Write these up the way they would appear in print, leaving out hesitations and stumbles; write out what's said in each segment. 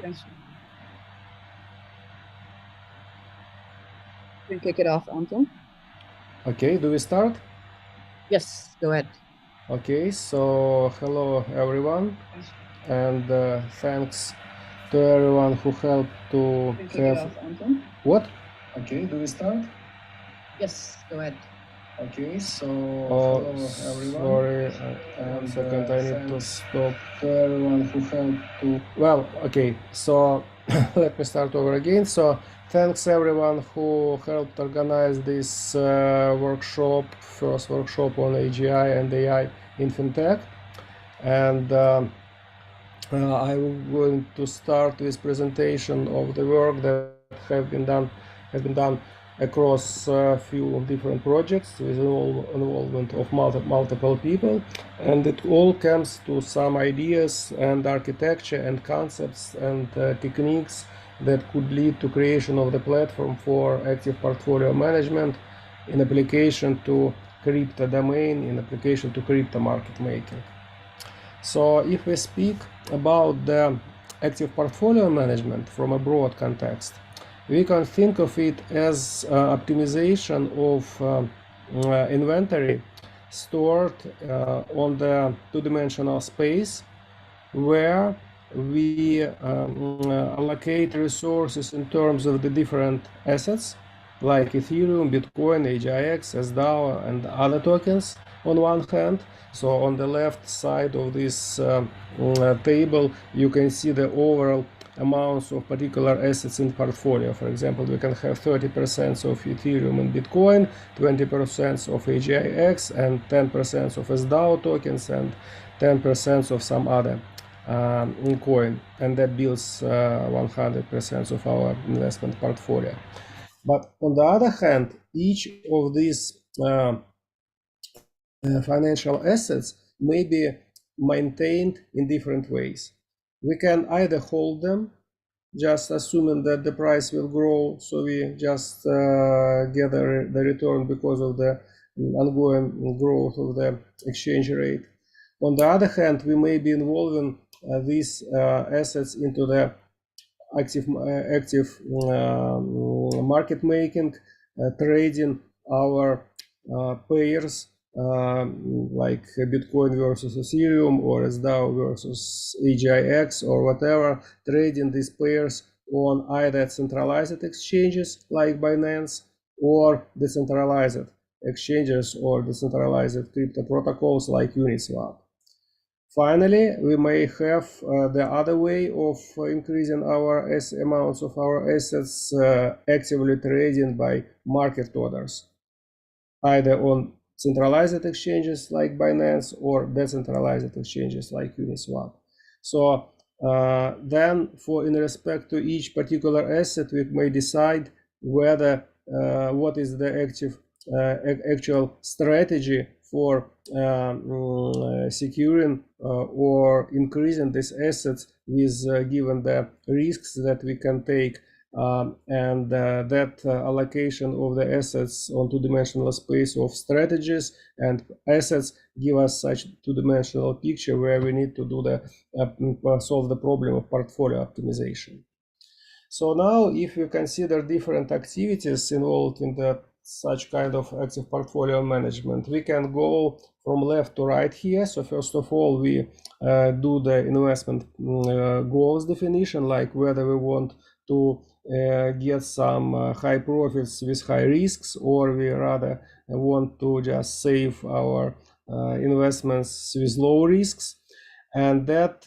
Thanks. You can kick it off, Anton. Okay, do we start? Yes, go ahead. Okay, so hello everyone, and thanks to everyone who helped to You can kick it have off, Anton. what? Okay, do we start? Yes, go ahead. Okay, so Oh, hello everyone. sorry, one And second, I need to thanks stop. to everyone who helped to. Well, okay, so let me start over again. So thanks everyone who helped organize this workshop, first workshop on AGI and AI in FinTech. And I'm going to start with presentation of the work that have been done across a few different projects with involvement of multiple people, and it all comes to some ideas and architecture and concepts and techniques that could lead to creation of the platform for active portfolio management in application to crypto domain, in application to crypto market making. So if we speak about the active portfolio management from a broad context, we can think of it as optimization of inventory stored on the two-dimensional space where we allocate resources in terms of the different assets like Ethereum, Bitcoin, AGIX, SDAO, and other tokens on one hand. So on the left side of this table, you can see the overall amounts of particular assets in portfolio. For example, we can have 30% of Ethereum and Bitcoin, 20% of AGIX, and 10% of SDAO tokens, and 10% of some other coin, and that builds 100% of our investment portfolio. But on the other hand, each of these financial assets may be maintained in different ways. We can either hold them, just assuming that the price will grow, so we just gather the return because of the ongoing growth of the exchange rate. On the other hand, we may be involving these assets into the active market making, trading our pairs like Bitcoin versus Ethereum or SDAO versus AGIX or whatever, trading these pairs on either centralized exchanges like Binance or decentralized exchanges or decentralized crypto protocols like Uniswap. Finally, we may have the other way of increasing our amounts of our assets actively trading by market orders, either on centralized exchanges like Binance or decentralized exchanges like Uniswap. So then in respect to each particular asset, we may decide whether what is the actual strategy for securing or increasing these assets with given the risks that we can take, and that allocation of the assets on two-dimensional space of strategies and assets give us such two-dimensional picture where we need to do the solve the problem of portfolio optimization. So now, if you consider different activities involved in the such kind of active portfolio management, we can go from left to right here. So first of all, we do the investment goals definition, like whether we want to get some high profits with high risks, or we rather want to just save our investments with low risks. And that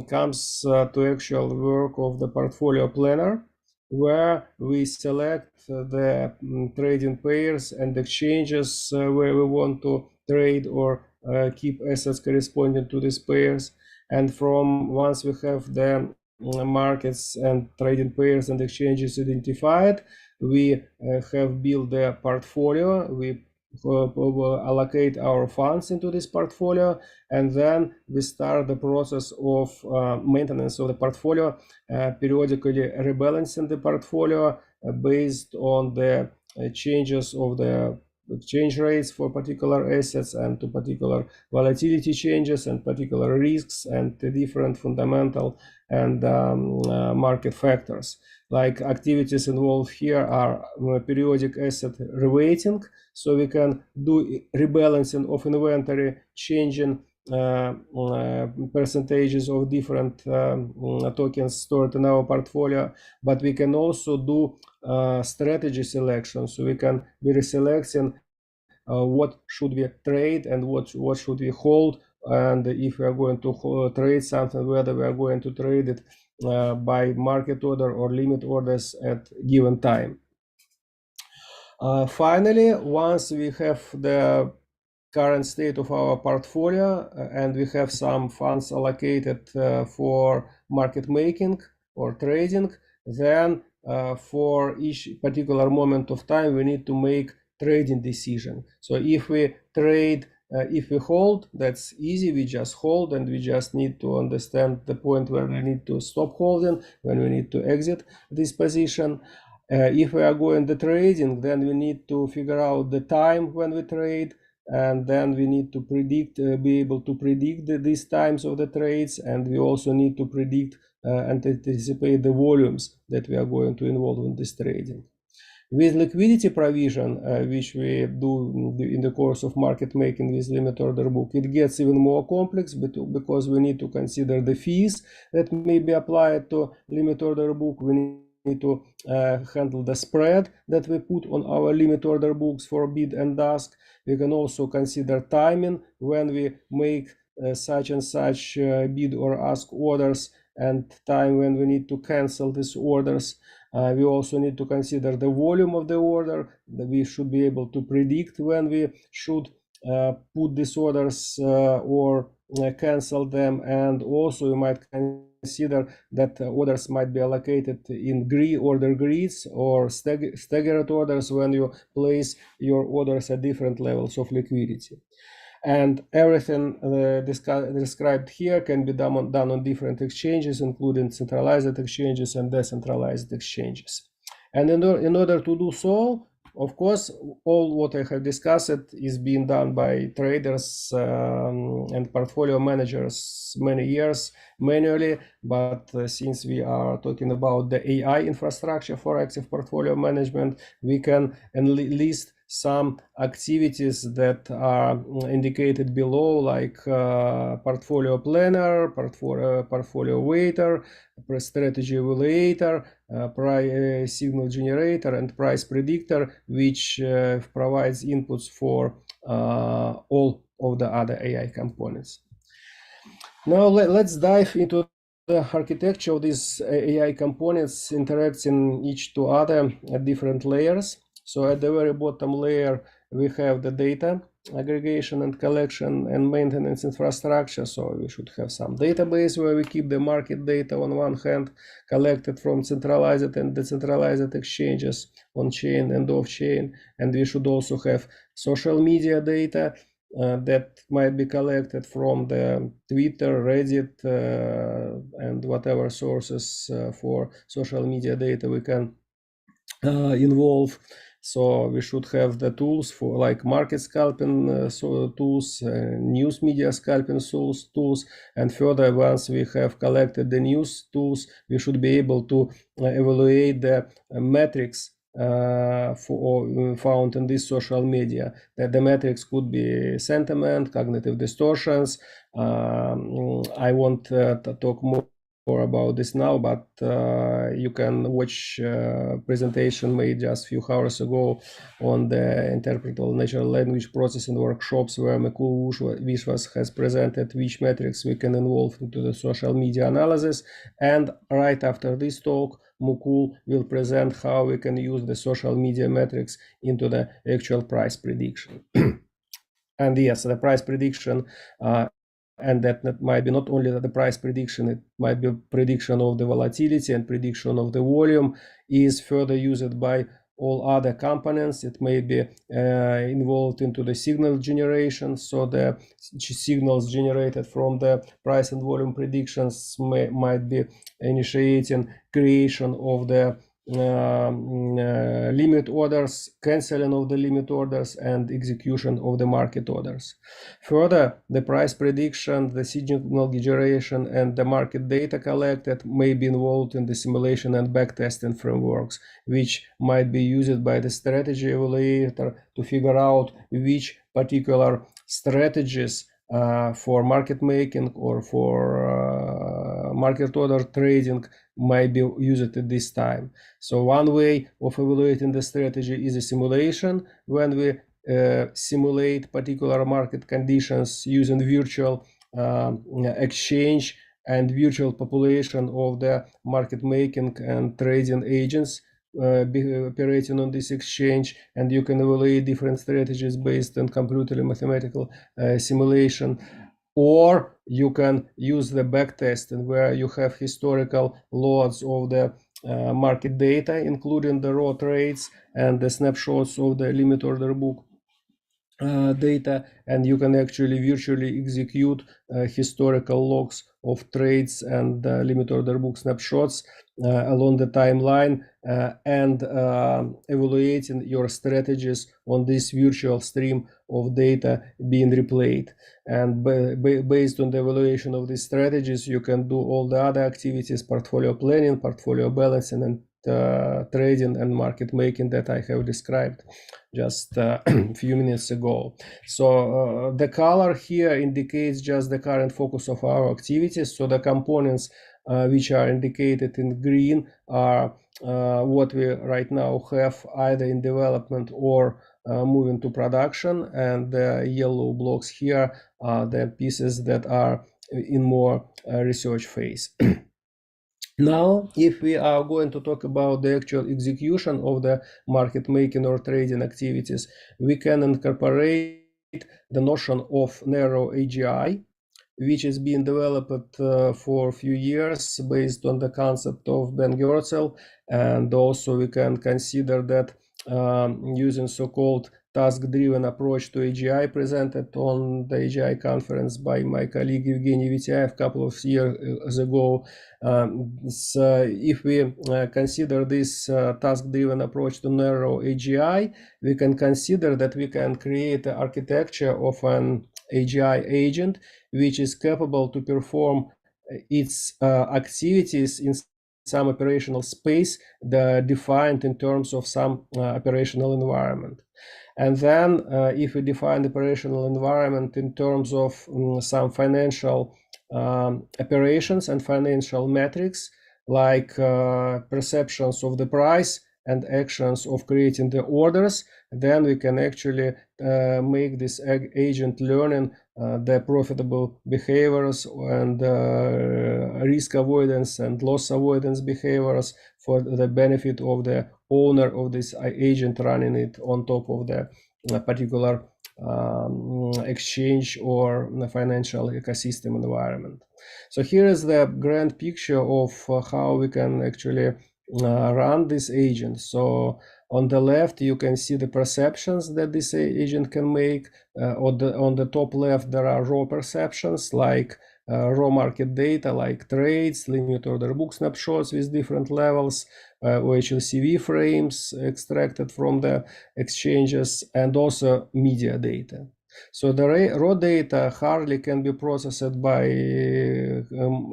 comes to actual work of the portfolio planner, where we select the trading pairs and exchanges where we want to trade or keep assets corresponding to these pairs. And from once we have the markets and trading pairs and exchanges identified, we have built the portfolio. We allocate our funds into this portfolio, and then we start the process of maintenance of the portfolio, periodically rebalancing the portfolio based on the changes of the exchange rates for particular assets and to particular volatility changes and particular risks and the different fundamental and market factors. Like activities involved here are periodic asset reweighting, so we can do rebalancing of inventory, changing percentages of different tokens stored in our portfolio, but we can also do strategy selection, so we can be reselecting what should we trade and what should we hold, and if we are going to trade something, whether we are going to trade it by market order or limit orders at given time. Finally, once we have the current state of our portfolio and we have some funds allocated for market making or trading, then for each particular moment of time we need to make trading decision. So if we trade, if we hold, that's easy, we just hold, and we just need to understand the point where we need to stop holding, when we need to exit this position. If we are going to trading, then we need to figure out the time when we trade, and then we need to predict, be able to predict these times of the trades, and we also need to predict and anticipate the volumes that we are going to involve in this trading. With liquidity provision, which we do in the course of market making with limit order book, it gets even more complex because we need to consider the fees that may be applied to limit order book. We need to handle the spread that we put on our limit order books for bid and ask. We can also consider timing when we make such and such bid or ask orders, and time when we need to cancel these orders. We also need to consider the volume of the order, that we should be able to predict when we should put these orders or cancel them, and also we might consider that orders might be allocated in order grids or staggered orders when you place your orders at different levels of liquidity. And everything described here can be done on different exchanges, including centralized exchanges and decentralized exchanges. And in order to do so, of course, all what I have discussed is being done by traders and portfolio managers many years manually, but since we are talking about the AI infrastructure for active portfolio management, we can enlist some activities that are indicated below, like portfolio planner, portfolio weighter, strategy evaluator, price signal generator, and price predictor, which provides inputs for all of the other AI components. Now let's dive into the architecture of these AI components interacting each to other at different layers. So at the very bottom layer, we have the data aggregation and collection and maintenance infrastructure. So we should have some database where we keep the market data on one hand, collected from centralized and decentralized exchanges on chain and off chain. And we should also have social media data that might be collected from the Twitter, Reddit, and whatever sources for social media data we can involve. So we should have the tools for like market scalping tools, news media scalping tools, and further, once we have collected the news tools, we should be able to evaluate the metrics found in this social media. That the metrics could be sentiment, cognitive distortions. I won't talk more about this now, but you can watch presentation made just a few hours ago on the interpretable natural language processing workshops, where Mukul Vishwas has presented which metrics we can involve into the social media analysis. And right after this talk, Mukul will present how we can use the social media metrics into the actual price prediction. And yes, the price prediction and that might be not only the price prediction, it might be prediction of the volatility and prediction of the volume, is further used by all other components. It may be involved into the signal generation. So the signals generated from the price and volume predictions might be initiating creation of the limit orders, canceling of the limit orders, and execution of the market orders. Further, the price prediction, the signal generation, and the market data collected may be involved in the simulation and backtesting frameworks, which might be used by the strategy evaluator to figure out which particular strategies for market making or for market order trading might be used at this time. So one way of evaluating the strategy is a simulation, when we simulate particular market conditions using virtual exchange and virtual population of the market making and trading agents operating on this exchange, and you can evaluate different strategies based on computational mathematical simulation. Or you can use the backtesting, where you have historical loads of the market data, including the raw trades and the snapshots of the limit order book data, and you can actually virtually execute historical logs of trades and limit order book snapshots along the timeline and evaluating your strategies on this virtual stream of data being replayed. And based on the evaluation of these strategies, you can do all the other activities: portfolio planning, portfolio balancing, and trading and market making that I have described just a few minutes ago. So the color here indicates just the current focus of our activities. So the components which are indicated in green are what we right now have either in development or moving to production, and the yellow blocks here are the pieces that are in more research phase. Now, if we are going to talk about the actual execution of the market making or trading activities, we can incorporate the notion of narrow AGI, which is being developed for a few years based on the concept of Ben Goertzel. And also we can consider that using so-called task-driven approach to AGI presented on the AGI conference by my colleague Evgeny Vityaev a couple of years ago. So if we consider this task-driven approach to narrow AGI, we can consider that we can create an architecture of an AGI agent which is capable to perform its activities in some operational space defined in terms of some operational environment. And then if we define the operational environment in terms of some financial operations and financial metrics, like perceptions of the price and actions of creating the orders, then we can actually make this agent learning the profitable behaviors and risk avoidance and loss avoidance behaviors for the benefit of the owner of this agent running it on top of the particular exchange or financial ecosystem environment. So here is the grand picture of how we can actually run this agent. So on the left, you can see the perceptions that this agent can make. On the top left, there are raw perceptions like raw market data, like trades, limit order book snapshots with different levels, OHLCV frames extracted from the exchanges, and also media data. So the raw data hardly can be processed by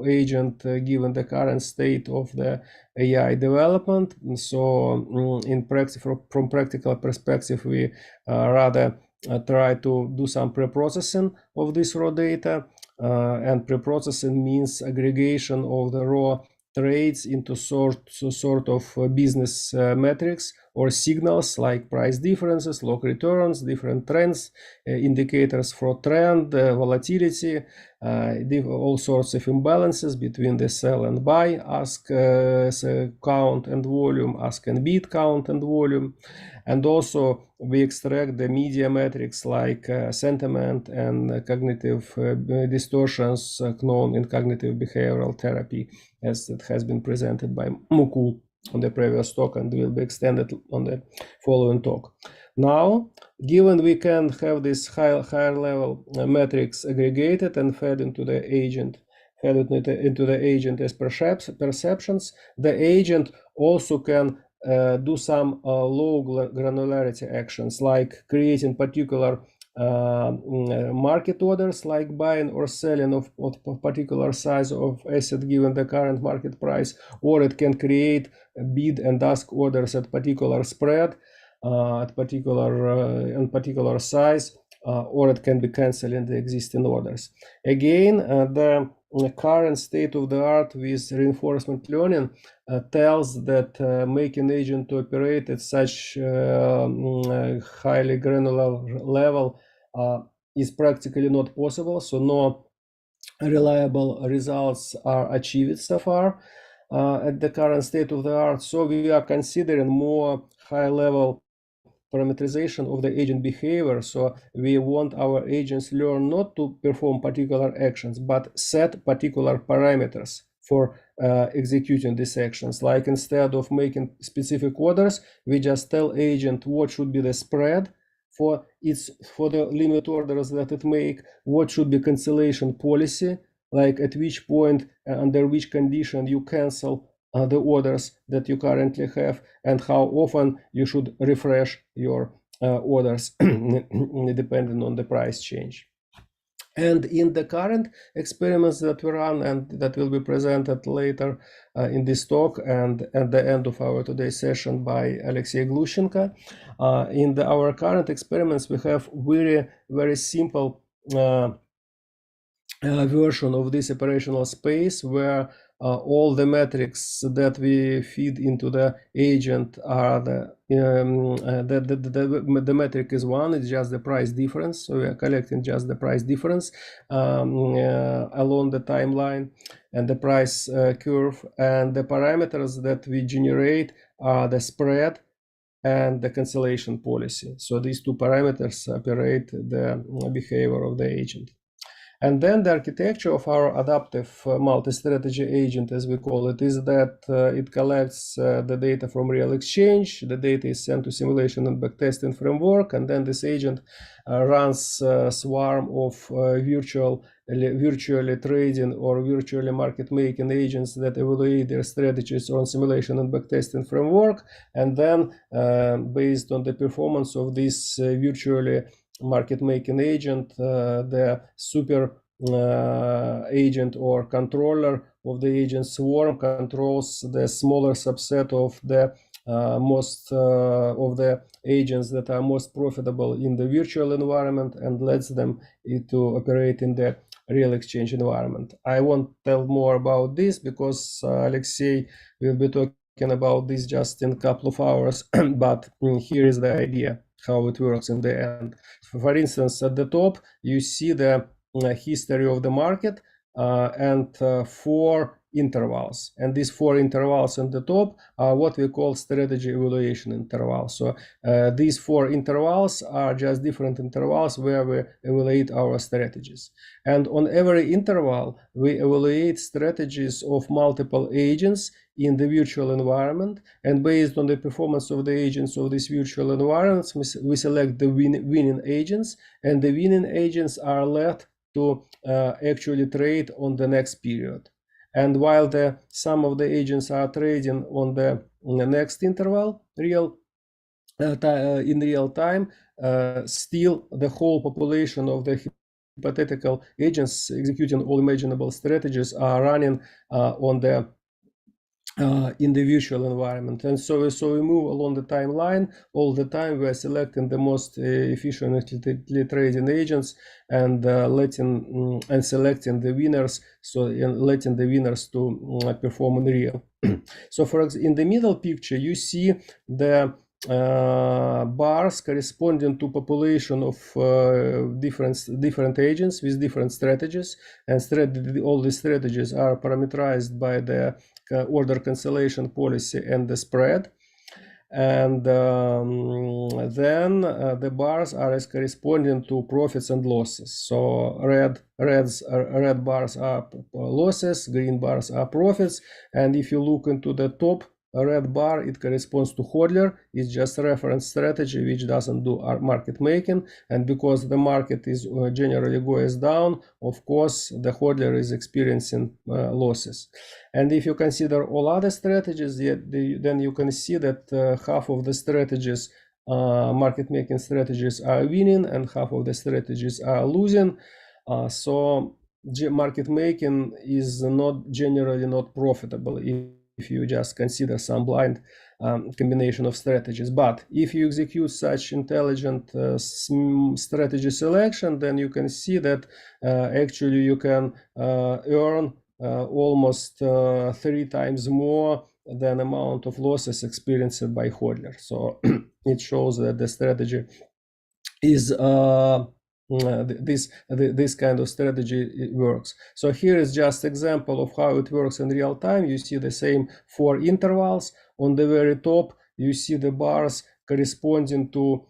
agent given the current state of the AI development. So in practice, from practical perspective, we rather try to do some pre-processing of this raw data, and pre-processing means aggregation of the raw trades into sort of business metrics or signals like price differences, log returns, different trends, indicators for trend, volatility, all sorts of imbalances between the sell and buy, ask count and volume, ask and bid count and volume. And also we extract the media metrics like sentiment and cognitive distortions known in cognitive behavioral therapy, as it has been presented by Mukul on the previous talk and will be extended on the following talk. Now, given we can have this higher level metrics aggregated and fed into the agent, as perceptions, the agent also can do some low granularity actions, like creating particular market orders, like buying or selling of particular size of asset given the current market price, or it can create bid and ask orders at particular spread, at particular size, or it can be canceling the existing orders. Again, the current state of the art with reinforcement learning tells that making agent to operate at such highly granular level is practically not possible, so no reliable results are achieved so far at the current state of the art. So we are considering more high-level parameterization of the agent behavior. So we want our agents learn not to perform particular actions, but set particular parameters for executing these actions. Like instead of making specific orders, we just tell agent what should be the spread for the limit orders that it make, what should be cancellation policy, like at which point, under which condition you cancel the orders that you currently have, and how often you should refresh your orders depending on the price change. And in the current experiments that we run and that will be presented later in this talk and at the end of our today's session by Alexey Glushenko, in our current experiments we have very simple version of this operational space where all the metrics that we feed into the agent are the metric is one, it's just the price difference. So we are collecting just the price difference along the timeline and the price curve, and the parameters that we generate are the spread and the cancellation policy. So these two parameters operate the behavior of the agent. And then the architecture of our adaptive multi-strategy agent, as we call it, is that it collects the data from real exchange. The data is sent to simulation and backtesting framework, and then this agent runs a swarm of virtually trading or virtually market making agents that evaluate their strategies on simulation and backtesting framework. And then based on the performance of this virtually market making agent, the super agent or controller of the agent swarm controls the smaller subset of the most of the agents that are most profitable in the virtual environment and lets them to operate in the real exchange environment. I won't tell more about this because Alexey will be talking about this just in a couple of hours, but here is the idea how it works in the end. For instance, at the top you see the history of the market and 4 intervals, and these 4 intervals on the top are what we call strategy evaluation intervals. So these 4 intervals are just different intervals where we evaluate our strategies, and on every interval we evaluate strategies of multiple agents in the virtual environment, and based on the performance of the agents of these virtual environments we select the winning agents, and the winning agents are let to actually trade on the next period. And while some of the agents are trading on the next interval in real time, still the whole population of the hypothetical agents executing all imaginable strategies are running on the in the virtual environment. And so we move along the timeline all the time. We are selecting the most efficiently trading agents and selecting the winners, letting the winners to perform in real. So in the middle picture you see the bars corresponding to population of different agents with different strategies, and all the strategies are parameterized by the order cancellation policy and the spread. And then the bars are as corresponding to profits and losses. So red bars are losses, green bars are profits, and if you look into the top red bar, it corresponds to hodler. It's just a reference strategy which doesn't do our market making, and because the market is generally goes down, of course the hodler is experiencing losses. And if you consider all other strategies, then you can see that half of the strategies, market making strategies, are winning and half of the strategies are losing. So market making is not generally not profitable if you just consider some blind combination of strategies. But if you execute such intelligent strategy selection, then you can see that actually you can earn almost 3 times more than amount of losses experienced by hodler. So it shows that the strategy is this kind of strategy works. So here is just example of how it works in real time. You see the same 4 intervals. On the very top, you see the bars corresponding to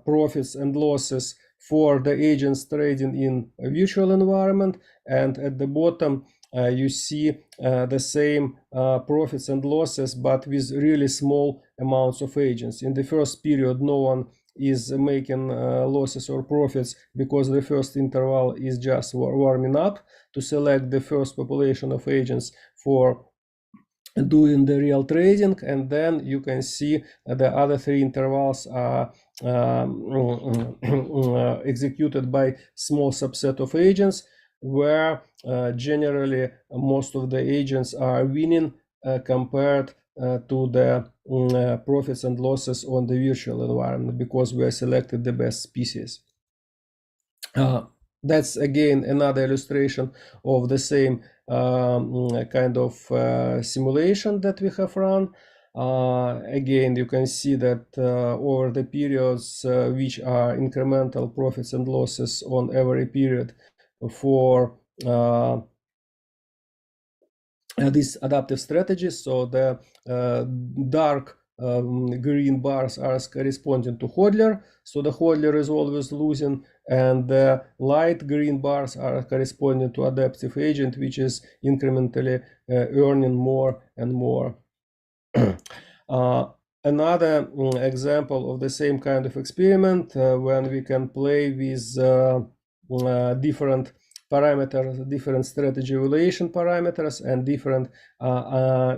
profits and losses for the agents trading in a virtual environment, and at the bottom you see the same profits and losses, but with really small amounts of agents. In the first period, no one is making losses or profits because the first interval is just warming up to select the first population of agents for doing the real trading, and then you can see the other 3 intervals are executed by small subset of agents, where generally most of the agents are winning compared to the profits and losses on the virtual environment, because we selected the best species. That's again another illustration of the same kind of simulation that we have run. Again, you can see that over the periods which are incremental profits and losses on every period for these adaptive strategies. So the dark green bars are corresponding to hodler, so the hodler is always losing, and the light green bars are corresponding to adaptive agent, which is incrementally earning more and more. Another example of the same kind of experiment when we can play with different parameters, different strategy evaluation parameters, and different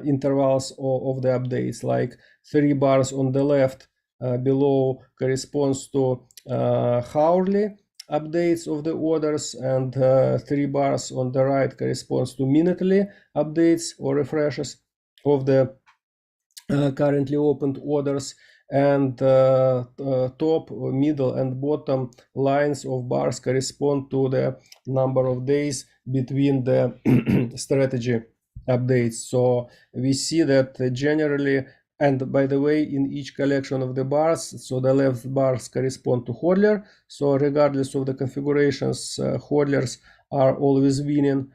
intervals of the updates, like 3 bars on the left below corresponds to hourly updates of the orders, and 3 bars on the right corresponds to minutely updates or refreshes of the currently opened orders, and top, middle, and bottom lines of bars correspond to the number of days between the strategy updates. So we see that generally, and by the way, in each collection of the bars, so the left bars correspond to hodler. So regardless of the configurations, hodlers are always winning,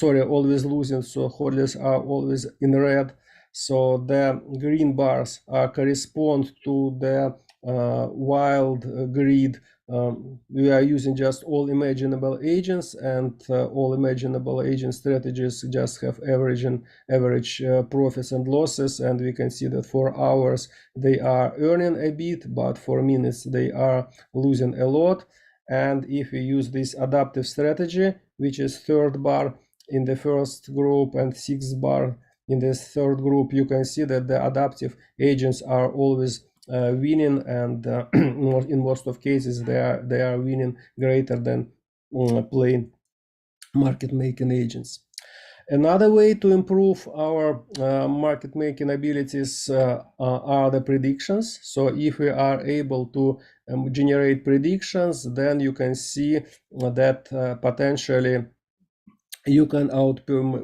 always losing. So hodlers are always in red. So the green bars correspond to the wild grid. We are using just all imaginable agents, and all imaginable agent strategies just have average profits and losses, and we can see that for hours they are earning a bit, but for minutes they are losing a lot. And if we use this adaptive strategy, which is 3rd bar in the first group and 6th bar in this 3rd group, you can see that the adaptive agents are always winning, and in most of cases they are winning greater than plain market making agents. Another way to improve our market making abilities are the predictions. So if we are able to generate predictions, then you can see that potentially you can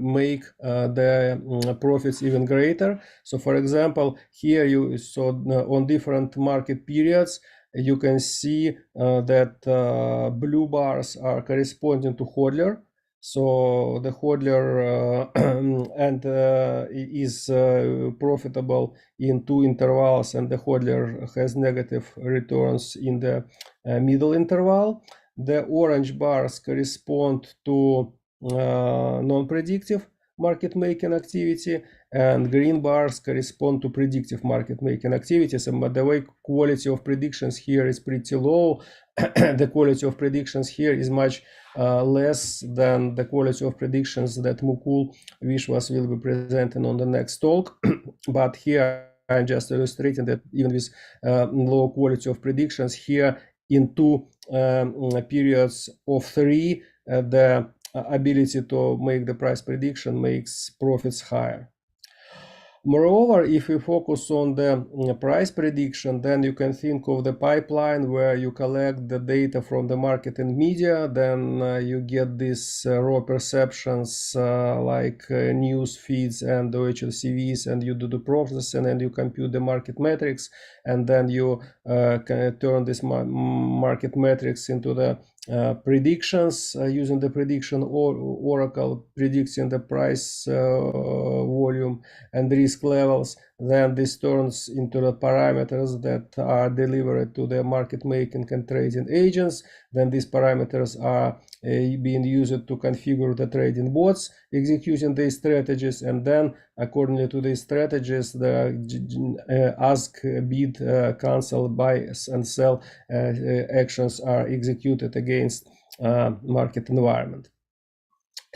make the profits even greater. So for example, here you saw on different market periods, you can see that blue bars are corresponding to hodler. So the hodler and is profitable in 2 intervals, and the hodler has negative returns in the middle interval. The orange bars correspond to non-predictive market making activity, and green bars correspond to predictive market making activities. And by the way, quality of predictions here is pretty low. The quality of predictions here is much less than the quality of predictions that Mukul Vishwas will be presenting on the next talk. But here I'm just illustrating that even with low quality of predictions here in two periods of 3, the ability to make the price prediction makes profits higher. Moreover, if we focus on the price prediction, then you can think of the pipeline where you collect the data from the market and media, then you get these raw perceptions like news feeds and OHLCVs, and you do the processing and you compute the market metrics, and then you can turn this market metrics into the predictions using the prediction oracle, predicting the price volume and risk levels. Then this turns into the parameters that are delivered to the market making and trading agents. Then these parameters are being used to configure the trading bots executing these strategies, and then according to these strategies, the ask, bid, cancel, buy and sell actions are executed against market environment.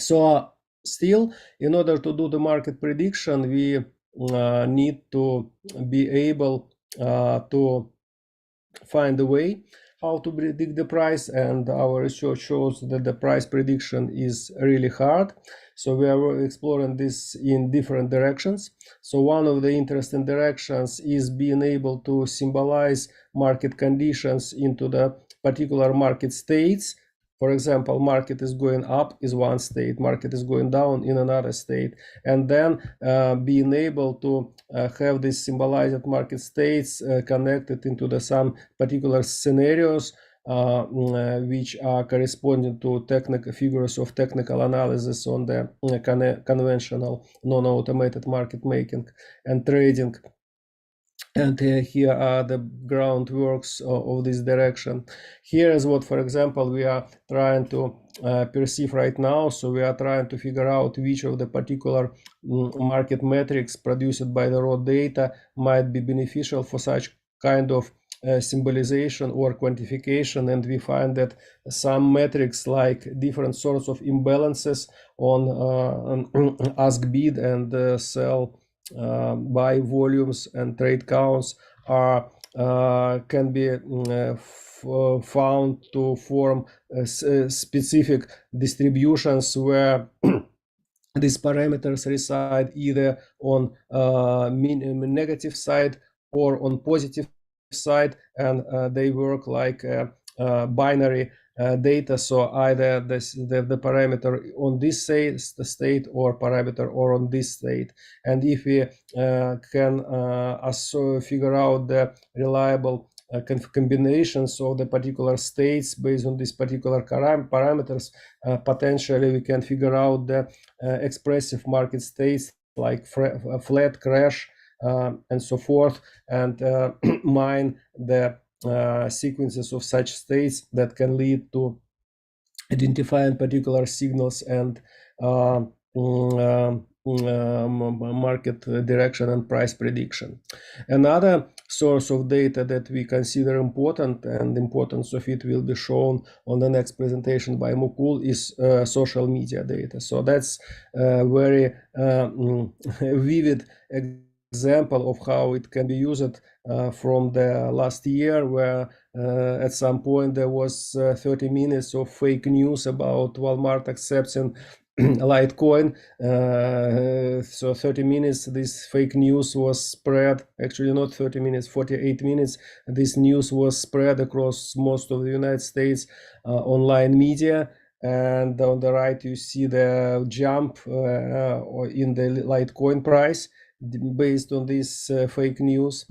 So still, in order to do the market prediction, we need to be able to find a way how to predict the price, and our research shows that the price prediction is really hard. So we are exploring this in different directions. So one of the interesting directions is being able to symbolize market conditions into the particular market states. For example, market is going up is one state, market is going down in another state, and then being able to have these symbolized market states connected into the some particular scenarios which are corresponding to technical figures of technical analysis on the conventional non-automated market making and trading. And here are the groundworks of this direction. Here is what, for example, we are trying to perceive right now. So we are trying to figure out which of the particular market metrics produced by the raw data might be beneficial for such kind of symbolization or quantification. And we find that some metrics like different sorts of imbalances on ask, bid and sell, buy volumes and trade counts are can be found to form specific distributions where these parameters reside either on negative side or on positive side, and they work like binary data. So either the parameter on this state or parameter or on this state. And if we can also figure out the reliable combinations of the particular states based on these particular parameters, potentially we can figure out the expressive market states like flat, crash, and so forth, and mine the sequences of such states that can lead to identifying particular signals and market direction and price prediction. Another source of data that we consider important, and the importance of it will be shown on the next presentation by Mukul, is social media data. So that's a very vivid example of how it can be used from the last year, where at some point there was 30 minutes of fake news about Walmart accepting Litecoin. So 30 minutes this fake news was spread, actually not 30 minutes, 48 minutes. This news was spread across most of the United States online media. And on the right you see the jump in the Litecoin price based on this fake news.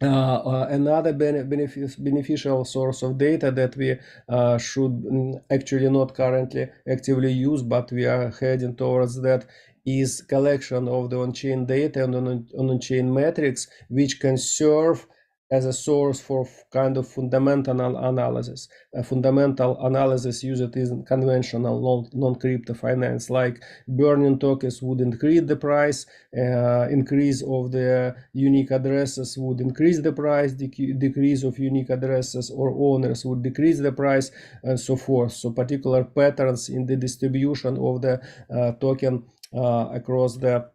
Another beneficial source of data that we should actually not currently actively use, but we are heading towards that, is collection of the on-chain data and on-chain metrics, which can serve as a source for kind of fundamental analysis. Fundamental analysis used in conventional non-crypto finance, like burning tokens would increase the price, increase of the unique addresses would increase the price, decrease of unique addresses or owners would decrease the price, and so forth. So particular patterns in the distribution of the token across the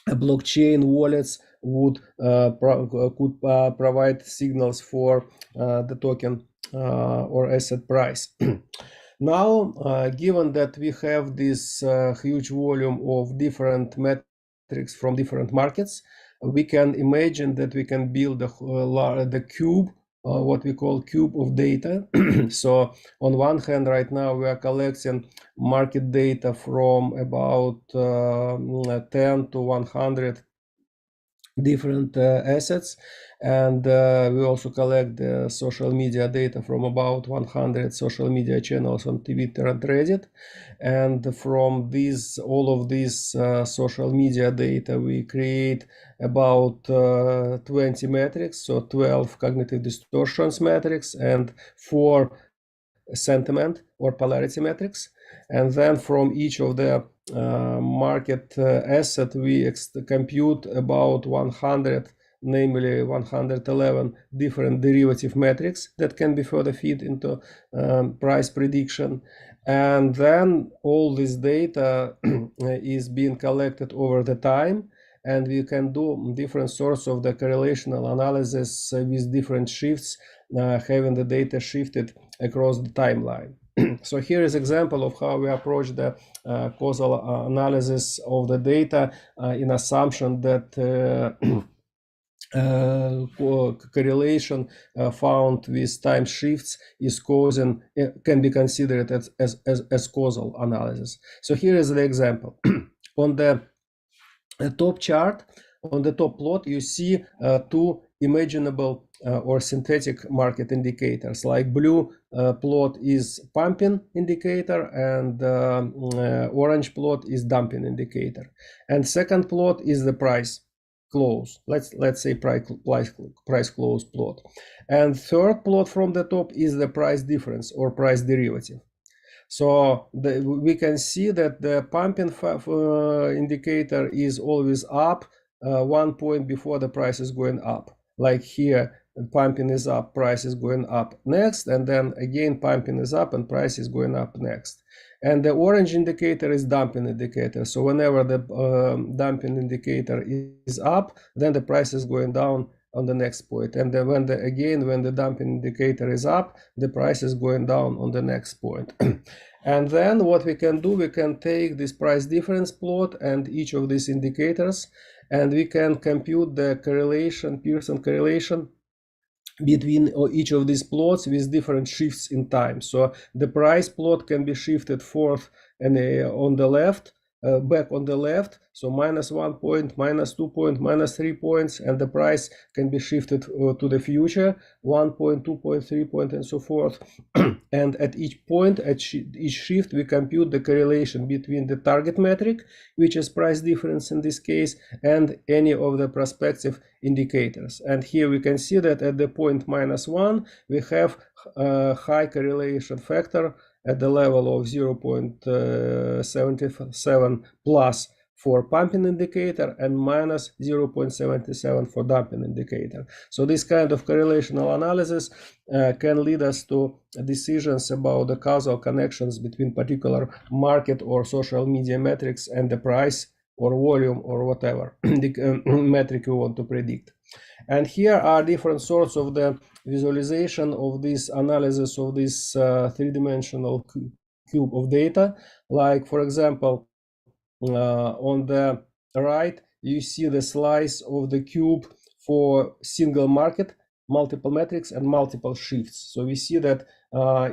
blockchain wallets would provide signals for the token or asset price. Now, given that we have this huge volume of different metrics from different markets, we can imagine that we can build the cube, what we call cube of data. So on one hand, right now we are collecting market data from about 10 to 100 different assets, and we also collect the social media data from about 100 social media channels on Twitter and Reddit. And from all of these social media data, we create about 20 metrics, so 12 cognitive distortions metrics and 4 sentiment or polarity metrics. And then from each of the market asset, we compute about 100, namely 111 different derivative metrics that can be further feed into price prediction. And then all this data is being collected over the time, and we can do different sorts of the correlational analysis with different shifts, having the data shifted across the timeline. So here is an example of how we approach the causal analysis of the data in assumption that correlation found with time shifts is causing, can be considered as causal analysis. So here is the example. On the top chart, on the top plot, you see two imaginable or synthetic market indicators. Like blue plot is pumping indicator, and orange plot is dumping indicator. And second plot is the price close. Let's say price close plot. And third plot from the top is the price difference or price derivative. So we can see that the pumping indicator is always up 1 point before the price is going up. Like here, pumping is up, price is going up next, and then again pumping is up and price is going up next. And the orange indicator is dumping indicator. So whenever the dumping indicator is up, then the price is going down on the next point. And then when the dumping indicator is up, the price is going down on the next point. And then what we can do, we can take this price difference plot and each of these indicators, and we can compute the correlation, Pearson correlation between each of these plots with different shifts in time. So the price plot can be shifted forth and on the left, back on the left, so -1 point, -2 point, -3 points, and the price can be shifted to the future, 1 point, 2 point, 3 point, and so forth. And at each point, at each shift, we compute the correlation between the target metric, which is price difference in this case, and any of the prospective indicators. And here we can see that at the point -1, we have a high correlation factor at the level of 0.77 plus for pumping indicator and -0.77 for dumping indicator. So this kind of correlational analysis can lead us to decisions about the causal connections between particular market or social media metrics and the price or volume or whatever the metric you want to predict. And here are different sorts of the visualization of this analysis of this three-dimensional cube of data. Like, for example, on the right, you see the slice of the cube for single market, multiple metrics, and multiple shifts. So we see that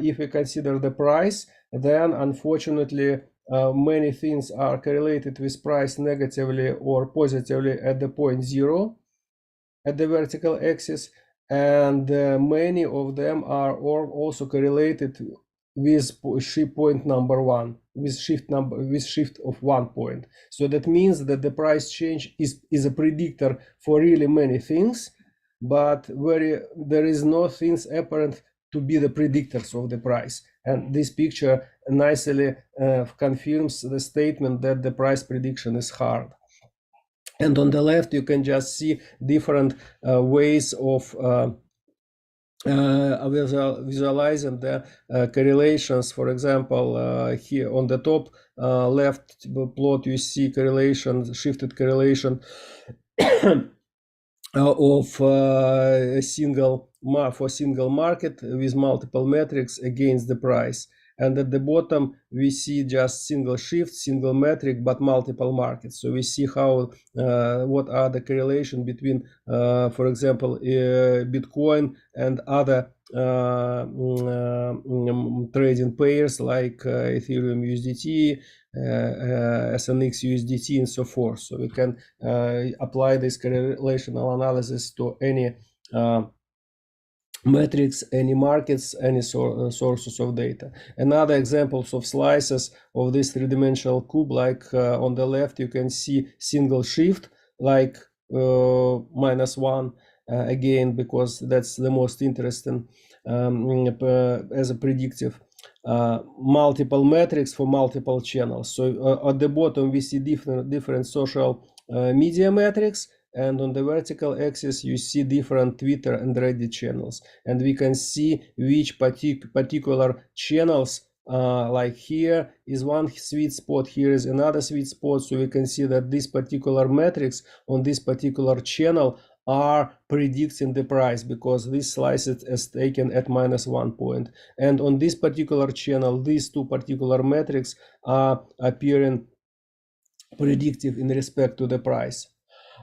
if we consider the price, then unfortunately, many things are correlated with price negatively or positively at the point 0 at the vertical axis, and many of them are also correlated with shift point number 1, with shift of 1 point. So that means that the price change is a predictor for really many things, but there is no things apparent to be the predictors of the price. And this picture nicely confirms the statement that the price prediction is hard. And on the left, you can just see different ways of visualizing the correlations. For example, here on the top left plot, you see correlation, shifted correlation of single market with multiple metrics against the price. And at the bottom, we see just single shift, single metric, but multiple markets. So we see how, what are the correlation between, for example, Bitcoin and other trading pairs like Ethereum USDT, SNX USDT, and so forth. So we can apply this correlational analysis to any metrics, any markets, any sources of data. Another examples of slices of this three-dimensional cube, like on the left, you can see single shift, like -1, again, because that's the most interesting as a predictive. Multiple metrics for multiple channels. So at the bottom, we see different social media metrics, and on the vertical axis you see different Twitter and Reddit channels, and we can see which particular channels, like here is one sweet spot, here is another sweet spot. So we can see that these particular metrics on this particular channel are predicting the price, because this slice is taken at -1 point, and on this particular channel these two particular metrics are appearing predictive in respect to the price.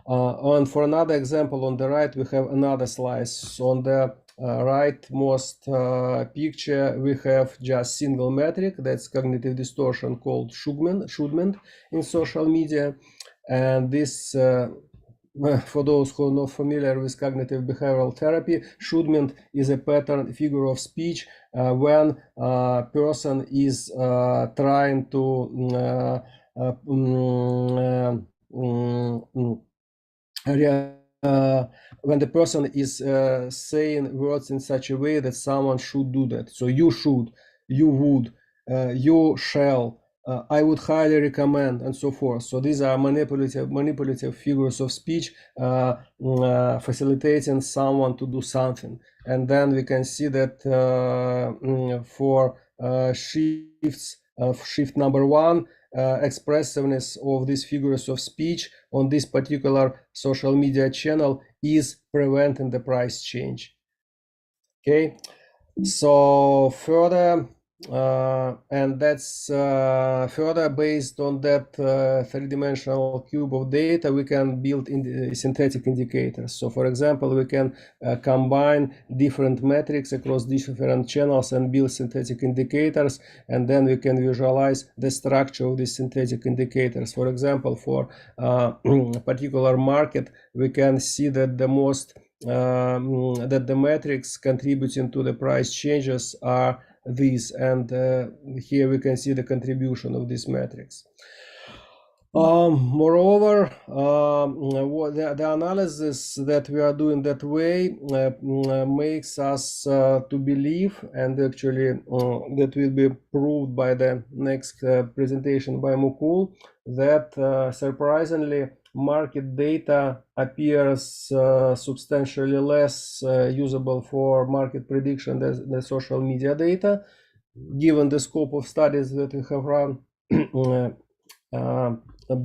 And for another example, on the right, we have another slice. On the rightmost picture, we have just single metric, that's cognitive distortion called Shudment in social media. And this, for those who are not familiar with cognitive behavioral therapy, Shudment is a pattern figure of speech when a person is trying to when the person is saying words in such a way that someone should do that. So you should, you would, you shall, I would highly recommend, and so forth. So these are manipulative figures of speech facilitating someone to do something. And then we can see that for shifts, shift number 1, expressiveness of these figures of speech on this particular social media channel is preventing the price change. Okay, so further, and that's further based on that three-dimensional cube of data, we can build in the synthetic indicators. So for example, we can combine different metrics across different channels and build synthetic indicators, and then we can visualize the structure of these synthetic indicators. For example, for a particular market, we can see that the most that the metrics contributing to the price changes are these, and here we can see the contribution of these metrics. Moreover, the analysis that we are doing that way makes us to believe, and actually that will be proved by the next presentation by Mukul, that surprisingly market data appears substantially less usable for market prediction than the social media data, given the scope of studies that we have run.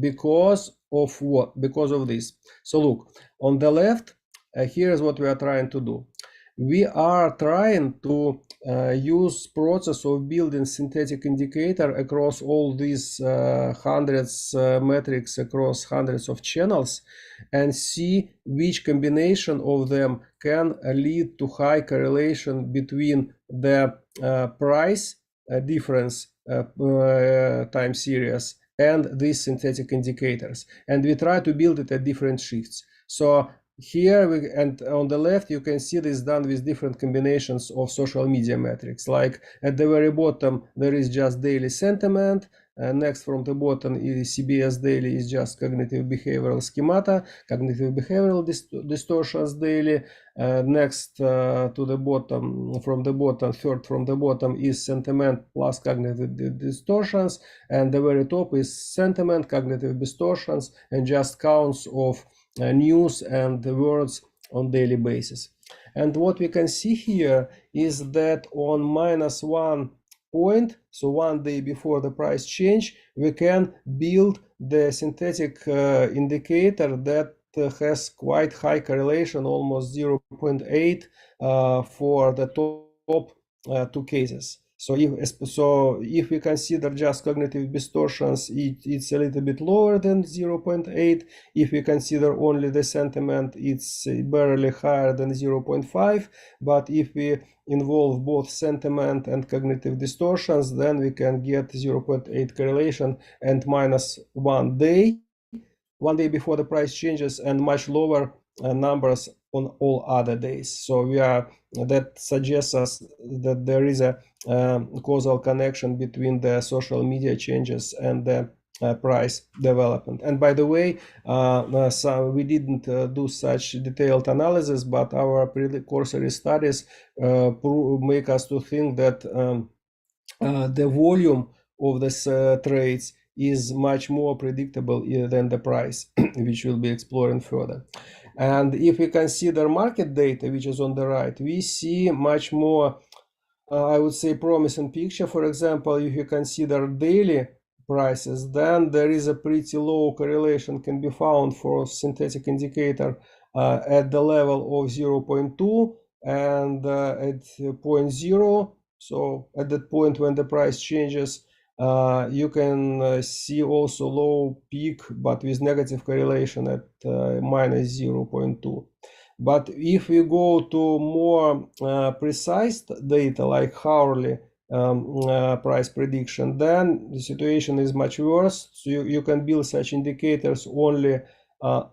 Because of what? Because of this. So look, on the left, here's what we are trying to do. We are trying to use process of building synthetic indicator across all these hundreds metrics across hundreds of channels, and see which combination of them can lead to high correlation between the price difference time series and these synthetic indicators, and we try to build it at different shifts. So here and on the left, you can see this done with different combinations of social media metrics. Like at the very bottom, there is just daily sentiment. Next from the bottom is CBS daily is just cognitive behavioral schemata, cognitive behavioral distortions daily. Next to the bottom, from the bottom, third from the bottom is sentiment plus cognitive distortions, and the very top is sentiment, cognitive distortions, and just counts of news and the words on daily basis. And what we can see here is that on -1 point, so 1 day before the price change, we can build the synthetic indicator that has quite high correlation, almost 0.8 for the top two cases. So if we consider just cognitive distortions, it's a little bit lower than 0.8. If we consider only the sentiment, it's barely higher than 0.5. But if we involve both sentiment and cognitive distortions, then we can get 0.8 correlation and -1 day, 1 day before the price changes, and much lower numbers on all other days. So that suggests us that there is a causal connection between the social media changes and the price development. And by the way, so we didn't do such detailed analysis, but our precursory studies make us to think that the volume of these trades is much more predictable than the price, which we'll be exploring further. And if we consider market data, which is on the right, we see much more, I would say, promising picture. For example, if you consider daily prices, then there is a pretty low correlation can be found for synthetic indicator at the level of 0.2 and at 0.0. So at that point when the price changes, you can see also low peak, but with negative correlation at -0.2. But if we go to more precise data like hourly price prediction, then the situation is much worse. So you can build such indicators only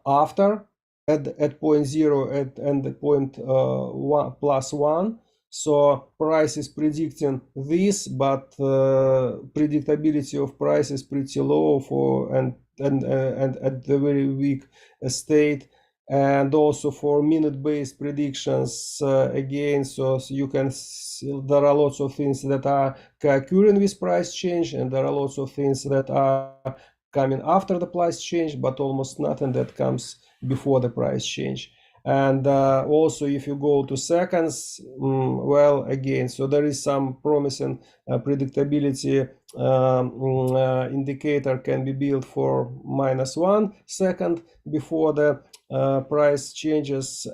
after at 0.0 and the point +1. So price is predicting this, but predictability of price is pretty low for and at the very weak state. And also for minute-based predictions, again, so you can see there are lots of things that are occurring with price change, and there are lots of things that are coming after the price change, but almost nothing that comes before the price change. And also if you go to seconds, well, again, so there is some promising predictability indicator can be built for -1 second before the price changes,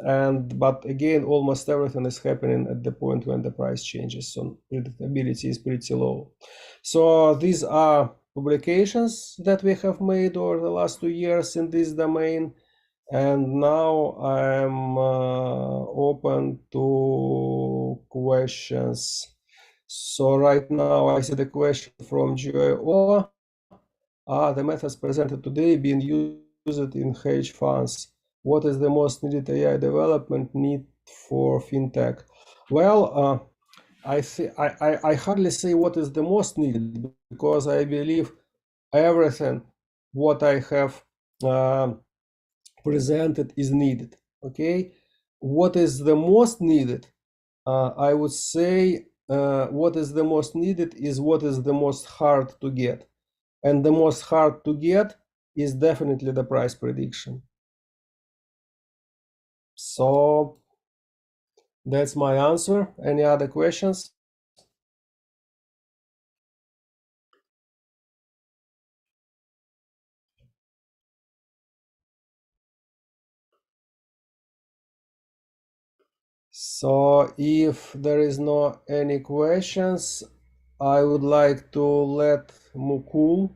but again almost everything is happening at the point when the price changes, so predictability is pretty low. So these are publications that we have made over the last 2 years in this domain, and now I'm open to questions. So right now I see the question from Joy. The methods presented today being used in hedge funds. What is the most needed AI development need for FinTech? Well, I hardly say what is the most needed, because I believe everything what I have presented is needed. Okay, what is the most needed? I would say what is the most needed is what is the most hard to get. And the most hard to get is definitely the price prediction. So that's my answer. Any other questions? So if there is no any questions, I would like to let Mukul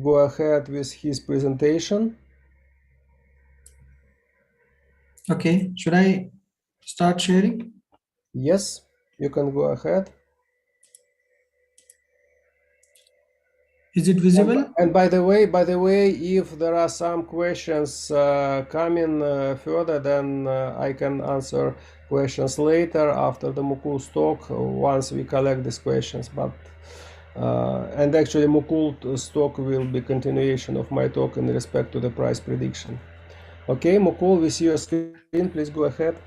go ahead with his presentation. Okay, should I start sharing? Yes, you can go ahead. Is it visible? And by the way, if there are some questions coming further, then I can answer questions later after the Mukul's talk once we collect these questions. But And actually, Mukul's talk will be continuation of my talk in respect to the price prediction. Okay, Mukul, we see your screen. Please go ahead.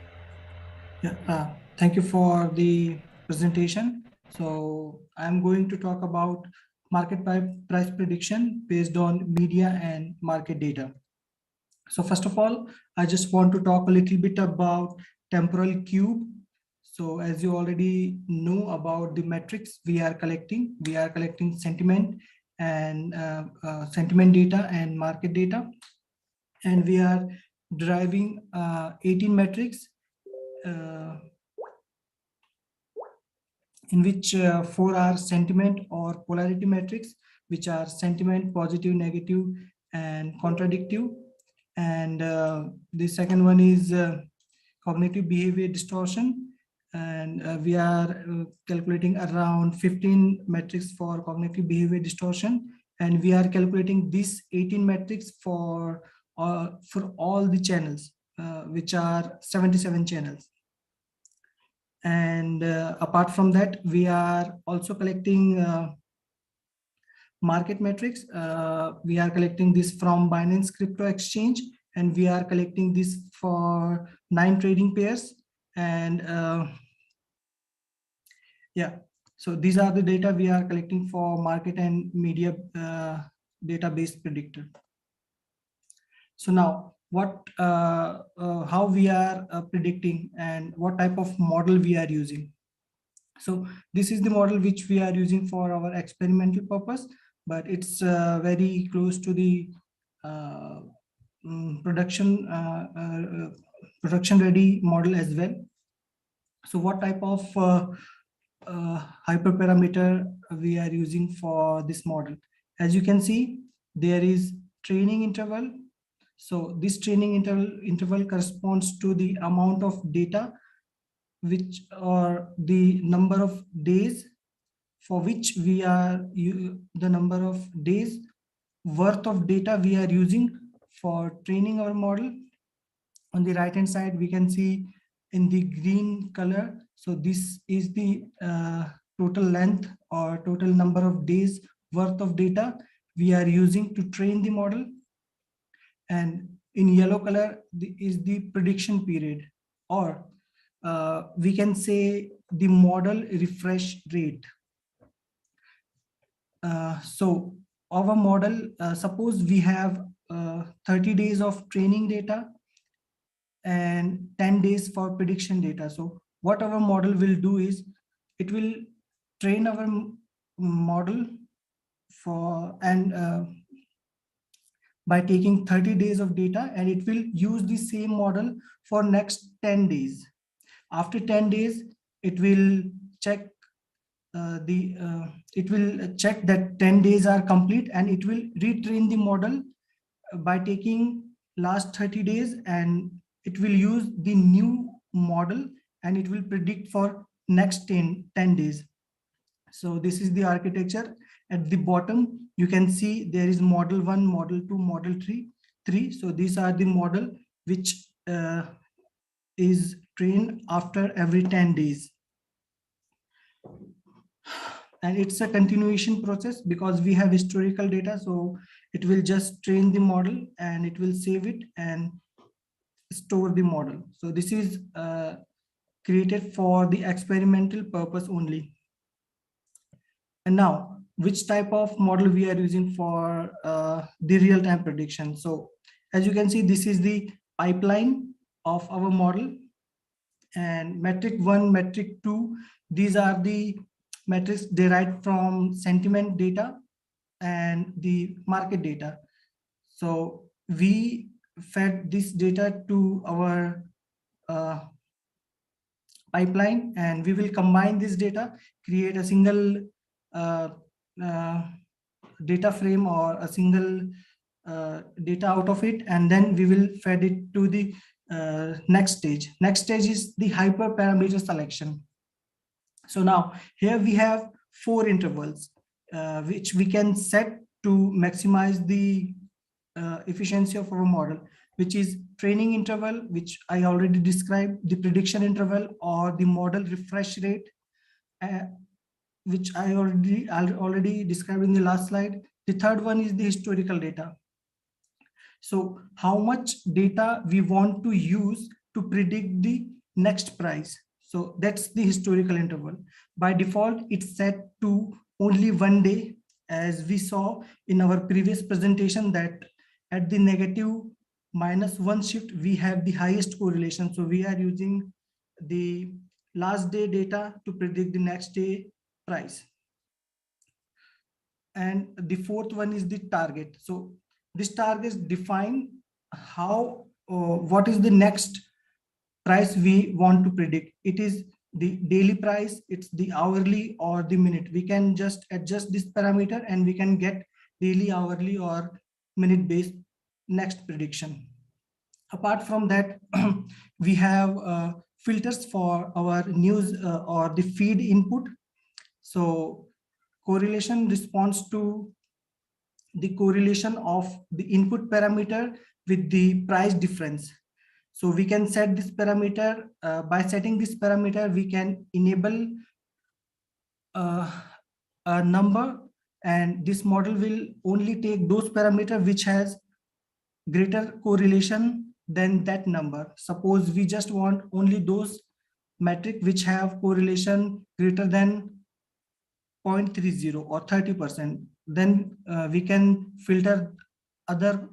Yeah, thank you for the presentation. So I'm going to talk about market price prediction based on media and market data. So first of all, I just want to talk a little bit about temporal cube. So as you already know about the metrics we are collecting sentiment and sentiment data and market data, and we are deriving 18 metrics uh, in which 4 are sentiment or polarity metrics, which are sentiment, positive, negative, and contradictive. And the second one is cognitive behavior distortion. And we are calculating around 15 metrics for cognitive behavior distortion. And we are calculating these 18 metrics for all the channels, which are 77 channels. And apart from that, we are also collecting market metrics. We are collecting this from Binance Crypto Exchange, and we are collecting this for 9 trading pairs. And yeah, so these are the data we are collecting for market and media database predictor. So now, how we are predicting and what type of model we are using. So this is the model which we are using for our experimental purpose, but it's very close to the production ready model as well. So what type of hyperparameter we are using for this model? As you can see, there is training interval. So this training interval corresponds to the amount of data which are the number of days for which we are the number of days worth of data we are using for training our model. On the right hand side, we can see in the green color. So this is the total length or total number of days worth of data we are using to train the model. And in yellow color is the prediction period, or we can say the model refresh rate. So our model, suppose we have 30 days of training data and 10 days for prediction data. So what our model will do is it will train our model for by taking 30 days of data, and it will use the same model for next 10 days. After 10 days, it will check it will check that 10 days are complete, and it will retrain the model by taking last 30 days, and it will use the new model, and it will predict for next 10 days. So this is the architecture. At the bottom, you can see there is model 1, model 2, model 3. So these are the model which is trained after every 10 days. And it's a continuation process because we have historical data. So it will just train the model and it will save it and store the model. So this is created for the experimental purpose only. And now, which type of model we are using for the real-time prediction? So as you can see, this is the pipeline of our model, and metric 1, metric 2, these are the metrics derived from sentiment data and the market data. So we fed this data to our pipeline, and we will combine this data, create a single data frame or a single data out of it, and then we will fed it to the next stage. Next stage is the hyperparameter selection. So now here we have 4 intervals which we can set to maximize the efficiency of our model, which is training interval, which I already described, the prediction interval or the model refresh rate. which I already described in the last slide. The third one is the historical data. So how much data we want to use to predict the next price. So that's the historical interval. By default, it's set to only 1 day, as we saw in our previous presentation that at the negative -1 shift, we have the highest correlation. So we are using the last day data to predict the next day price. And the fourth one is the target. So this target define how what is the next price we want to predict. It is the daily price, it's the hourly or the minute. We can just adjust this parameter and we can get daily, hourly or minute based next prediction. Apart from that, we have filters for our news or the feed input. So correlation responds to the correlation of the input parameter with the price difference. So we can set this parameter. By setting this parameter, we can enable a number, and this model will only take those parameters which has greater correlation than that number. Suppose we just want only those metric which have correlation greater than 0.30 or 30%, then we can filter other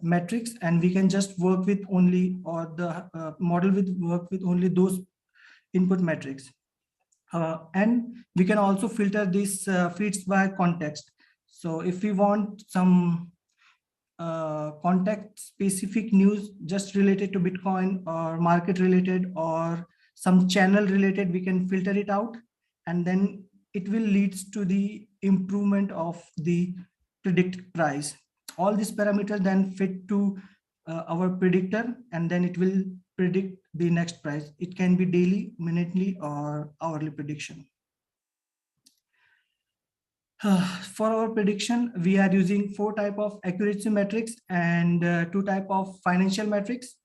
metrics, and we can just work with only, or the model will work with only those input metrics. And we can also filter these feeds by context. So if we want some context specific news just related to Bitcoin or market related or some channel related, we can filter it out, and then it will lead to the improvement of the predict price. All these parameters then fit to our predictor, and then it will predict the next price. It can be daily, minutely or hourly prediction. For our prediction, we are using 4 types of accuracy metrics and 2 types of financial metrics,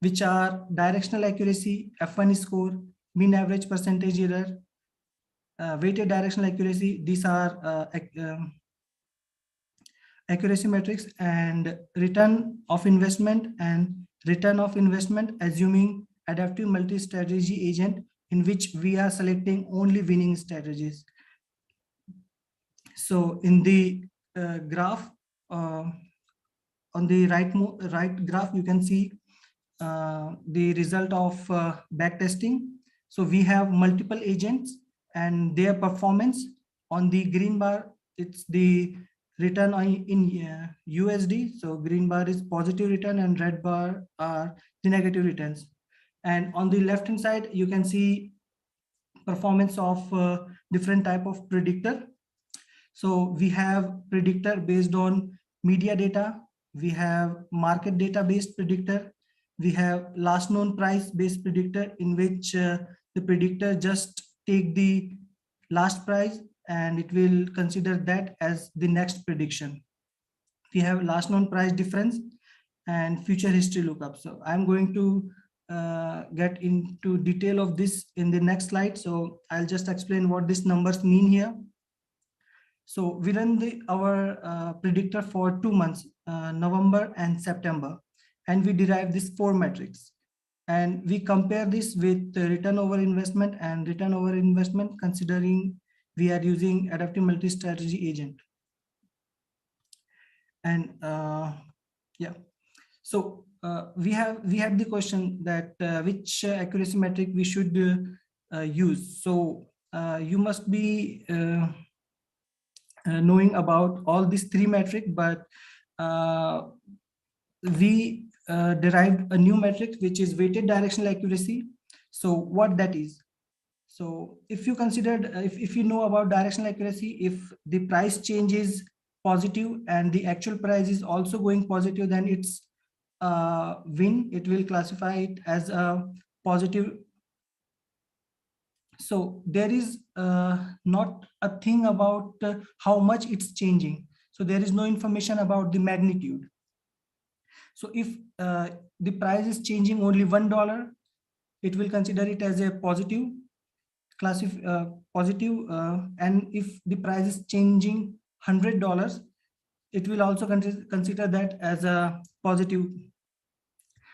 which are directional accuracy, F1 score, mean average percentage error, weighted directional accuracy. These are accuracy metrics, and return of investment and return of investment, assuming adaptive multi-strategy agent, in which we are selecting only winning strategies. So in the graph, on the right graph, you can see the result of backtesting. So we have multiple agents and their performance. On the green bar, it's the return in USD. So green bar is positive return and red bar are the negative returns. And on the left hand side, you can see performance of different type of predictor. So we have predictor based on media data. We have market data based predictor. We have last known price based predictor, in which the predictor just take the last price and it will consider that as the next prediction. We have last known price difference and future history lookup. So I'm going to get into detail of this in the next slide. So I'll just explain what these numbers mean here. So we run our predictor for 2 months, November and September, and we derive these 4 metrics. And we compare this with the return over investment and return over investment, considering we are using adaptive multi-strategy agent. And yeah, so we have the question that which accuracy metric we should use. So you must be knowing about all these 3 metrics, but we derived a new metric which is weighted directional accuracy. So what that is? So if you considered, if you know about directional accuracy, if the price change is positive and the actual price is also going positive, then it's win. It will classify it as a positive. So there is not a thing about how much it's changing. So there is no information about the magnitude. So if the price is changing only $1, it will consider it as a positive. positive, and if the price is changing $100, it will also consider that as a positive.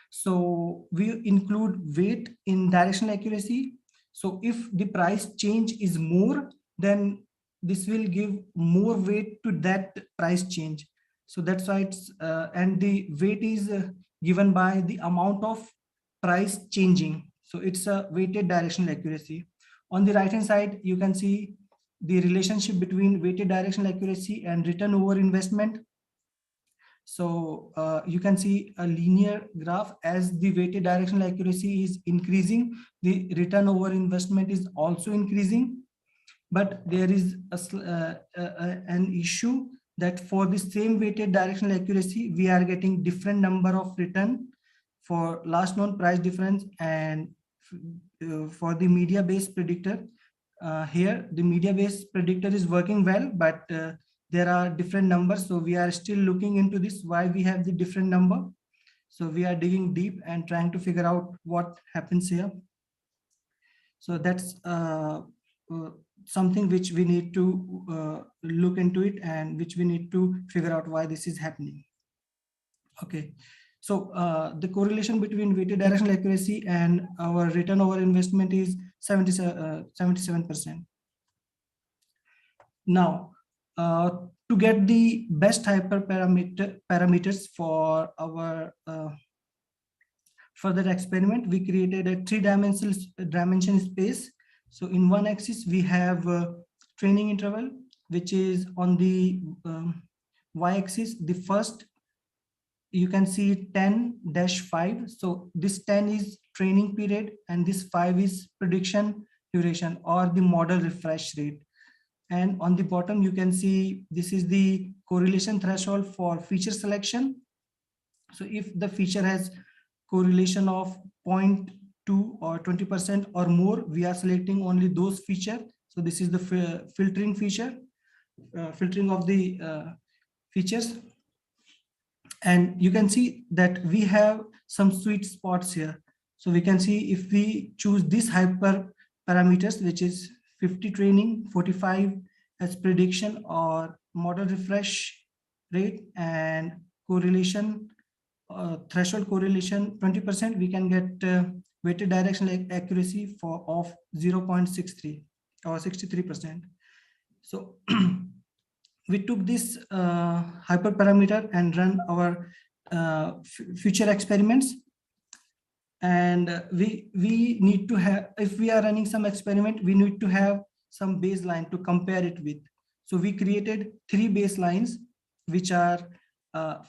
So we include weight in directional accuracy. So if the price change is more, then this will give more weight to that price change. So that's why it's and the weight is given by the amount of price changing. So it's a weighted directional accuracy. On the right hand side, you can see the relationship between weighted directional accuracy and return over investment. So you can see a linear graph. As the weighted directional accuracy is increasing, the return over investment is also increasing. But there is an issue that for the same weighted directional accuracy, we are getting different number of return for last known price difference and for the media based predictor. Here the media based predictor is working well, but there are different numbers. So we are still looking into this, why we have the different number. So we are digging deep and trying to figure out what happens here. So that's something which we need to look into it, and which we need to figure out why this is happening. Okay, so the correlation between weighted directional accuracy and our return over investment is 77%. Now, to get the best hyperparameters for our further experiment, we created a three-dimension space. So in one axis, we have training interval, which is on the y-axis. The first, you can see 10-5. So this 10 is training period, and this 5 is prediction duration or the model refresh rate. And on the bottom, you can see this is the correlation threshold for feature selection. So if the feature has correlation of 0.2 or 20% or more, we are selecting only those features. So this is the filtering feature, filtering of the features. And you can see that we have some sweet spots here. So we can see if we choose this hyper parameters, which is 50 training, 45 as prediction or model refresh rate, and correlation threshold correlation 20%, we can get weighted directional accuracy of 0.63 or 63%. So we took this hyperparameter and run our future experiments. And we need to have, if we are running some experiment, we need to have some baseline to compare it with. So we created 3 baselines, which are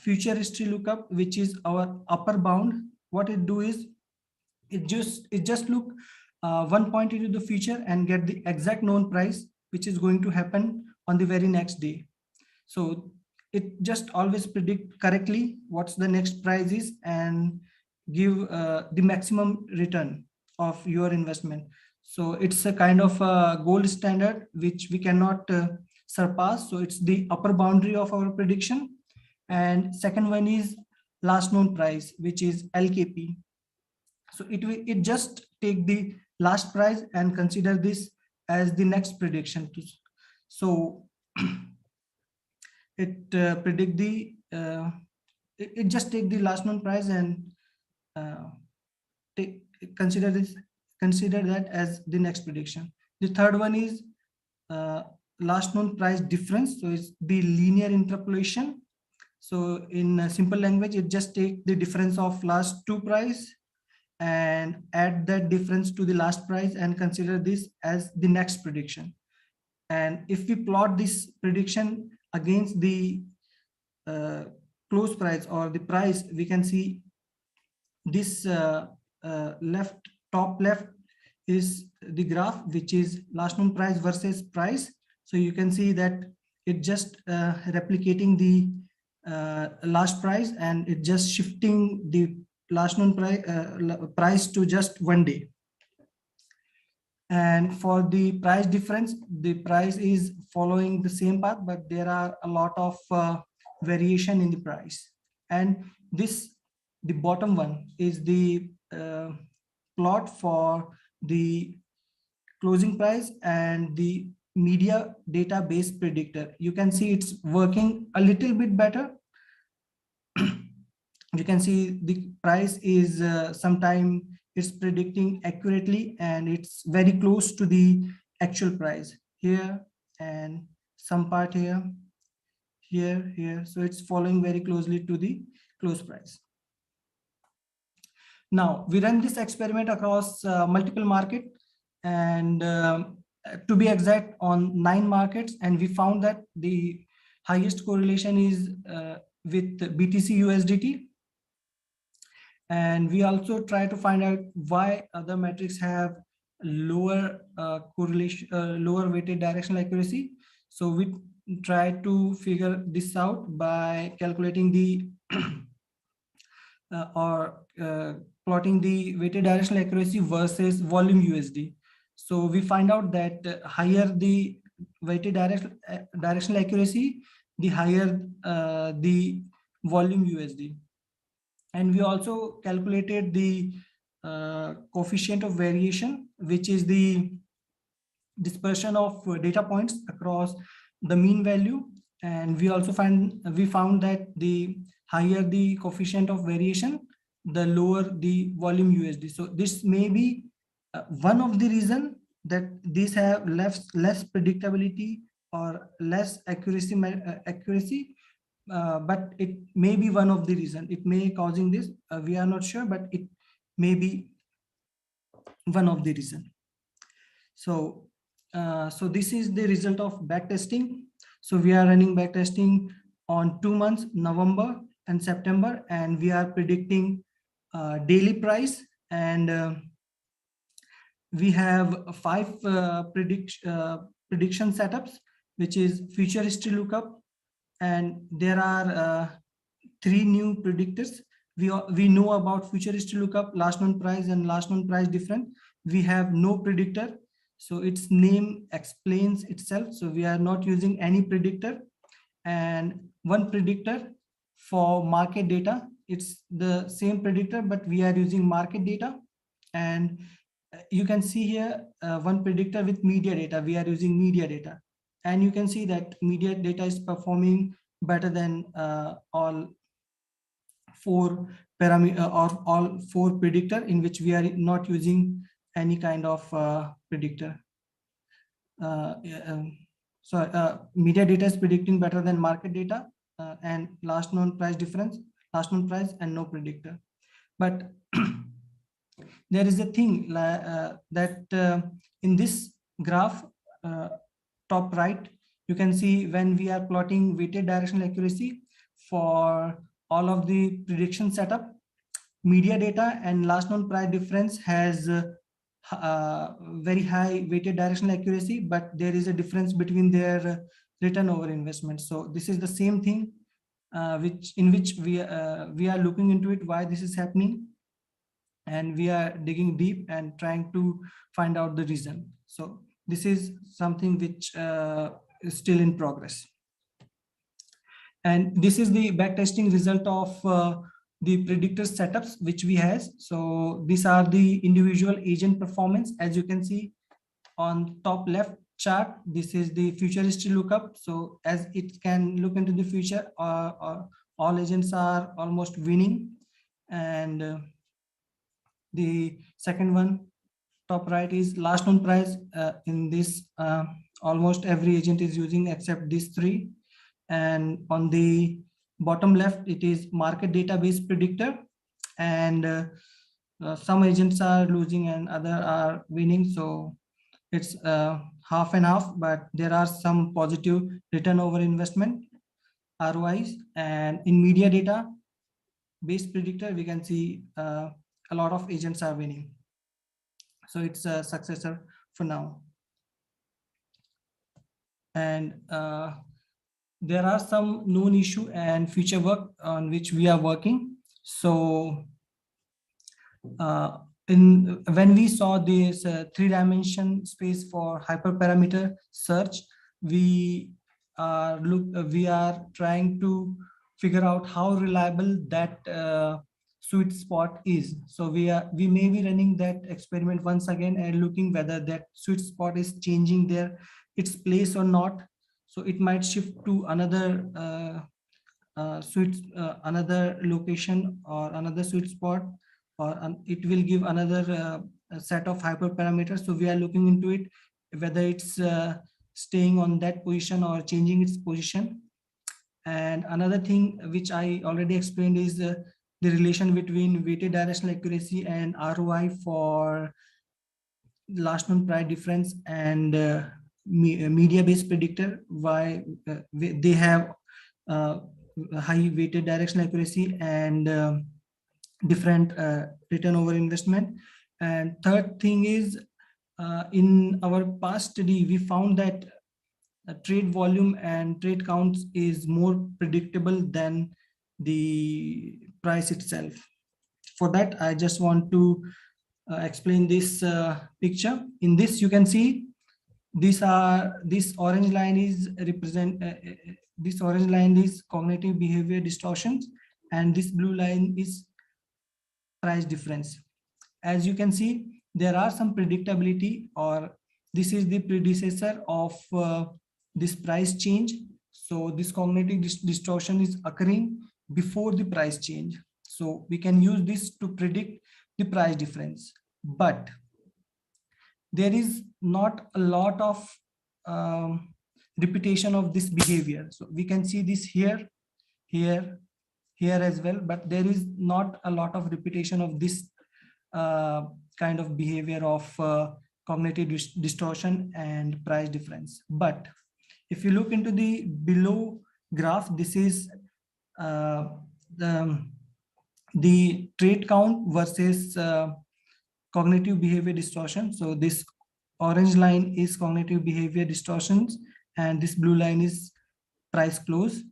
future history lookup, which is our upper bound. What it do is it just look 1 point into the future and get the exact known price, which is going to happen on the very next day. So it just always predict correctly what's the next price is and give the maximum return of your investment. So it's a kind of a gold standard which we cannot surpass. So it's the upper boundary of our prediction. And second one is last known price, which is LKP. So it just take the last price and consider this as the next prediction. So it predict the it just take the last known price and consider that as the next prediction. The third one is last known price difference. So it's the linear interpolation. So in simple language, it just take the difference of last 2 price and add that difference to the last price and consider this as the next prediction. And if we plot this prediction against the close price or the price, we can see this top left is the graph, which is last known price versus price. So you can see that it just replicating the last price, and it just shifting the last known price to just 1 day. And for the price difference, the price is following the same path, but there are a lot of variation in the price. And the bottom one is the plot for the closing price and the media database predictor. You can see it's working a little bit better. You can see the price is sometime it's predicting accurately and it's very close to the actual price here and some part here, here. So it's following very closely to the close price. Now we run this experiment across multiple market and to be exact on 9 markets, and we found that the highest correlation is with BTC USDT. And we also try to find out why other metrics have lower correlation, lower weighted directional accuracy. So we try to figure this out by calculating the plotting the weighted directional accuracy versus volume USD. So we find out that higher the weighted directional accuracy, the higher the volume USD. And we also calculated the coefficient of variation, which is the dispersion of data points across the mean value. And we also found that the higher the coefficient of variation, the lower the volume USD. So this may be one of the reason that these have less predictability or less accuracy. But it may be one of the reason. It may causing this. We are not sure, but it may be one of the reason. So, so this is the result of backtesting. So we are running backtesting on 2 months, November and September, and we are predicting daily price. And we have 5 prediction setups, which is future history lookup. And there are 3 new predictors. We know about future history lookup, last known price and last known price difference. We have no predictor, so its name explains itself. So we are not using any predictor. And one predictor for market data, it's the same predictor, but we are using market data. And you can see here one predictor with media data. We are using media data. And you can see that media data is performing better than all 4 parameter or all 4 predictor, in which we are not using any kind of predictor. Media data is predicting better than market data, and last known price difference, last known price, and no predictor. But there is a thing that in this graph, top right, you can see when we are plotting weighted directional accuracy for all of the prediction setup, media data and last known price difference has very high weighted directional accuracy, but there is a difference between their return over investment. So this is the same thing in which we are looking into it, why this is happening, and we are digging deep and trying to find out the reason. So this is something which is still in progress. And this is the backtesting result of the predictor setups which we has. So these are the individual agent performance. As you can see on top left chart, this is the future history lookup. So as it can look into the future, all agents are almost winning. And the second one, top right, is last known price. In this, almost every agent is using except these 3. And on the bottom left, it is market database predictor. And some agents are losing and other are winning. So it's half and half, but there are some positive return over investment, ROIs. And in media data based predictor, we can see a lot of agents are winning. So it's a successor for now. And there are some known issue and future work on which we are working. So when we saw this 3-dimension space for hyperparameter search, we are trying to figure out how reliable that sweet spot is. So we may be running that experiment once again and looking whether that sweet spot is changing its place or not. So it might shift to another another location or another sweet spot, or it will give another set of hyperparameters. So we are looking into it whether it's staying on that position or changing its position. And another thing which I already explained is the relation between weighted directional accuracy and ROI for last known price difference and media based predictor. Why they have high weighted directional accuracy and different return over investment. And third thing is, in our past study we found that trade volume and trade counts is more predictable than the price itself. For that, I just want to explain this picture. In this, you can see this orange line is this orange line is cognitive behavior distortions, and this blue line is price difference. As you can see, there are some predictability, or this is the predecessor of this price change. So this cognitive distortion is occurring before the price change. So we can use this to predict the price difference. But there is not a lot of repetition of this behavior. So we can see this here, here, here as well, but there is not a lot of repetition of this kind of behavior of cognitive distortion and price difference. But if you look into the below graph, this is the trade count versus cognitive behavior distortion. So this orange line is cognitive behavior distortions, and this blue line is price close.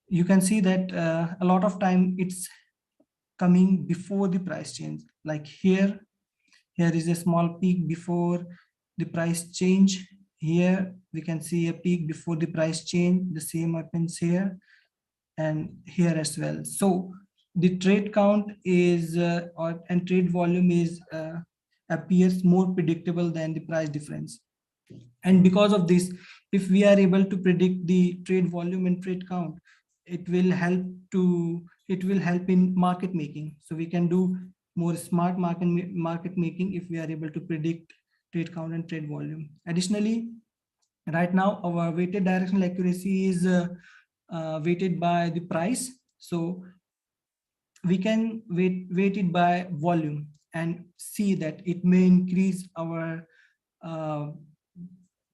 You can see that a lot of time it's coming before the price change. Like here is a small peak before the price change. Here we can see a peak before the price change. The same happens here and here as well. So the trade count is and trade volume is appears more predictable than the price difference. And because of this, if we are able to predict the trade volume and trade count, it will help in market making. So we can do more smart market making if we are able to predict trade count and trade volume. Additionally, right now our weighted directional accuracy is weighted by the price. So we can weight it by volume and see that it may increase our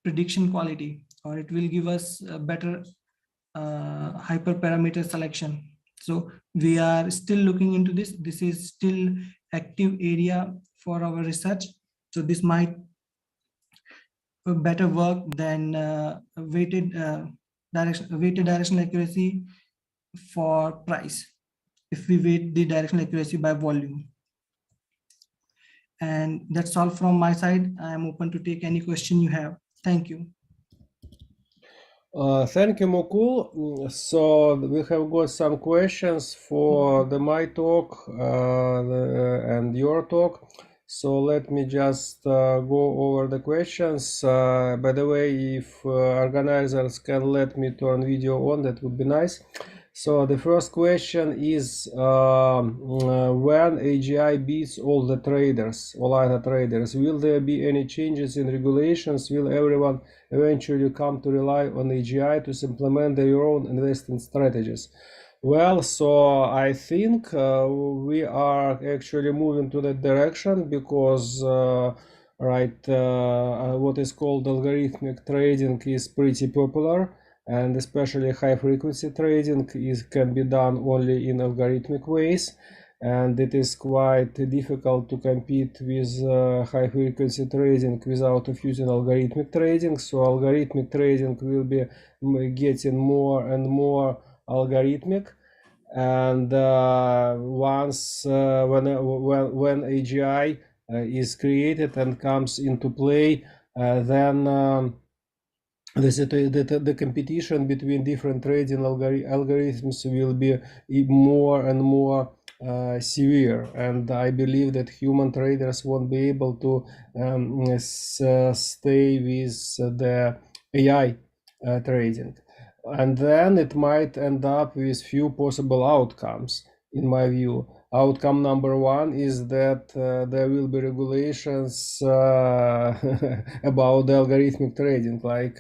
prediction quality, or it will give us a better hyperparameter selection. So we are still looking into this. This is still active area for our research. So this might better work than weighted directional accuracy for price, if we weight the directional accuracy by volume. And that's all from my side. I am open to take any question you have. Thank you. Thank you, Mukul. So we have got some questions for my talk and your talk. So let me just go over the questions. By the way, if organizers can let me turn video on, that would be nice. So the first question is when AGI beats all the traders, all other traders, will there be any changes in regulations? Will everyone eventually come to rely on AGI to implement their own investing strategies? Well, so I think we are actually moving to that direction because what is called algorithmic trading is pretty popular. And especially high frequency trading can be done only in algorithmic ways, and it is quite difficult to compete with high frequency trading without using algorithmic trading. So algorithmic trading will be getting more and more algorithmic, and once when AGI is created and comes into play, then the competition between different trading algorithms will be more and more severe, and I believe that human traders won't be able to stay with the AI trading, and then it might end up with few possible outcomes. In my view, outcome number one is that there will be regulations about the algorithmic trading. Like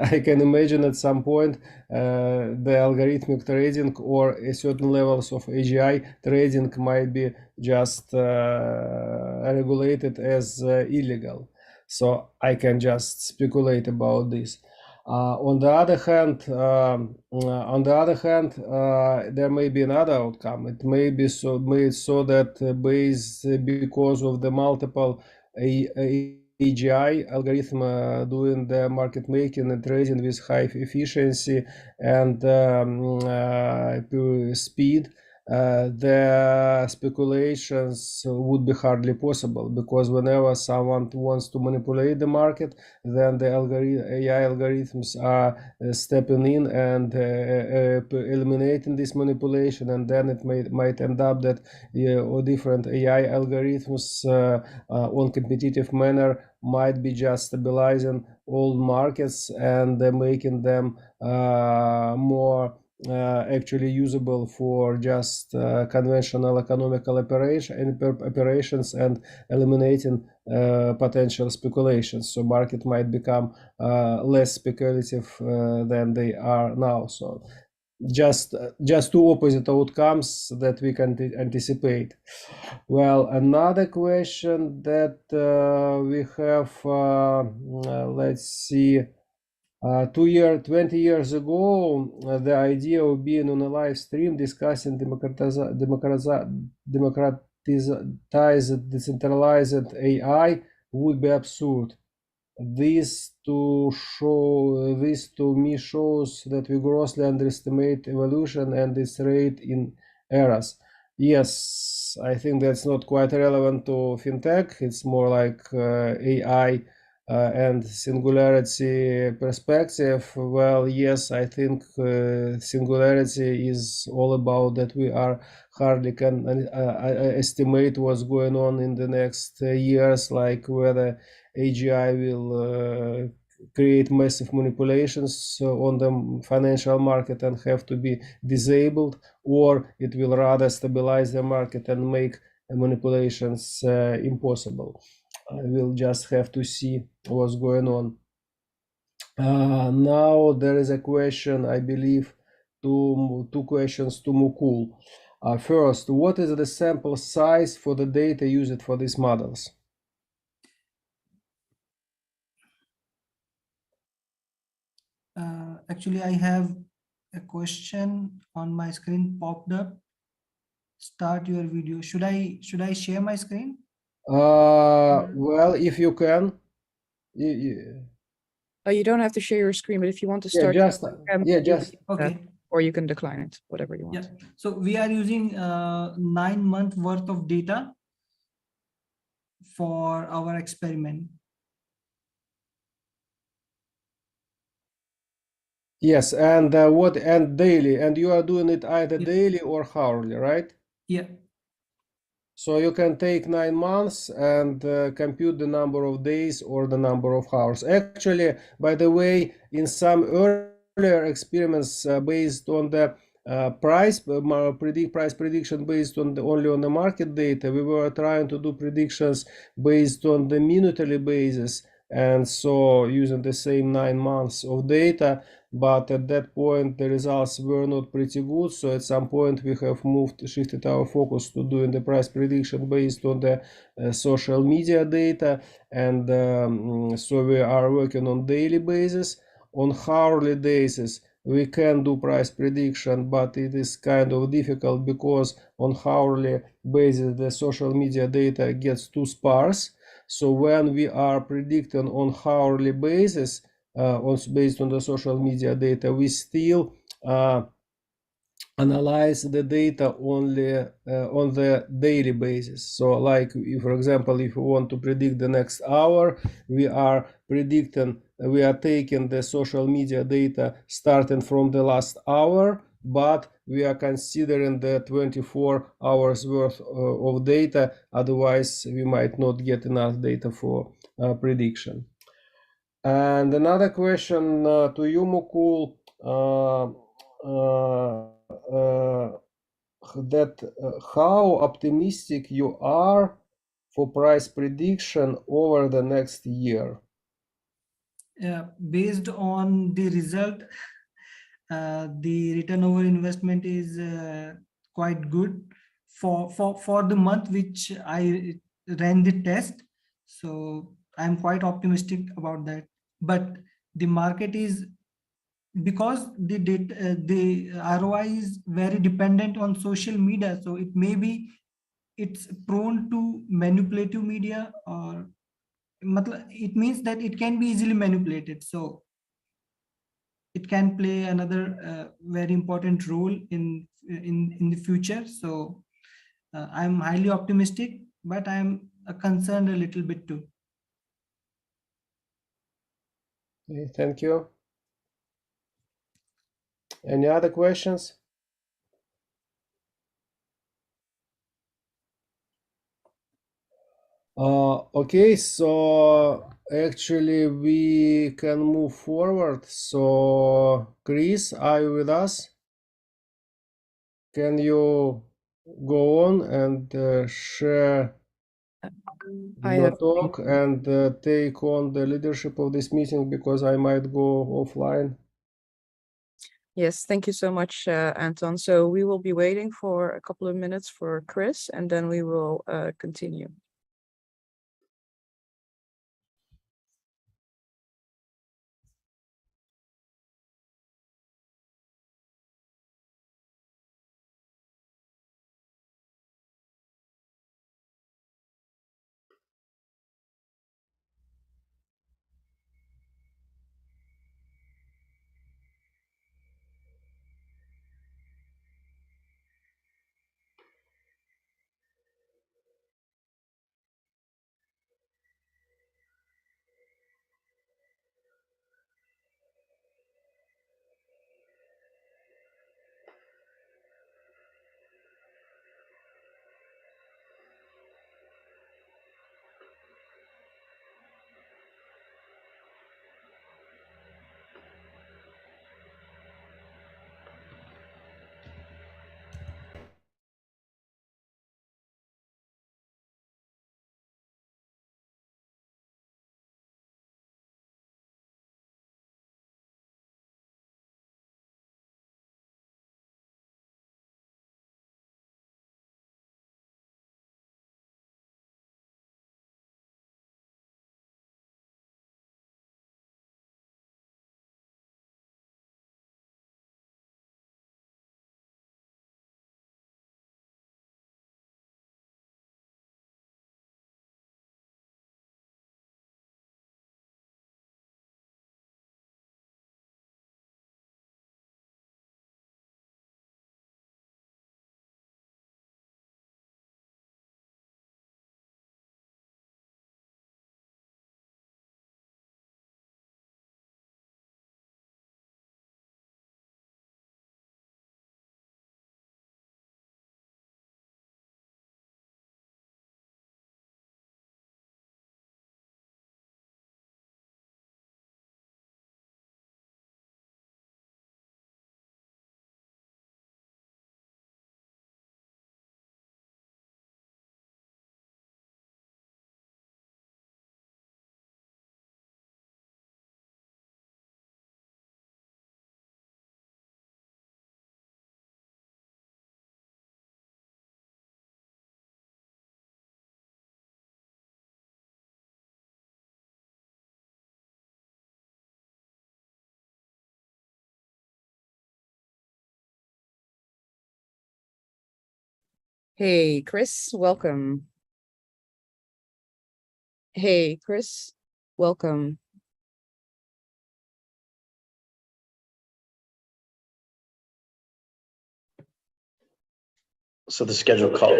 I can imagine at some point the algorithmic trading or a certain levels of AGI trading might be just regulated as illegal. So I can just speculate about this. On the other hand, there may be another outcome. It may be made so that because of the multiple AGI algorithm doing the market making and trading with high efficiency and speed, the speculations would be hardly possible, because whenever someone wants to manipulate the market, then the AI algorithms are stepping in and eliminating this manipulation, and then it might end up that different AI algorithms on competitive manner might be just stabilizing all markets and making them more actually usable for just conventional economical operations and eliminating potential speculations. So market might become less speculative than they are now. So just two opposite outcomes that we can anticipate. Well, another question that we have, let's see. 20 years ago, the idea of being on a live stream discussing democratized, decentralized AI would be absurd. This to me shows that we grossly underestimate evolution and its rate in eras. Yes, I think that's not quite relevant to FinTech. It's more like AI and singularity perspective. Well, yes, I think singularity is all about that we are hardly can estimate what's going on in the next years, like whether AGI will create massive manipulations on the financial market and have to be disabled, or it will rather stabilize the market and make manipulations impossible. We'll just have to see what's going on. Now there is a question, I believe, two questions to Mukul. First, what is the sample size for the data used for these models? Actually, I have a question on my screen popped up. Start your video. Should I share my screen? Well, if you can. You don't have to share your screen, but if you want to start, Okay. Or you can decline it, whatever you want. Yeah. So we are using 9 months worth of data for our experiment. Yes, and daily, and you are doing it either daily or hourly, right? Yeah. So you can take 9 months and compute the number of days or the number of hours. Actually, by the way, in some earlier experiments based on the price prediction based on only on the market data, we were trying to do predictions based on the minutely basis, and so using the same 9 months of data. But at that point the results were not pretty good, so at some point we have shifted our focus to doing the price prediction based on the social media data, and so we are working on daily basis. On hourly basis we can do price prediction, but it is kind of difficult because on hourly basis the social media data gets too sparse. So when we are predicting on hourly basis based on the social media data, we still analyze the data only on the daily basis. So like if, for example, if we want to predict the next hour, we are taking the social media data starting from the last hour but we are considering the 24 hours worth of data. Otherwise, we might not get enough data for prediction. And another question to you, Mukul, how optimistic you are for price prediction over the next year? Based on the result, the return over investment is quite good for the month which I ran the test. So I'm quite optimistic about that. But the market is, because the data, the ROI is very dependent on social media. So it may be it's prone to manipulative media, or it means that it can be easily manipulated. So it can play another very important role in the future. So I'm highly optimistic, but I'm concerned a little bit too. Okay, thank you. Any other questions? Okay, so actually we can move forward. So Chris, are you with us? Can you go on and share your talk and take on the leadership of this meeting, because I might go offline? Yes, thank you so much, Anton. So we will be waiting for a couple of minutes for Chris, and then we will continue. Hey, Chris, welcome. Hey, Chris, welcome. So the schedule call.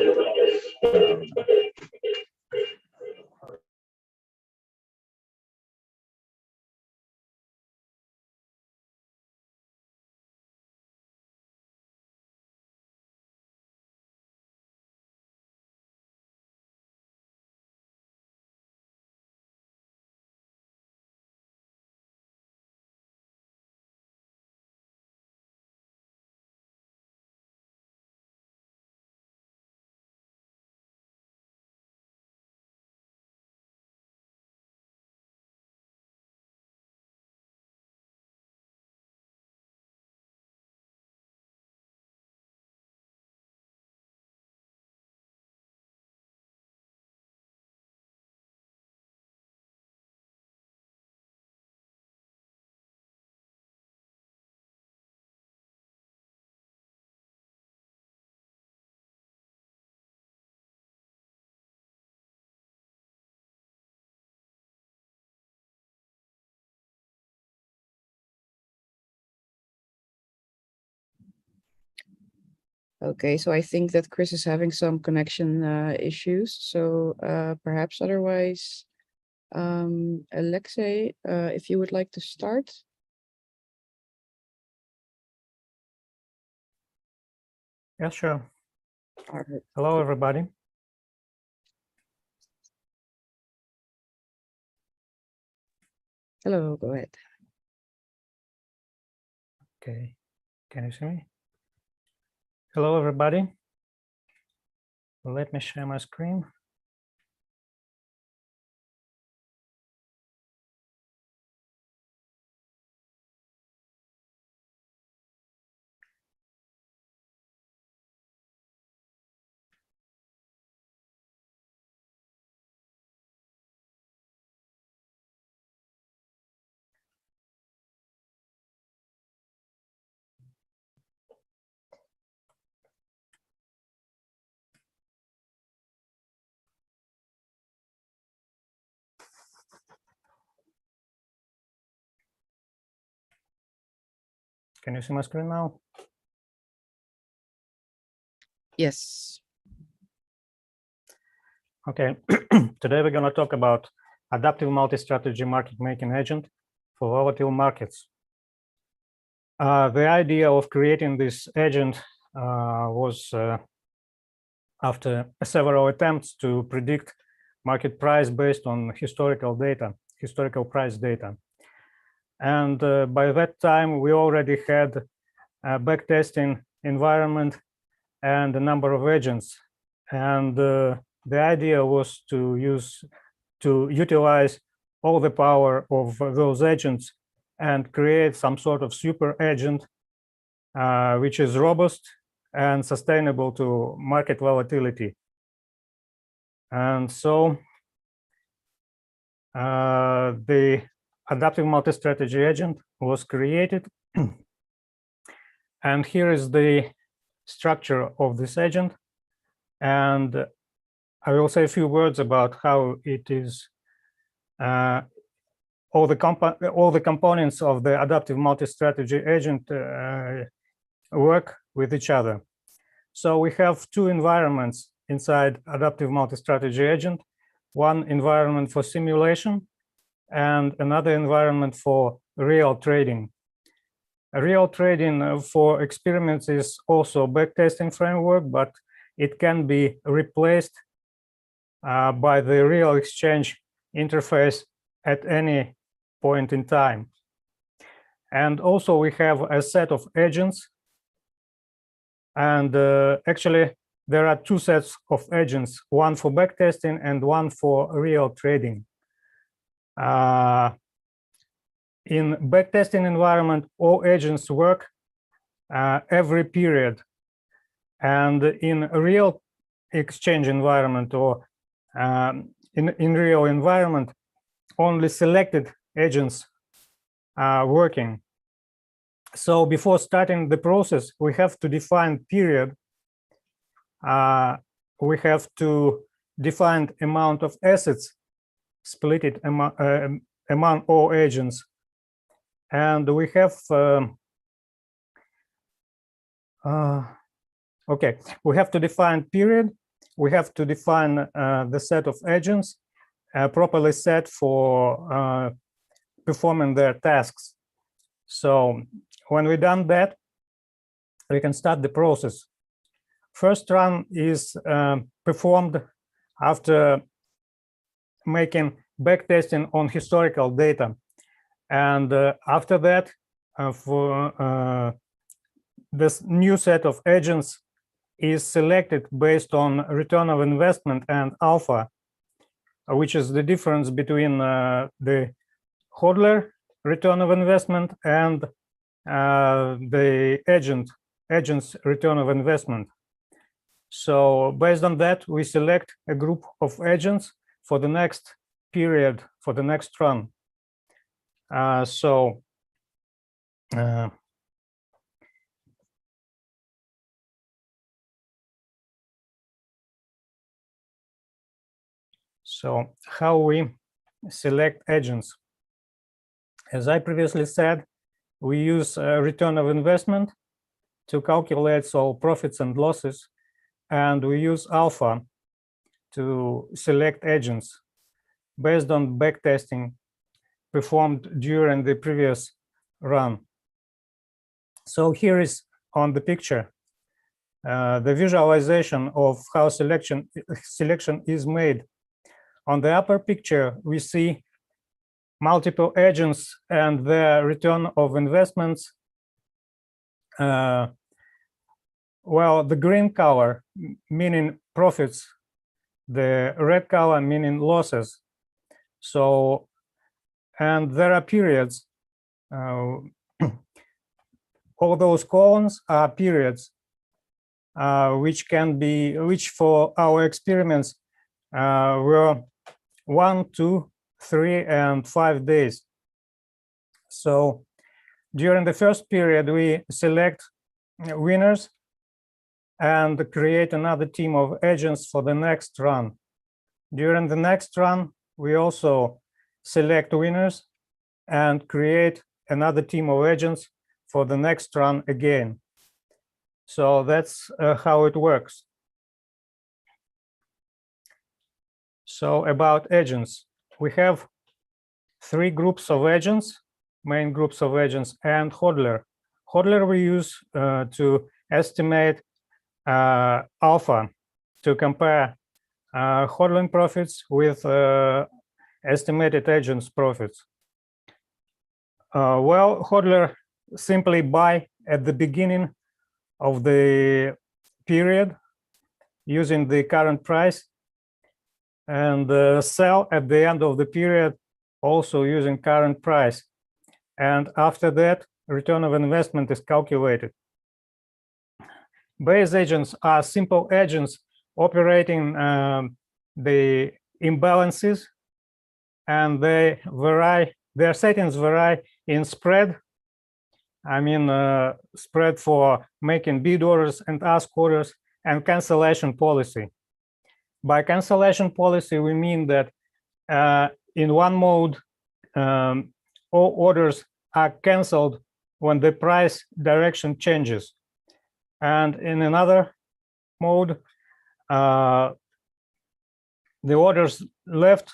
Okay, so I think that Chris is having some connection issues. So perhaps otherwise, Alexei, if you would like to start. Yeah, sure. All right. Hello, everybody. Hello, go ahead. Okay, can you see me? Hello, everybody. Let me share my screen. Can you see my screen now? Yes. Okay, today we're going to talk about adaptive multi-strategy market making agent for volatile markets. The idea of creating this agent was after several attempts to predict market price based on historical price data. And by that time, we already had a backtesting environment and a number of agents. And the idea was to utilize all the power of those agents and create some sort of super agent which is robust and sustainable to market volatility. And so the adaptive multi-strategy agent was created. And here is the structure of this agent. And I will say a few words about how it is, all the components of the adaptive multi-strategy agent work with each other. So we have two environments inside adaptive multi-strategy agent, one environment for simulation and another environment for real trading. Real trading for experiments is also a backtesting framework, but it can be replaced by the real exchange interface at any point in time. And also we have a set of agents. And actually, there are two sets of agents, one for backtesting and one for real trading. In backtesting environment, all agents work every period. And in a real exchange environment or in real environment, only selected agents are working. So before starting the process, we have to define period. We have to define amount of assets, split it among all agents. And we have, okay, we have to define period. We have to define the set of agents properly set for performing their tasks. So when we've done that, we can start the process. First run is performed after making backtesting on historical data. And after that, for this new set of agents is selected based on return of investment and alpha, which is the difference between the hodler return of investment and the agent's return of investment. So based on that, we select a group of agents for the next period, for the next run. So how we select agents? As I previously said, we use return of investment to calculate so profits and losses, and we use alpha to select agents based on backtesting performed during the previous run. So here is on the picture the visualization of how selection is made. On the upper picture, we see multiple agents and their return of investments. Well, the green color meaning profits, the red color meaning losses. So, and there are periods. All those columns are periods, which for our experiments were 1, 2, 3, and 5 days. So during the first period, we select winners and create another team of agents for the next run. During the next run, we also select winners and create another team of agents for the next run again. So that's how it works. So about agents, we have 3 groups of agents, main groups of agents, and hodler. Hodler we use to estimate alpha, to compare hodling profits with estimated agents profits. Well, hodler simply buy at the beginning of the period using the current price, and sell at the end of the period also using current price. And after that, return of investment is calculated. Bayes agents are simple agents operating the imbalances, and they vary, their settings vary in spread. I mean, spread for making bid orders and ask orders, and cancellation policy. By cancellation policy, we mean that in one mode, all orders are canceled when the price direction changes. And in another mode, the orders left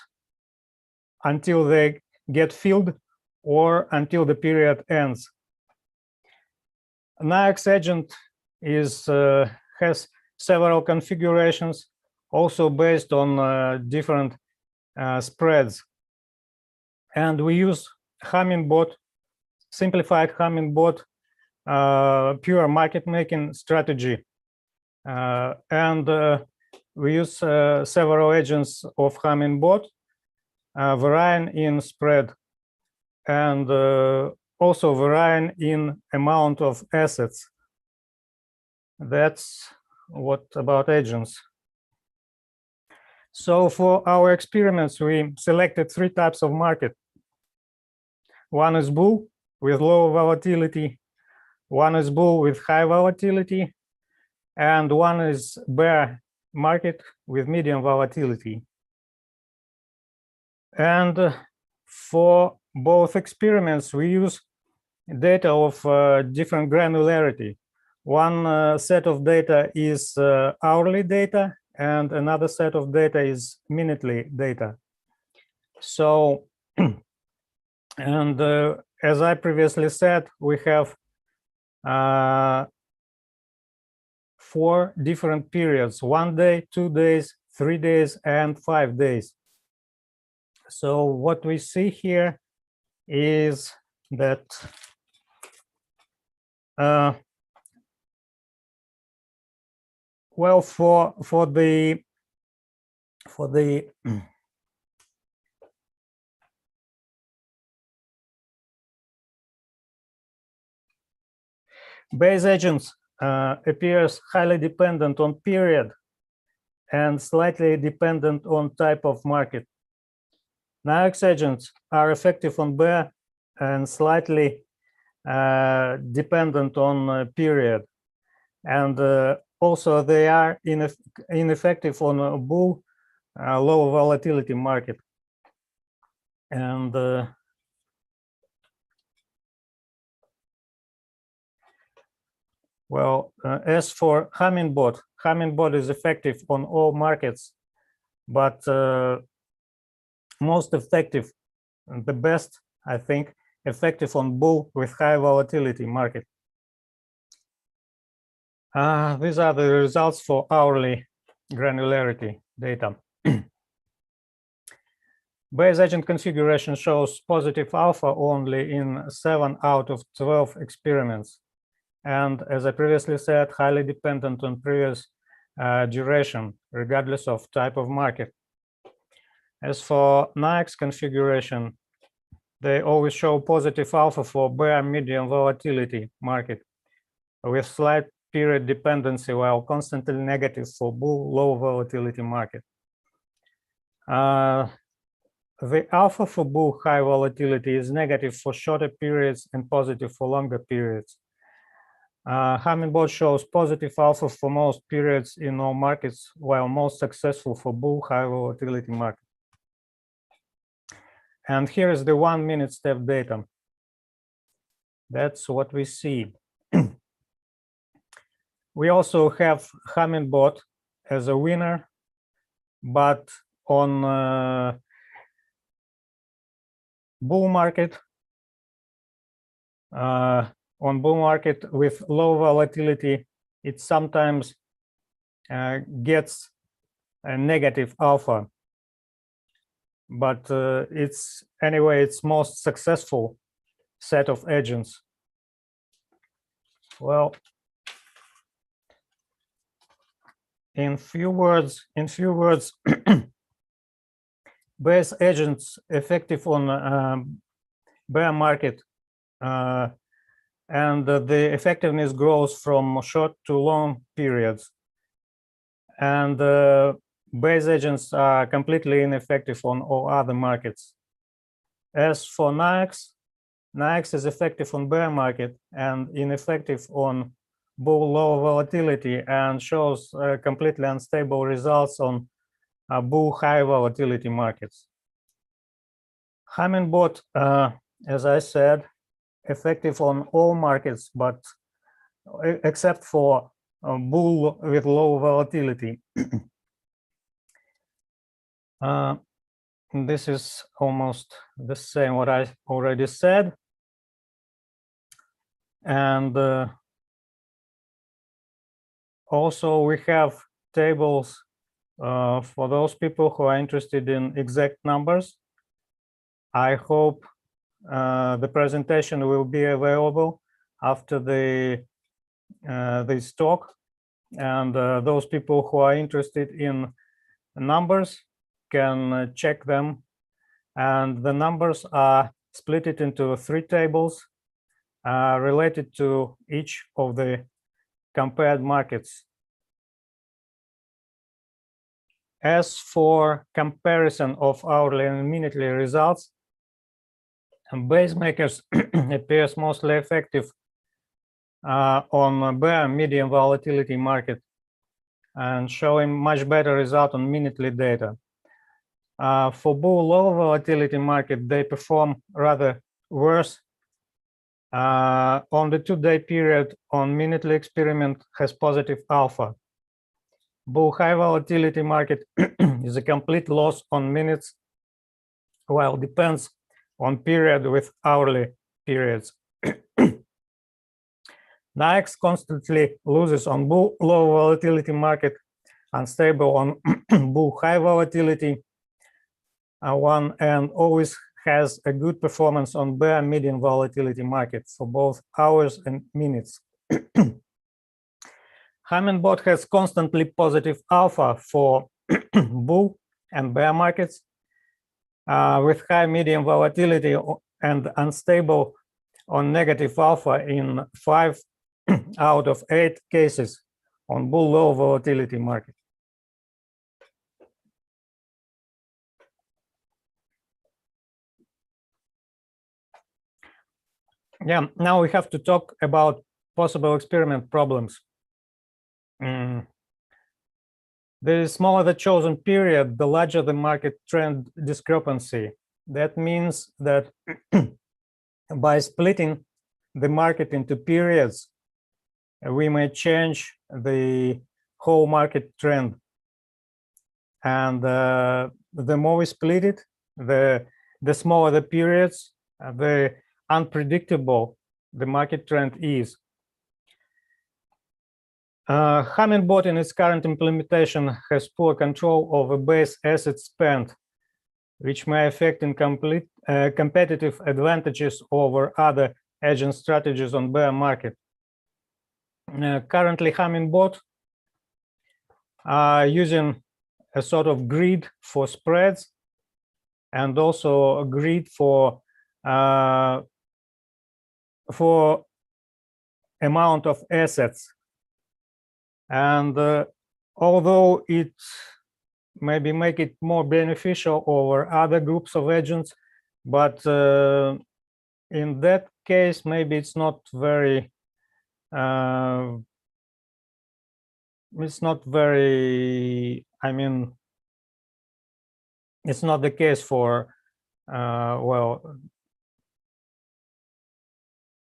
until they get filled or until the period ends. NAIX agent is has several configurations, also based on different spreads. And we use Hummingbot, simplified Hummingbot, pure market making strategy. And we use several agents of Hummingbot, varying in spread, and also varying in amount of assets. That's what about agents. So for our experiments, we selected 3 types of market. One is bull with low volatility, one is bull with high volatility, and one is bear market with medium volatility. And for both experiments, we use data of different granularity. One set of data is hourly data, and another set of data is minutely data. So, and as I previously said, we have 4 different periods: 1 day, 2 days, 3 days, and 5 days. So what we see here is that well, for the Bayes agents appears highly dependent on period and slightly dependent on type of market. NAIX agents are effective on bear and slightly dependent on period, and also they are ineffective on a bull low volatility market. And Well, as for Hummingbot, Hummingbot is effective on all markets, but most effective, the best, I think, effective on bull with high volatility market. These are the results for hourly granularity data. Bayes agent configuration shows positive alpha only in 7 out of 12 experiments. And as I previously said, highly dependent on previous duration, regardless of type of market. As for NAICS configuration, they always show positive alpha for bear medium volatility market with slight period dependency, while constantly negative for bull low volatility market. The alpha for bull high volatility is negative for shorter periods and positive for longer periods. Hummingbot shows positive alpha for most periods in all markets, while most successful for bull high volatility market. And here is the 1-minute step data. That's what we see. We also have Hummingbot as a winner, but on bull market, with low volatility, it sometimes gets a negative alpha, but it's most successful set of agents. Well, in few words, Bayes agents effective on bear market, and the effectiveness grows from short to long periods. And Bayes agents are completely ineffective on all other markets. As for NAICS, NAICS is effective on bear market and ineffective on bull low volatility, and shows completely unstable results on bull high volatility markets. Hummingbot, as I said, effective on all markets, but except for bull with low volatility. This is almost the same what I already said. And also we have tables for those people who are interested in exact numbers. I hope the presentation will be available after this talk, and those people who are interested in numbers can check them. And the numbers are split into 3 tables related to each of the compared markets. As for comparison of hourly and minutely results, Bayes makers appears mostly effective on bear medium volatility market and showing much better result on minutely data. For bull low volatility market, they perform rather worse. On the 2-day period, on minutely experiment has positive alpha. Bull high volatility market is a complete loss on minutes, while depends on period with hourly periods. NAICS constantly loses on bull low volatility market, unstable on bull high volatility one, and always has a good performance on bear medium volatility market for both hours and minutes. Hummingbot has constantly positive alpha for bull and bear markets, with high medium volatility and unstable on negative alpha in 5 out of 8 cases on bull low volatility market. Yeah, now we have to talk about possible experiment problems. The smaller the chosen period, the larger the market trend discrepancy. That means that by splitting the market into periods we may change the whole market trend. And the more we split it, the smaller the periods, the unpredictable the market trend is. Hummingbot in its current implementation has poor control over base asset spend, which may affect incomplete competitive advantages over other agent strategies on bear market. Currently, Hummingbot are using a sort of grid for spreads and also a grid for amount of assets. And although it maybe make it more beneficial over other groups of agents, but in that case, maybe it's not very I mean, it's not the case for well,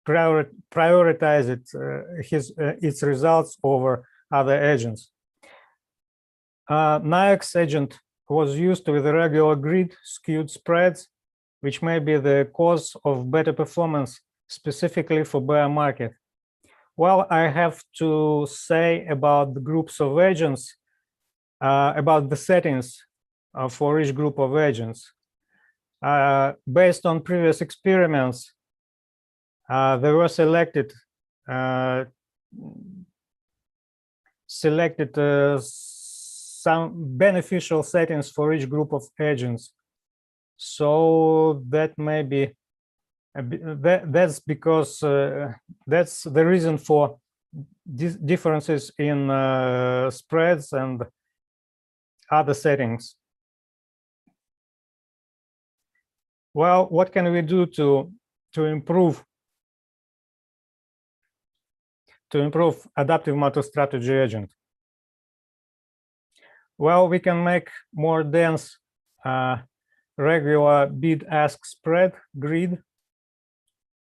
prioritize its results over other agents. NIAX agent was used with a regular grid skewed spreads, which may be the cause of better performance specifically for bear market. Well, I have to say about the groups of agents, about the settings for each group of agents. Based on previous experiments, there were selected some beneficial settings for each group of agents. So that may be that's because that's the reason for differences in spreads and other settings. Well, what can we do to improve adaptive multi-strategy agent? Well, we can make more dense regular bid-ask spread grid,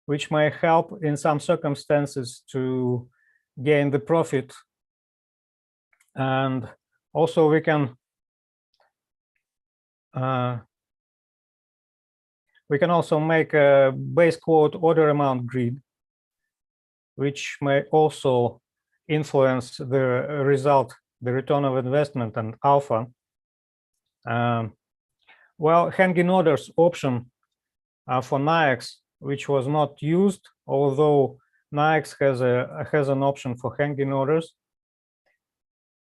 which may help in some circumstances to gain the profit. And also we can also make a base quote order amount grid, which may also influence the result, the return of investment and alpha. Well, hanging orders option for NIAX, which was not used, although NIAX has an option for hanging orders.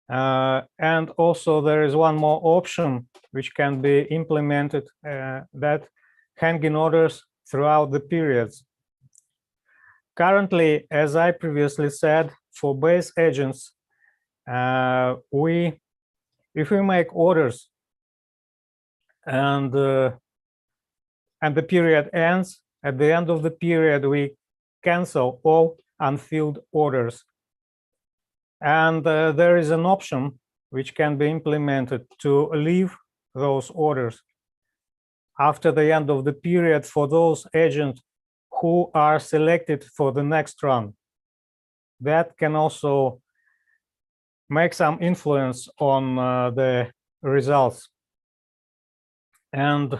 And also there is one more option which can be implemented, that hanging orders throughout the periods. Currently, as I previously said, for base agents, if we make orders and the period ends, at the end of the period, we cancel all unfilled orders. And there is an option which can be implemented to leave those orders after the end of the period for those agents who are selected for the next run. That can also make some influence on the results. And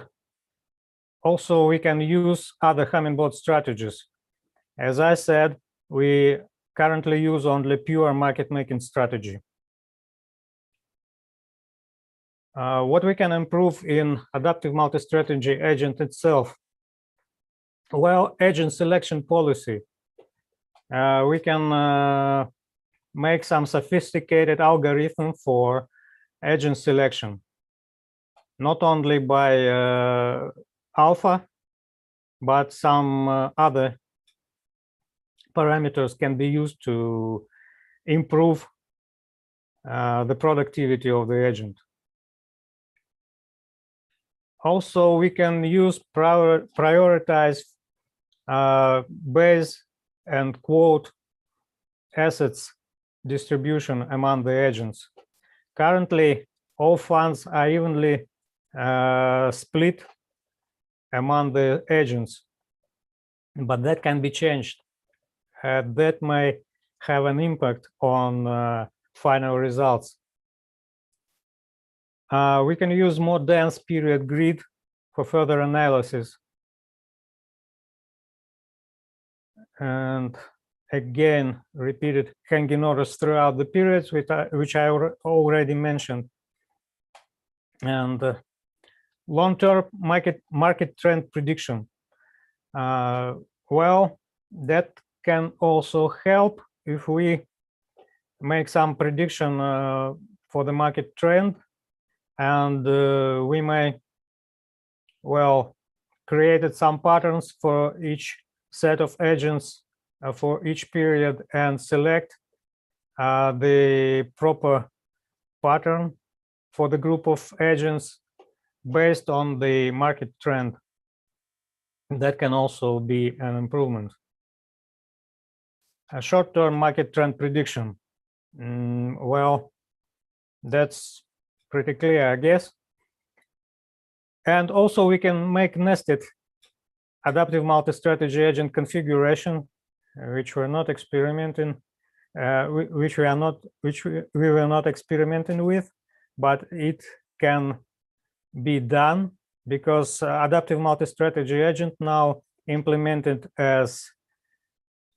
also we can use other Hummingbot strategies. As I said, we currently use only pure market making strategy. What we can improve in adaptive multi-strategy agent itself? Well, agent selection policy. We can make some sophisticated algorithm for agent selection, not only by alpha, but some other parameters can be used to improve the productivity of the agent. Also, we can use prioritize base and quote assets distribution among the agents. Currently, all funds are evenly split among the agents, but that can be changed. That may have an impact on final results. We can use more dense period grid for further analysis. And again, repeated hanging orders throughout the periods, which I already mentioned. And long-term market trend prediction. Well, that can also help if we make some prediction for the market trend, and we may, well, created some patterns for each set of agents for each period and select the proper pattern for the group of agents based on the market trend. That can also be an improvement. A short-term market trend prediction. Well, that's pretty clear, I guess. And also we can make nested adaptive multi-strategy agent configuration, which we're not experimenting, which we were not experimenting with, but it can be done because adaptive multi-strategy agent now implemented as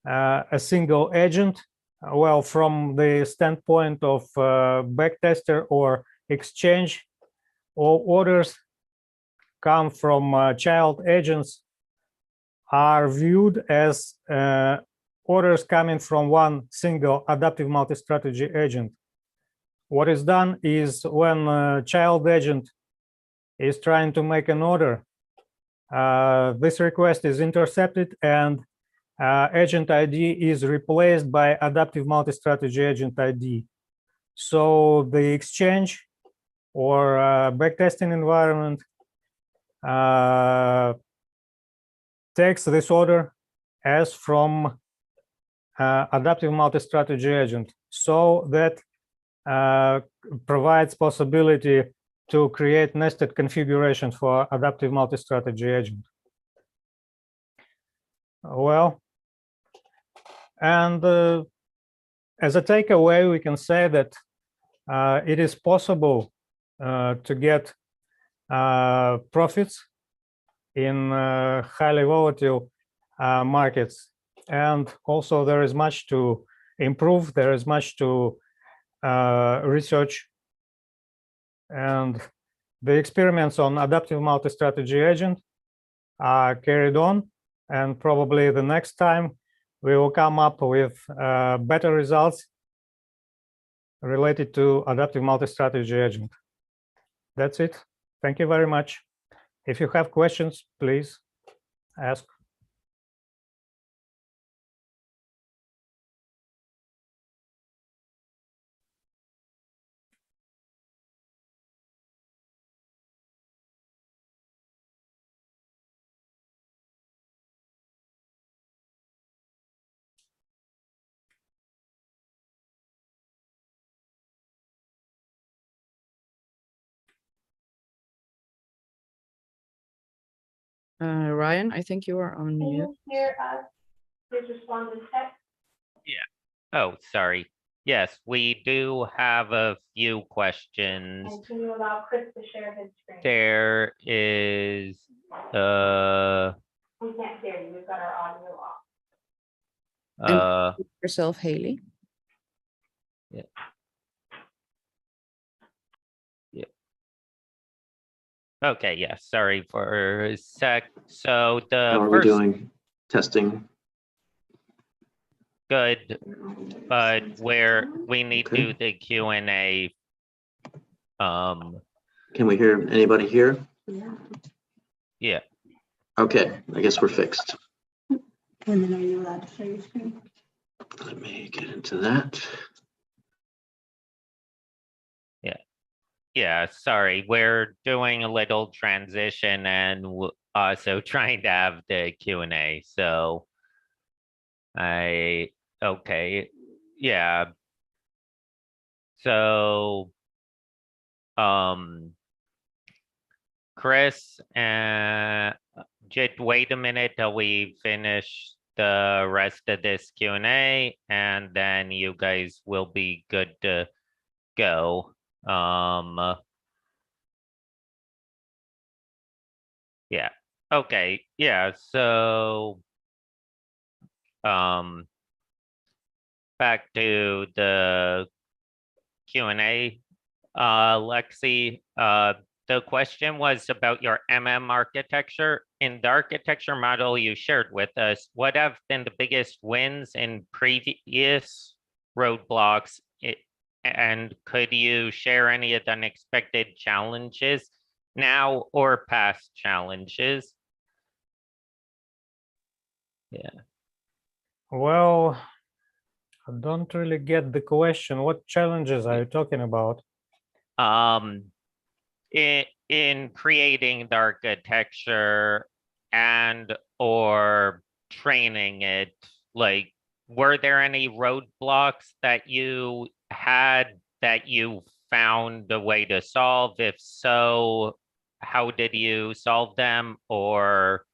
a single agent. Well, from the standpoint of backtester or exchange, all orders come from child agents are viewed as orders coming from one single adaptive multi-strategy agent. What is done is when a child agent is trying to make an order, this request is intercepted and agent ID is replaced by adaptive multi-strategy agent ID. So the exchange or backtesting environment takes this order as from adaptive multi-strategy agent. So that provides possibility to create nested configuration for adaptive multi-strategy agent. Well, and as a takeaway, we can say that it is possible to get profits in highly volatile markets. And also there is much to improve, there is much to research. And the experiments on adaptive multi-strategy agent are carried on, and probably the next time we will come up with better results related to adaptive multi-strategy agent. That's it. Thank you very much. If you have questions, please ask. Ryan, I think you are on mute. Hear us? Please respond in text. Oh, sorry. Yes, we do have a few questions. And can you allow Chris to share his screen? There is We can't hear you. We've got our audio off. Yourself, Haley. Okay, yeah, sorry for a sec. So How the are we first doing? Testing. good, but where we need to do the Q&A. Can we hear anybody here? Yeah. Okay, I guess we're fixed. And then are you allowed to share your screen? Let me get into that. Yeah, sorry, we're doing a little transition and also trying to have the Q&A. So okay, yeah. So Chris, just wait a minute till we finish the rest of this Q&A, and then you guys will be good to go. Yeah, okay, yeah, so back to the Q&A, Lexi, the question was about your MM architecture. In the architecture model you shared with us, what have been the biggest wins in previous roadblocks? And could you share any of the unexpected challenges now or past challenges? Yeah. Well, I don't really get the question. What challenges are you talking about? In creating the architecture and or training it, like, were there any roadblocks that you had that you found a way to solve? If so, how did you solve them? Or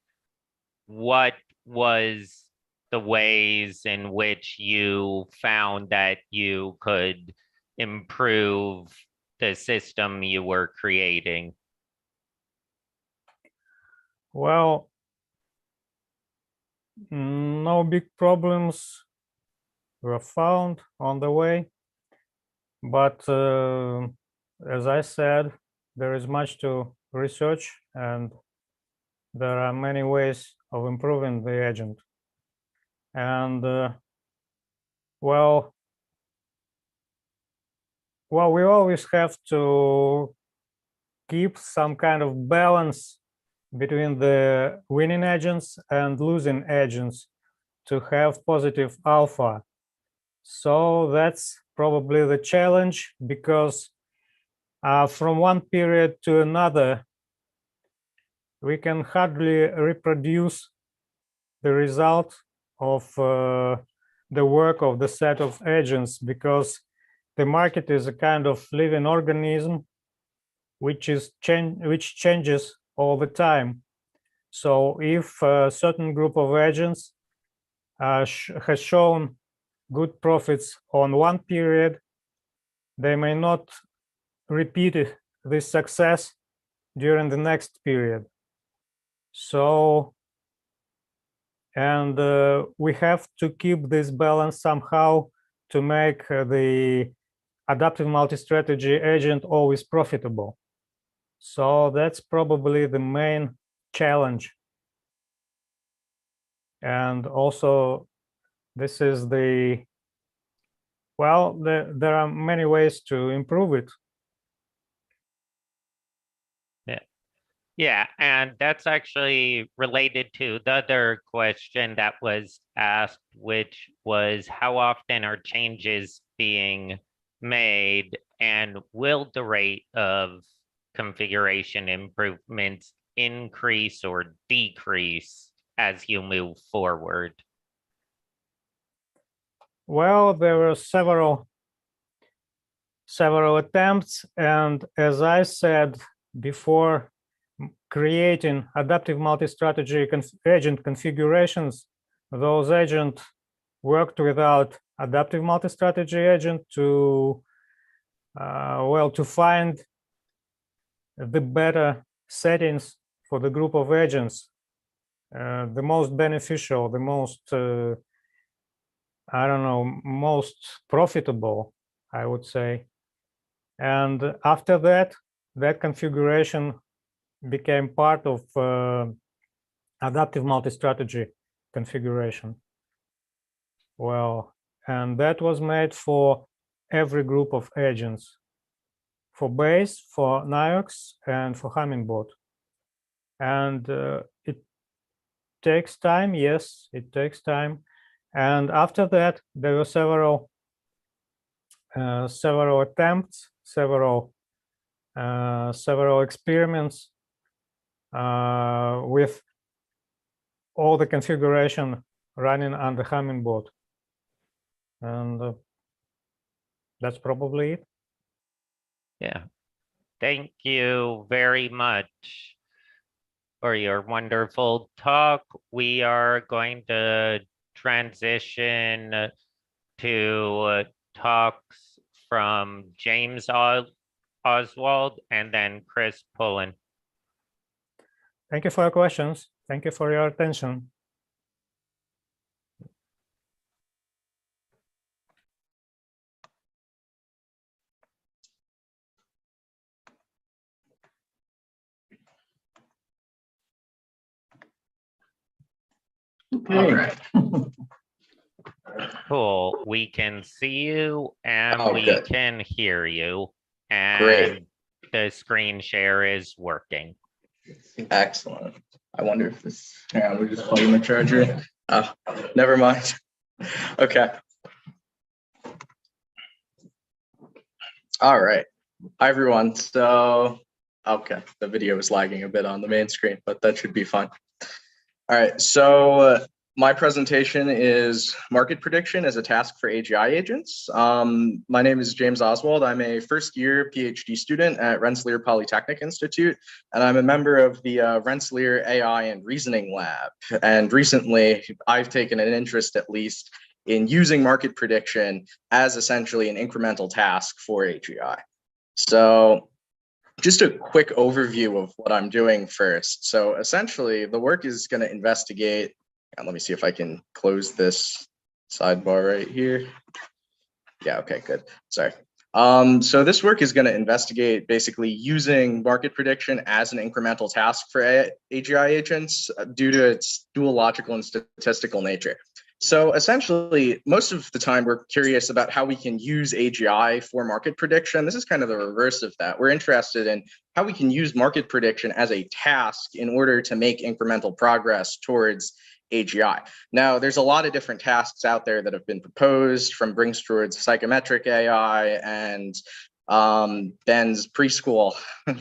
what was the ways in which you found that you could improve the system you were creating? Well, no big problems were found on the way, but as I said, there is much to research and there are many ways of improving the agent. And well, we always have to keep some kind of balance between the winning agents and losing agents to have positive alpha. So that's probably the challenge, because from one period to another, we can hardly reproduce the result of the work of the set of agents, because the market is a kind of living organism which changes all the time. So if a certain group of agents has shown good profits on one period, they may not repeat this success during the next period. So, and we have to keep this balance somehow to make the adaptive multi-strategy agent always profitable. So that's probably the main challenge. And also, this is the, well, there are many ways to improve it. Yeah, and that's actually related to the other question that was asked, which was how often are changes being made, and will the rate of configuration improvements increase or decrease as you move forward? Well, there were several attempts, and as I said before, creating adaptive multi-strategy agent configurations, those agents worked without adaptive multi-strategy agent to well, to find the better settings for the group of agents, the most beneficial, the most I don't know, most profitable, I would say. And after that, that configuration became part of adaptive multi-strategy configuration. Well, and that was made for every group of agents, for Base, for Niox, and for Hummingbird. And it takes time, yes, it takes time. And after that, there were several attempts, several experiments with all the configuration running on the Hummingbird, and that's probably it. Yeah, thank you very much for your wonderful talk. We are going to transition to talks from James Oswald and then Chris Poulin. Thank you for your questions. Thank you for your attention. Okay. Cool. We can see you and Oh, we good. can hear you. Great. And the screen share is working. Excellent. I wonder if this, hang on, we're just plugging the charger. Oh, never mind. Okay. All right. Hi, everyone. So, okay, the video is lagging a bit on the main screen, but that should be fine. All right. So my presentation is market prediction as a task for AGI agents. My name is James Oswald. I'm a first-year PhD student at Rensselaer Polytechnic Institute, and I'm a member of the Rensselaer AI and Reasoning Lab. And recently, I've taken an interest, at least, in using market prediction as essentially an incremental task for AGI. So just a quick overview of what I'm doing first. So essentially, the work is going to investigate, and let me see if I can close this sidebar right here. Yeah, okay, good. Sorry. So this work is going to investigate basically using market prediction as an incremental task for AGI agents due to its dual logical and statistical nature. So essentially, most of the time we're curious about how we can use AGI for market prediction. This is kind of the reverse of that. We're interested in how we can use market prediction as a task in order to make incremental progress towards AGI. Now, there's a lot of different tasks out there that have been proposed, from Brinkstrod's psychometric AI and Ben's preschool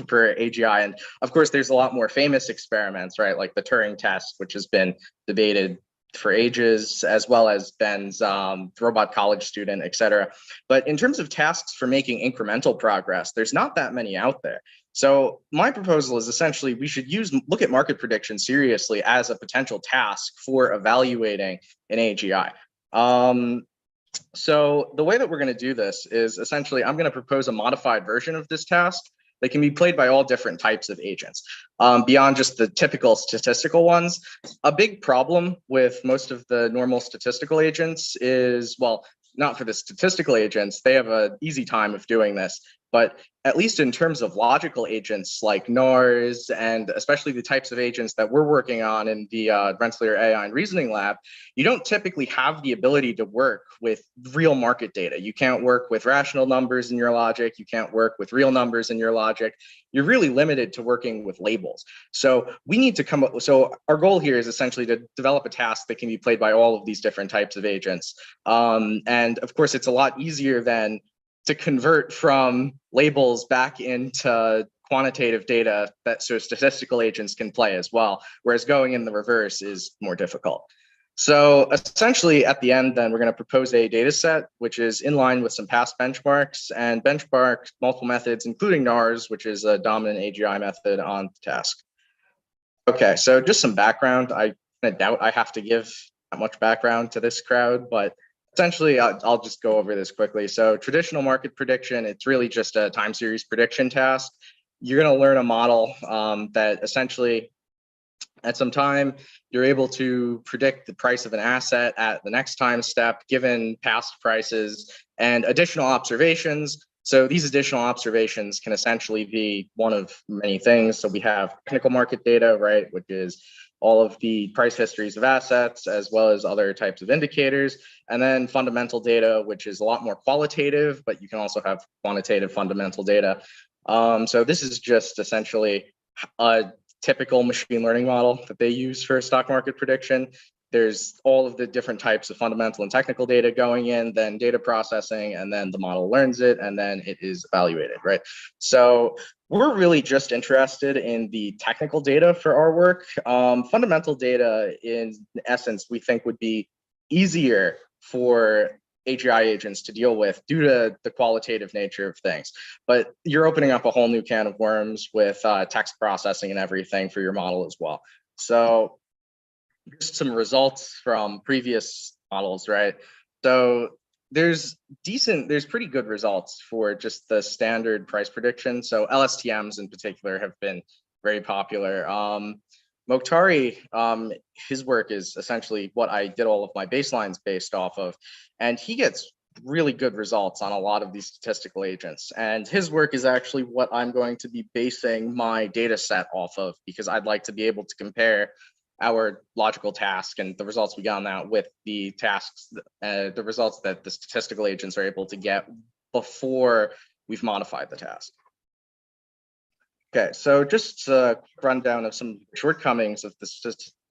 for AGI. And of course, there's a lot more famous experiments, right? Like the Turing test, which has been debated for ages, as well as Ben's robot college student, et cetera. But in terms of tasks for making incremental progress, there's not that many out there. So my proposal is essentially we should look at market prediction seriously as a potential task for evaluating an AGI. So the way that we're going to do this is essentially I'm going to propose a modified version of this task that can be played by all different types of agents, beyond just the typical statistical ones. A big problem with most of the normal statistical agents is, well, not for the statistical agents, they have an easy time of doing this, but at least in terms of logical agents like NARS, and especially the types of agents that we're working on in the Rensselaer AI and Reasoning Lab, you don't typically have the ability to work with real market data. You can't work with rational numbers in your logic. You can't work with real numbers in your logic. You're really limited to working with labels. So we need to come up, so our goal here is essentially to develop a task that can be played by all of these different types of agents. And of course, it's a lot easier than to convert from labels back into quantitative data that so statistical agents can play as well, whereas going in the reverse is more difficult. So essentially at the end, then we're going to propose a data set, which is in line with some past benchmarks and benchmark multiple methods, including NARS, which is a dominant AGI method on the task. Okay, so just some background. I doubt I have to give that much background to this crowd, but essentially, I'll just go over this quickly. So traditional market prediction, it's really just a time series prediction task. You're going to learn a model that essentially at some time, you're able to predict the price of an asset at the next time step, given past prices and additional observations. So these additional observations can essentially be one of many things. So we have technical market data, right, which is all of the price histories of assets, as well as other types of indicators, and then fundamental data, which is a lot more qualitative, but you can also have quantitative fundamental data. So this is just essentially a typical machine learning model that they use for stock market prediction. There's all of the different types of fundamental and technical data going in, then data processing, and then the model learns it, and then it is evaluated, right? So we're really just interested in the technical data for our work. Fundamental data, in essence, we think would be easier for AGI agents to deal with due to the qualitative nature of things. But you're opening up a whole new can of worms with text processing and everything for your model as well. So just some results from previous models, right? So there's pretty good results for just the standard price prediction. So LSTMs in particular have been very popular. Mokhtari, his work is essentially what I did all of my baselines based off of, and he gets really good results on a lot of these statistical agents. And his work is actually what I'm going to be basing my data set off of, because I'd like to be able to compare our logical task and the results we got on that with the tasks, the results that the statistical agents are able to get before we've modified the task. Okay, so just a rundown of some shortcomings of the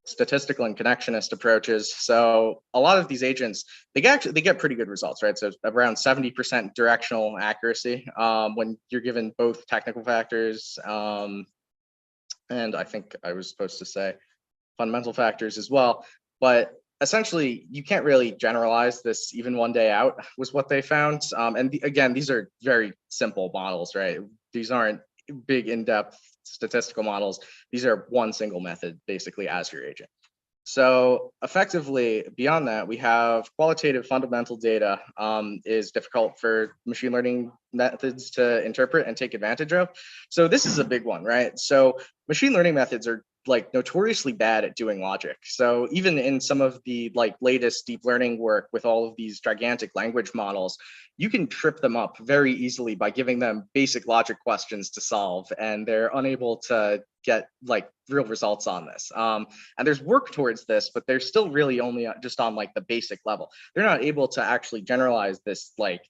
statistical and connectionist approaches. So a lot of these agents, they get pretty good results, right? So around 70% directional accuracy when you're given both technical factors and I think I was supposed to say fundamental factors as well. But essentially, you can't really generalize this even one day out was what they found. Again, these are very simple models, right? These aren't big in-depth statistical models. These are one single method basically as your agent. So effectively, beyond that, we have qualitative fundamental data is difficult for machine learning methods to interpret and take advantage of. So this is a big one, right? So machine learning methods are like notoriously bad at doing logic. So even in some of the like latest deep learning work with all of these gigantic language models, you can trip them up very easily by giving them basic logic questions to solve, and they're unable to get like real results on this. And there's work towards this, but they're still really only just on like the basic level. They're not able to actually generalize this like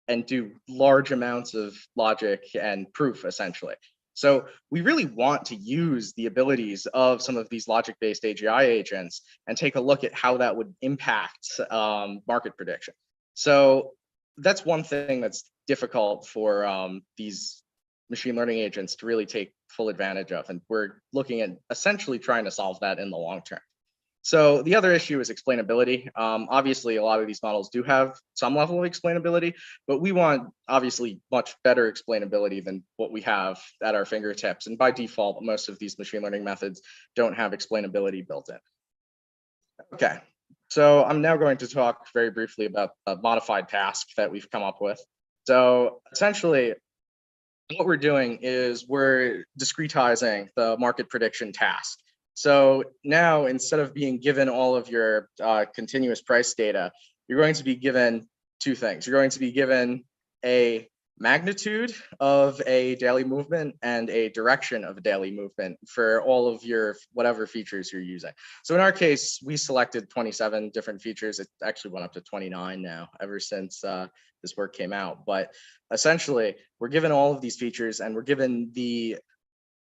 and do large amounts of logic and proof essentially. So we really want to use the abilities of some of these logic-based AGI agents and take a look at how that would impact market prediction. So that's one thing that's difficult for these machine learning agents to really take full advantage of. And we're looking at essentially trying to solve that in the long term. So the other issue is explainability. Obviously, a lot of these models do have some level of explainability, but we want obviously much better explainability than what we have at our fingertips. And by default, most of these machine learning methods don't have explainability built in. Okay, so I'm now going to talk very briefly about a modified task that we've come up with. So essentially, what we're doing is we're discretizing the market prediction task. So now, instead of being given all of your continuous price data, you're going to be given two things. You're going to be given a magnitude of a daily movement and a direction of a daily movement for all of your whatever features you're using. So in our case, we selected 27 different features. It actually went up to 29 now ever since this work came out. But essentially, we're given all of these features and we're given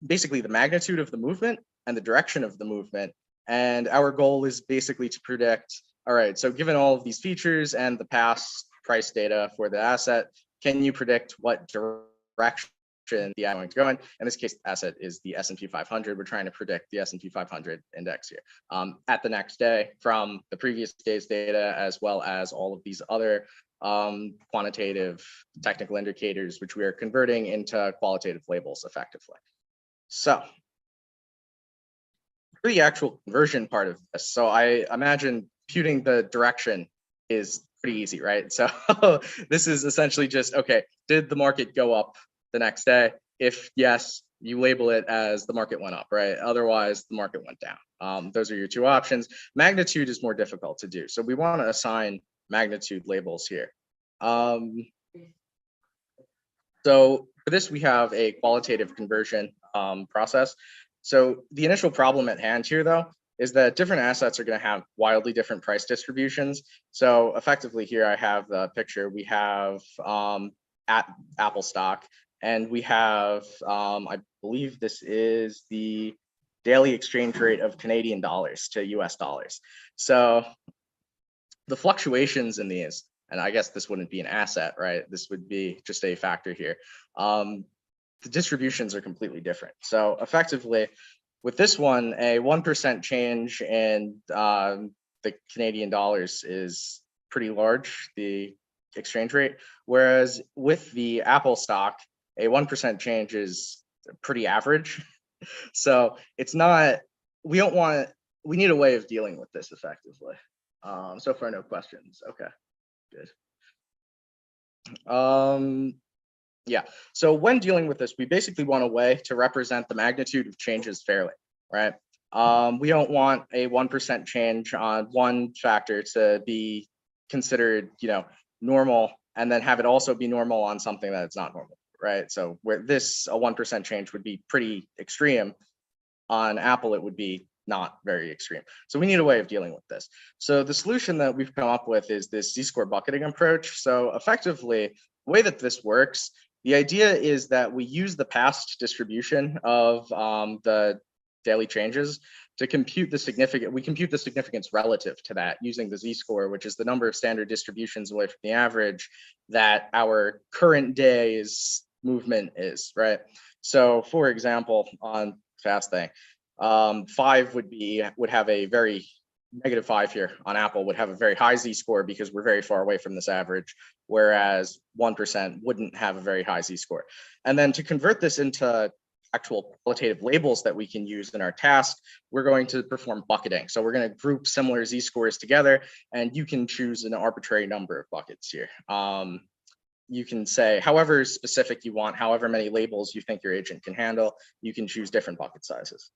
basically the magnitude of the movement and the direction of the movement. And our goal is basically to predict, all right, so given all of these features and the past price data for the asset, can you predict what direction the asset is going to go in? In this case, the asset is the S&P 500. We're trying to predict the S&P 500 index here at the next day from the previous day's data, as well as all of these other quantitative technical indicators, which we are converting into qualitative labels effectively. So for the actual conversion part of this, so I imagine computing the direction is pretty easy, right? So this is essentially just, okay, did the market go up the next day? If yes, you label it as the market went up, right? Otherwise, the market went down. Those are your two options. Magnitude is more difficult to do. So we want to assign magnitude labels here. So for this, we have a qualitative conversion process. So the initial problem at hand here, though, is that different assets are going to have wildly different price distributions. So effectively here, I have the picture. We have Apple stock, and we have, I believe this is the daily exchange rate of Canadian dollars to US dollars. So the fluctuations in these, and I guess this wouldn't be an asset, right? This would be just a factor here. The distributions are completely different. So effectively, with this one, a 1% change in the Canadian dollars is pretty large, the exchange rate. Whereas with the Apple stock, a 1% change is pretty average. So it's not, we don't want we need a way of dealing with this effectively. So far, no questions. Okay, good. Yeah, so when dealing with this, we basically want a way to represent the magnitude of changes fairly, right? We don't want a 1% change on one factor to be considered, normal, and then have it also be normal on something that it's not normal, right? So where this, a 1% change would be pretty extreme, on Apple, it would be not very extreme. So we need a way of dealing with this. So the solution that we've come up with is this Z-score bucketing approach. So effectively, the way that this works, the idea is that we use the past distribution of the daily changes to compute the significance relative to that using the Z-score, which is the number of standard distributions away from the average that our current day's movement is, right? So for example, on fast thing, 5 would have a very -5 here on Apple would have a very high Z-score because we're very far away from this average, whereas 1% wouldn't have a very high Z-score. And then to convert this into actual qualitative labels that we can use in our task, we're going to perform bucketing. So we're going to group similar Z-scores together, and you can choose an arbitrary number of buckets here. You can say however specific you want, however many labels you think your agent can handle, you can choose different bucket sizes.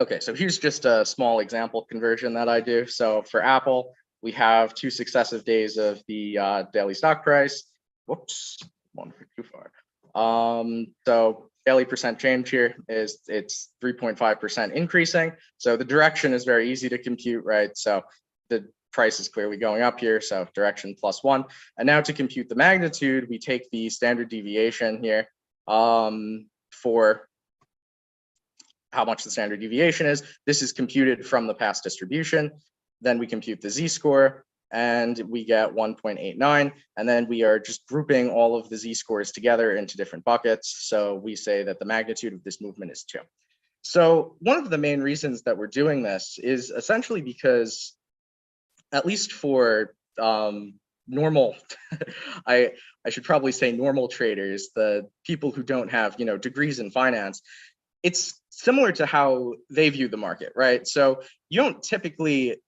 Okay, so here's just a small example conversion that I do. So for Apple, we have 2 successive days of the daily stock price. Whoops, one too far. So daily percent change here is it's 3.5% increasing. So the direction is very easy to compute, right? So the price is clearly going up here, so direction +1. And now to compute the magnitude, we take the standard deviation here for how much the standard deviation is. This is computed from the past distribution. Then we compute the Z-score and we get 1.89. And then we are just grouping all of the Z-scores together into different buckets. So we say that the magnitude of this movement is 2. So one of the main reasons that we're doing this is essentially because, at least for normal, I should probably say normal traders, the people who don't have degrees in finance, it's similar to how they view the market, right? So you don't typically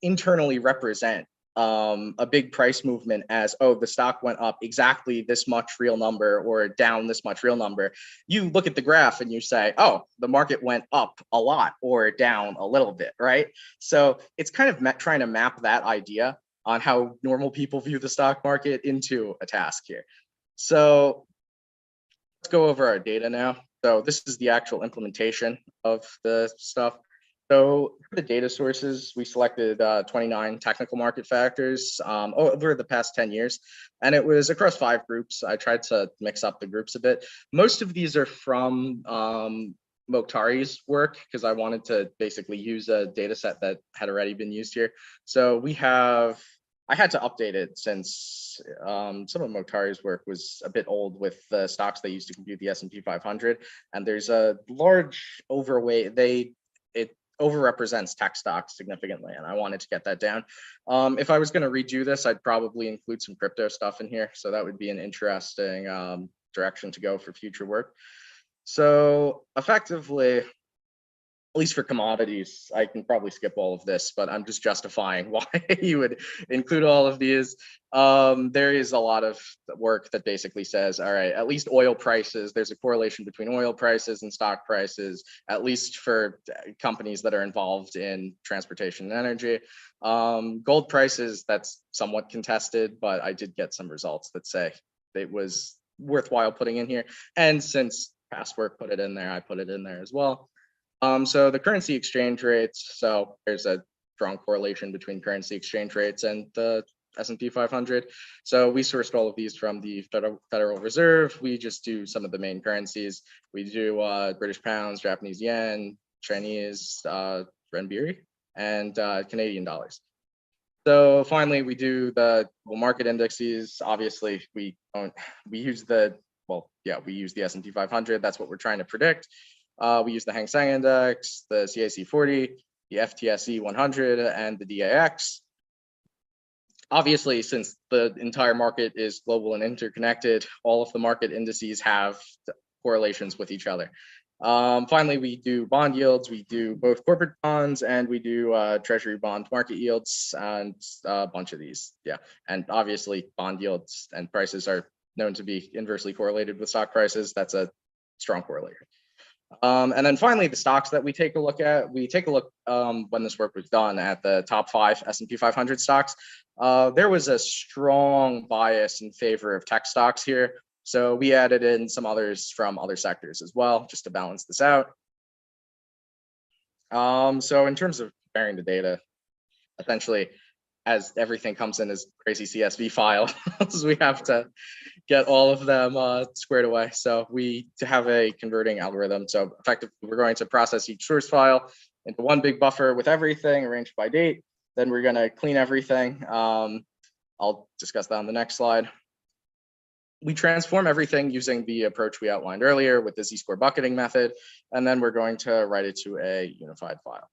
internally represent a big price movement as, oh, the stock went up exactly this much real number or down this much real number. You look at the graph and you say, oh, the market went up a lot or down a little bit, right? So it's kind of trying to map that idea on how normal people view the stock market into a task here. So let's go over our data now. So this is the actual implementation of the stuff. So for the data sources, we selected 29 technical market factors over the past 10 years, and it was across 5 groups. I tried to mix up the groups a bit. Most of these are from Mokhtari's work because I wanted to basically use a data set that had already been used here. So I had to update it since some of Mokhtari's work was a bit old with the stocks they used to compute the S&P 500, and there's a large overweight. It overrepresents tech stocks significantly, and I wanted to get that down. If I was going to redo this, I'd probably include some crypto stuff in here, so that would be an interesting direction to go for future work. So effectively, at least for commodities, I can probably skip all of this, but I'm just justifying why you would include all of these. There is a lot of work that basically says, all right, at least oil prices, there's a correlation between oil prices and stock prices, at least for companies that are involved in transportation and energy. Gold prices, that's somewhat contested, but I did get some results that say it was worthwhile putting in here. And since past work put it in there, I put it in there as well. So the currency exchange rates, so there's a strong correlation between currency exchange rates and the S&P 500. So we sourced all of these from the Federal Reserve. We just do some of the main currencies. We do British pounds, Japanese yen, Chinese renminbi, and Canadian dollars. So finally, we do the market indexes. Obviously, we use the S&P 500. That's what we're trying to predict. We use the Hang Seng Index, the CAC 40, the FTSE 100, and the DAX. Obviously, since the entire market is global and interconnected, all of the market indices have correlations with each other. Finally, we do bond yields. We do both corporate bonds and we do treasury bond market yields and a bunch of these. Yeah, and obviously bond yields and prices are known to be inversely correlated with stock prices. That's a strong correlator. And then finally, the stocks that we take a look at, when this work was done at the top 5 S&P 500 stocks. There was a strong bias in favor of tech stocks here. So we added in some others from other sectors as well, just to balance this out. So in terms of comparing the data, essentially, as everything comes in as crazy CSV files, we have to get all of them squared away. So we have a converting algorithm. So effectively, we're going to process each source file into one big buffer with everything arranged by date. Then we're going to clean everything. I'll discuss that on the next slide. We transform everything using the approach we outlined earlier with the z-score bucketing method, and then we're going to write it to a unified file.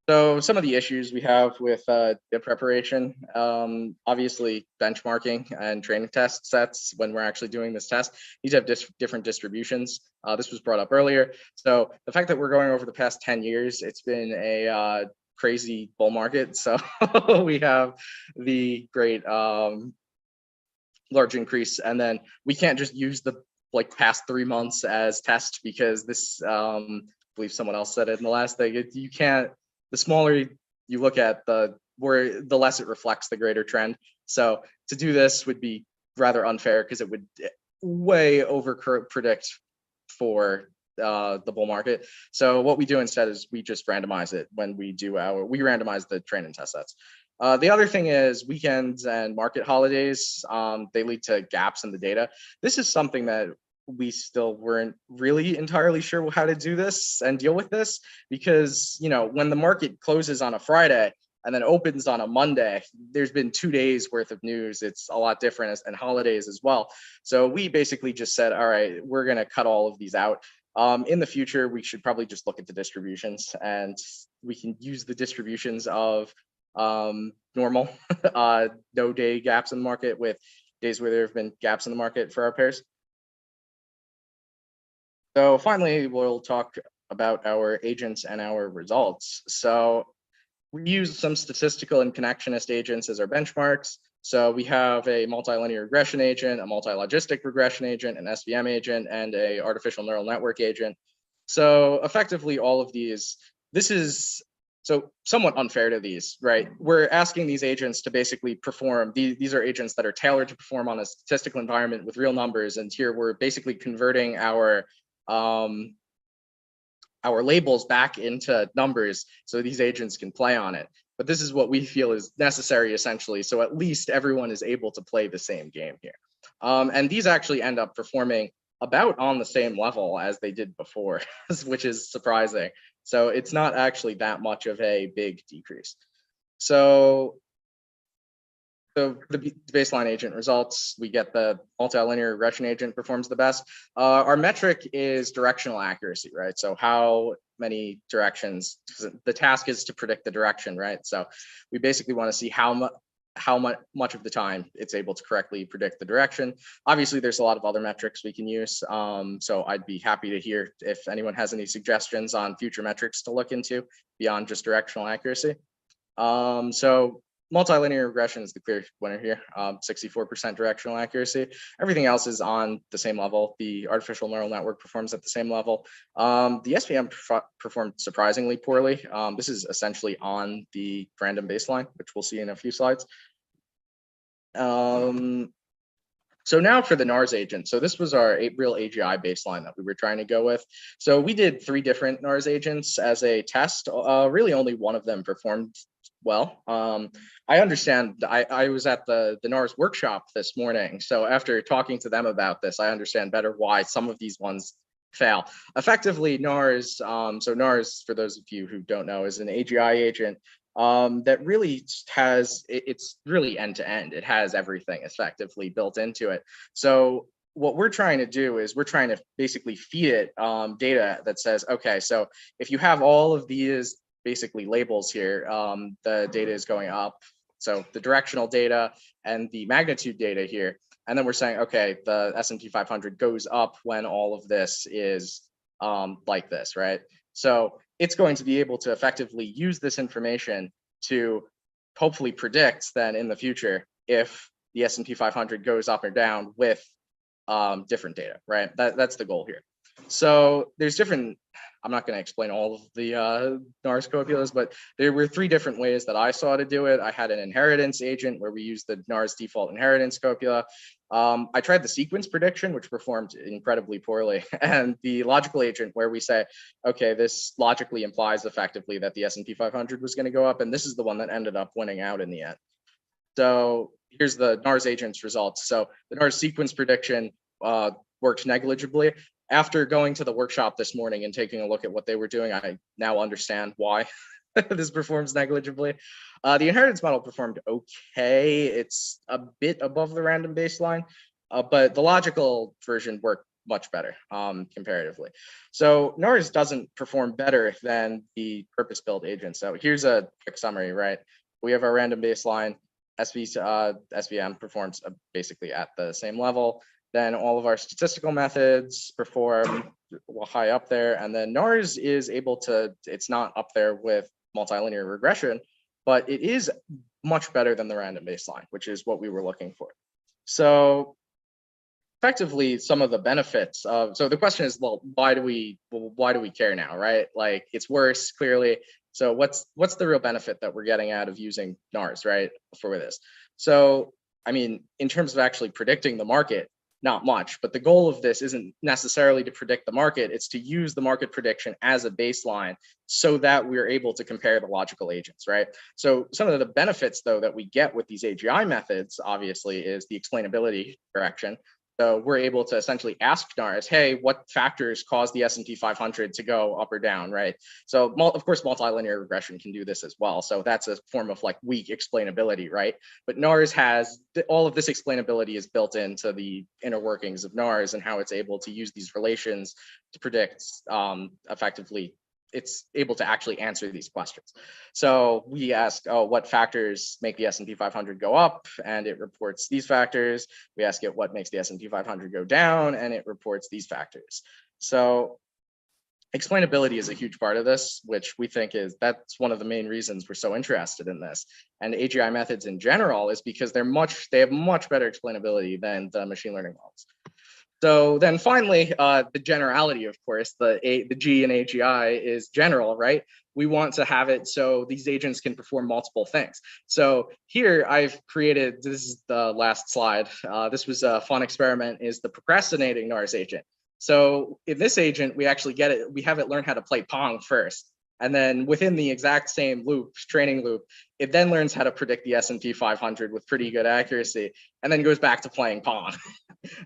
So some of the issues we have with the preparation, obviously benchmarking and training test sets when we're actually doing this test, these have different distributions. This was brought up earlier. So the fact that we're going over the past 10 years, it's been a crazy bull market. So we have the great large increase, and then we can't just use the past 3 months as test, because this I believe someone else said it in the last thing, you can't, the smaller you look at, the less it reflects the greater trend. So to do this would be rather unfair, because it would way over predict for the bull market. So what we do instead is we just randomize it when we randomize the train and test sets. The other thing is weekends and market holidays, they lead to gaps in the data. This is something that we still weren't really entirely sure how to do this and deal with this, because, when the market closes on a Friday and then opens on a Monday, there's been 2 days worth of news. It's a lot different, and holidays as well. So we basically just said, all right, we're going to cut all of these out. In the future, we should probably just look at the distributions, and we can use the distributions of normal no day gaps in the market with days where there have been gaps in the market for our pairs. So finally, we'll talk about our agents and our results. So we use some statistical and connectionist agents as our benchmarks. So we have a multilinear regression agent, a multilogistic regression agent, an SVM agent, and a artificial neural network agent. So effectively, all of these, this is so somewhat unfair to these, right? We're asking these agents to basically perform, these are agents that are tailored to perform on a statistical environment with real numbers. And here we're basically converting our labels back into numbers so these agents can play on it. But this is what we feel is necessary, essentially. So at least everyone is able to play the same game here. And these actually end up performing about on the same level as they did before, which is surprising. So it's not actually that much of a big decrease. So the baseline agent results, we get the multilinear regression agent performs the best. Our metric is directional accuracy, right? So how many directions, the task is to predict the direction, right? So we basically want to see how much of the time it's able to correctly predict the direction. Obviously, there's a lot of other metrics we can use. So I'd be happy to hear if anyone has any suggestions on future metrics to look into beyond just directional accuracy. So multilinear regression is the clear winner here, 64% directional accuracy. Everything else is on the same level. The artificial neural network performs at the same level. The SVM performed surprisingly poorly. This is essentially on the random baseline, which we'll see in a few slides. So now for the NARS agent. So this was our real AGI baseline that we were trying to go with. So we did 3 different NARS agents as a test. Really only one of them performed well. I understand, I was at the NARS workshop this morning. So after talking to them about this, I understand better why some of these ones fail. Effectively, NARS, so NARS, for those of you who don't know, is an AGI agent that really has, it's really end-to-end. It has everything effectively built into it. So what we're trying to do is we're trying to basically feed it data that says, okay, so if you have all of these basically labels here, the data is going up. So the directional data and the magnitude data here. And then we're saying, okay, the S&P 500 goes up when all of this is like this, right? So it's going to be able to effectively use this information to hopefully predict then in the future if the S&P 500 goes up or down with different data, right? That's the goal here. So there's different, I'm not going to explain all of the NARS copulas, but there were 3 different ways that I saw to do it. I had an inheritance agent where we used the NARS default inheritance copula. I tried the sequence prediction, which performed incredibly poorly, and the logical agent where we say, okay, this logically implies effectively that the S&P 500 was going to go up, and this is the one that ended up winning out in the end. So here's the NARS agent's results. So the NARS sequence prediction worked negligibly. After going to the workshop this morning and taking a look at what they were doing, I now understand why this performs negligibly. The inheritance model performed okay. It's a bit above the random baseline, but the logical version worked much better comparatively. So NARS doesn't perform better than the purpose-built agent. So here's a quick summary, right? We have our random baseline. SVM performs basically at the same level. Then all of our statistical methods perform high up there. And then NARS is able to, it's not up there with multilinear regression, but it is much better than the random baseline, which is what we were looking for. So effectively, some of the benefits of, so the question is, well, why do we care now, right? Like it's worse, clearly. So what's the real benefit that we're getting out of using NARS, right, for this? So, I mean, in terms of actually predicting the market, not much, but the goal of this isn't necessarily to predict the market, it's to use the market prediction as a baseline so that we're able to compare the logical agents, right? So some of the benefits though that we get with these AGI methods, obviously, is the explainability correction. So we're able to essentially ask NARS, hey, what factors cause the S&P 500 to go up or down, right? So of course, multilinear regression can do this as well. So that's a form of like weak explainability, right? But NARS has, all of this explainability is built into the inner workings of NARS and how it's able to use these relations to predict effectively. It's able to actually answer these questions. So we ask, oh, what factors make the S&P 500 go up? And it reports these factors. We ask it what makes the S&P 500 go down, and it reports these factors. So explainability is a huge part of this, which we think that's one of the main reasons we're so interested in this. And AGI methods in general is because they have much better explainability than the machine learning models. So then finally, the generality, of course, the G in AGI is general, right? We want to have it so these agents can perform multiple things. So here I've created, this is the last slide. This was a fun experiment, is the procrastinating NARS agent. So in this agent, we actually we have it learn how to play Pong first. And then within the exact same loop, training loop, it then learns how to predict the S&P 500 with pretty good accuracy, and then goes back to playing Pong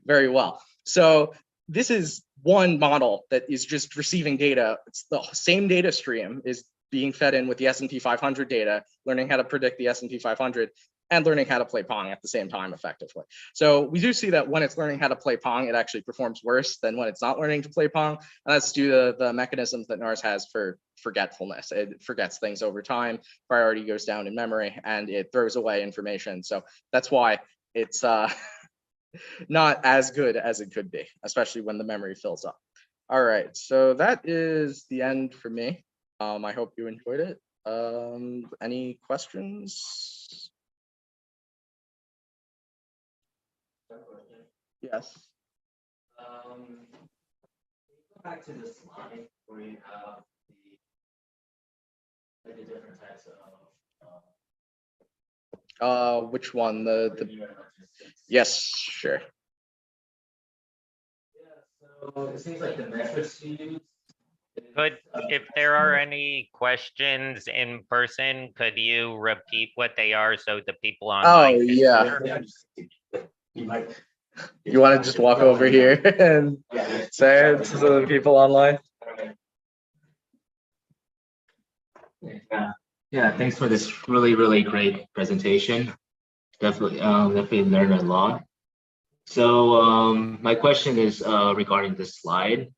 very well. So this is one model that is just receiving data. It's the same data stream is being fed in with the S&P 500 data, learning how to predict the S&P 500, and learning how to play Pong at the same time effectively. So we do see that when it's learning how to play Pong, it actually performs worse than when it's not learning to play Pong. And that's due to the mechanisms that NARS has for forgetfulness. It forgets things over time, priority goes down in memory, and it throws away information. So that's why it's not as good as it could be, especially when the memory fills up. All right, so that is the end for me. I hope you enjoyed it. Any questions? Yes. Go back to the slide where you have the different types of Which one? Yes, sure. Yeah, so it seems like the metrics you use. Could, if there are any questions in person, could you repeat what they are so the people online? Oh, yeah. You want to just walk over here and say it to the people online? Yeah, thanks for this really great presentation. Definitely learned a lot. So my question is regarding this slide.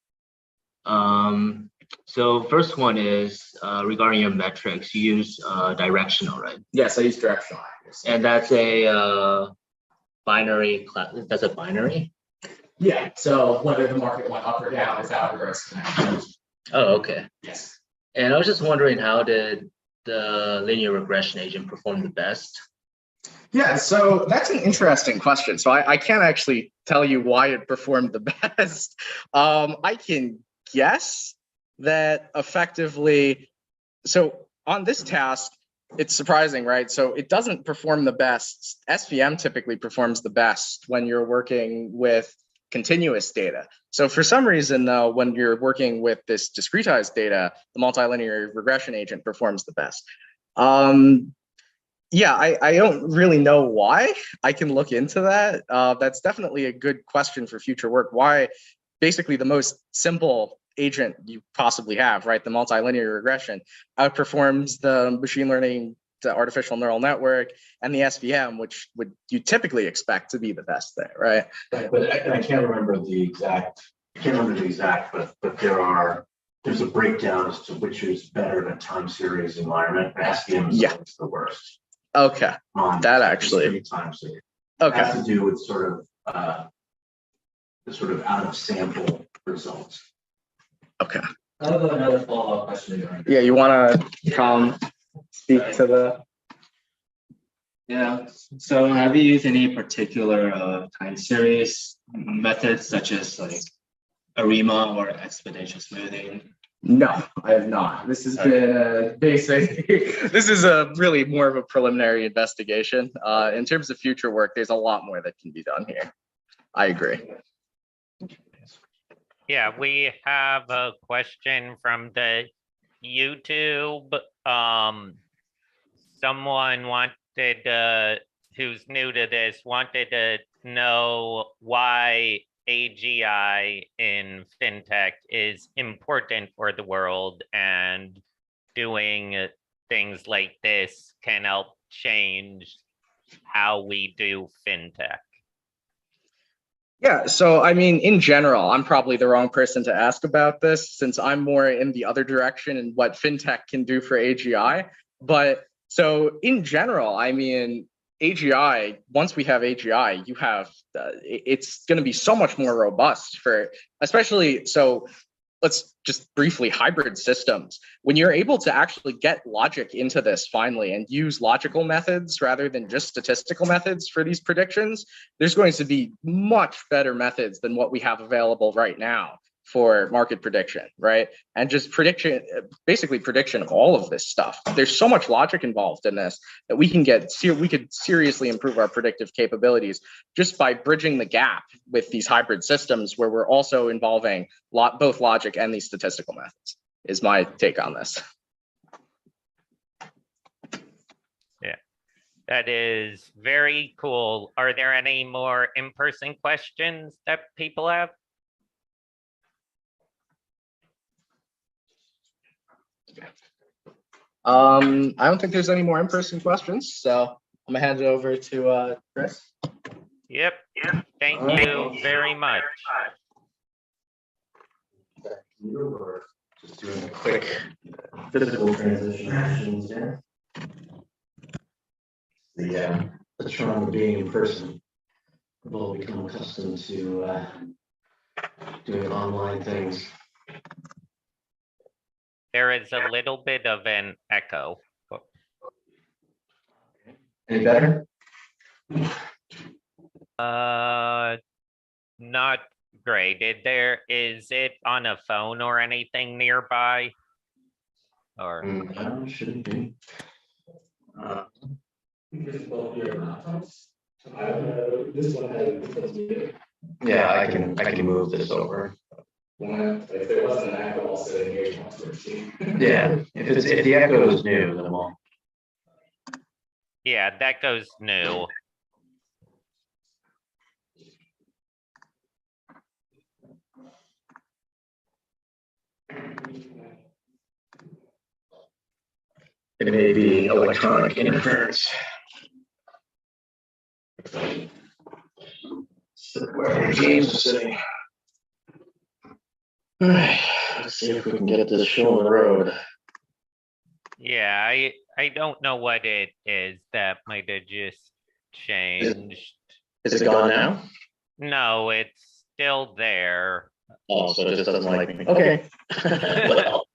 So first one is regarding your metrics. You use directional, right? Yes, I use directional. And that's a binary class. That's a binary. Yeah, so whether the market went up or down is how it grows. Oh, okay. Yes. And I was just wondering, how did the linear regression agent perform the best? Yeah, so that's an interesting question. So I can't actually tell you why it performed the best. I can guess that effectively, so on this task, it's surprising, right? So it doesn't perform the best. SVM typically performs the best when you're working with continuous data. So for some reason, though, when you're working with this discretized data, the multilinear regression agent performs the best. Yeah, I don't really know why. I can look into that. That's definitely a good question for future work. Why basically the most simple agent you possibly have, right? The multilinear regression outperforms the machine learning, the artificial neural network, and the SVM, which would you typically expect to be the best there, right? Right, but I can't remember the exact, but there's a breakdown as to which is better in a time series environment. SVM is always the worst. Okay, that actually. Time series. Okay. It has to do with sort of the sort of out of sample results. Okay. I have another follow-up question. Yeah, you want to come speak to the? Yeah. So have you used any particular time series methods such as like ARIMA or exponential smoothing? No, I have not. This has been a basic. This is a really more of a preliminary investigation. In terms of future work, there's a lot more that can be done here. I agree. Yeah, we have a question from the YouTube. Someone wanted, who's new to this, wanted to know why AGI in FinTech is important for the world, and doing things like this can help change how we do FinTech. Yeah, so I mean, in general, I'm probably the wrong person to ask about this since I'm more in the other direction and what FinTech can do for AGI. But so in general, I mean, AGI, once we have AGI, you have, it's going to be so much more robust for, especially, so let's just briefly, hybrid systems. When you're able to actually get logic into this finally and use logical methods rather than just statistical methods for these predictions, there's going to be much better methods than what we have available right now for market prediction, right? And just prediction, basically prediction of all of this stuff. There's so much logic involved in this that we could seriously improve our predictive capabilities just by bridging the gap with these hybrid systems where we're also involving both logic and these statistical methods, is my take on this. Yeah, that is very cool. Are there any more in-person questions that people have? I don't think there's any more in-person questions, so I'm gonna hand it over to Chris. Yep. Thank you very much. We're just doing a quick physical transition here. The charm of being in person. We've all become accustomed to doing online things. There is a little bit of an echo. Any better? Not great. Is it on a phone or anything nearby? Or No, shouldn't be. This one has. Yeah, I can move this over. If there wasn't an echo, I'll sit in here. Yeah, if the echo is new, then I'm all. yeah, that goes new. It may be electronic interference. Where James is sitting. All right, let's see if we can get this show on the road. Yeah, I don't know what it is. That might have just changed. Is it gone now? No, it's still there. Oh, so it just doesn't like me. Okay. Well,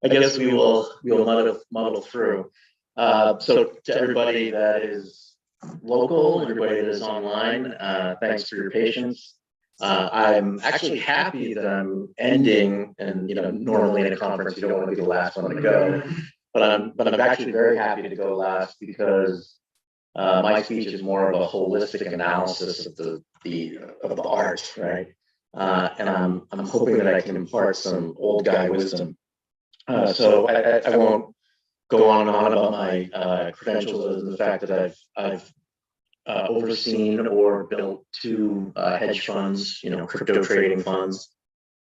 I guess we will muddle through. So to everybody that is local, everybody that is online, thanks for your patience. I'm actually happy that I'm ending, and normally in a conference you don't want to be the last one to go, but I'm actually very happy to go last because my speech is more of a holistic analysis of the art, right? And I'm hoping that I can impart some old guy wisdom. So I won't go on and on about my credentials other than the fact that I've overseen or built 2 hedge funds, crypto trading funds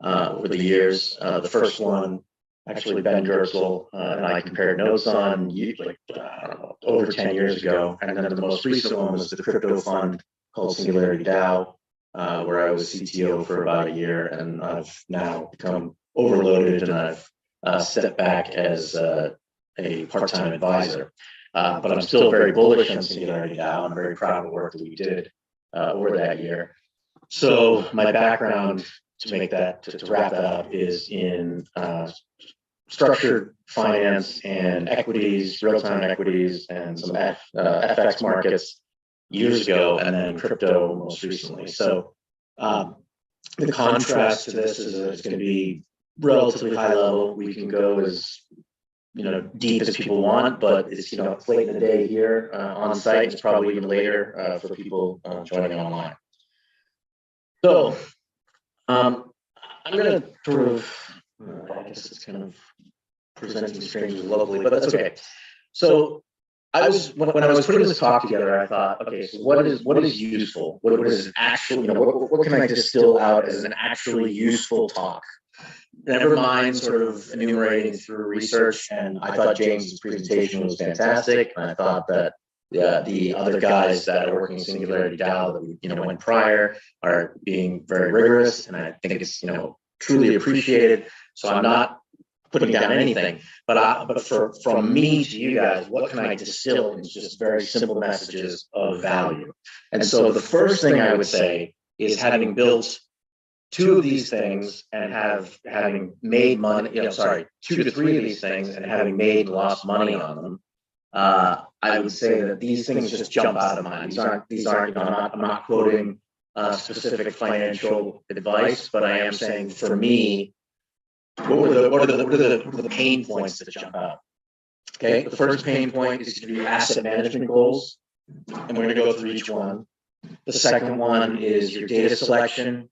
over the years. The first one, actually Ben Gertzel and I compared notes on I don't know, over 10 years ago. And then the most recent one was the crypto fund called Singularity DAO, where I was CTO for about a year, and I've now become overloaded and I've stepped back as a part-time advisor. But I'm still very bullish on Singularity DAO. I'm very proud of the work that we did over that year. So my background, to make that, to wrap that up, is in structured finance and equities, real-time equities, and some FX markets years ago, and then crypto most recently. So the contrast to this is it's going to be relatively high level. We can go as deep as people want, but it's it's late in the day here on site. It's probably even later for people joining online. So I'm going to sort of, I guess it's kind of presenting strangers locally, but that's okay. So when I was putting this talk together, I thought, okay, so what is useful? What is actually, what can I distill out as an actually useful talk? Never mind sort of enumerating through research. And I thought James's presentation was fantastic. And I thought that the other guys that are working in Singularity DAO that went prior are being very rigorous, and I think it's truly appreciated. So I'm not putting down anything, but from me to you guys, what can I distill into just very simple messages of value? And so the first thing I would say is, having built 2 of these things and having made money, 2 to 3 of these things and having made and lost money on them, I would say that these things just jump out of mind. These aren't. I'm not quoting specific financial advice, but I am saying, for me, what are the pain points that jump out? Okay, the first pain point is to do asset management goals, and we're going to go through each one. The second one is your data selection.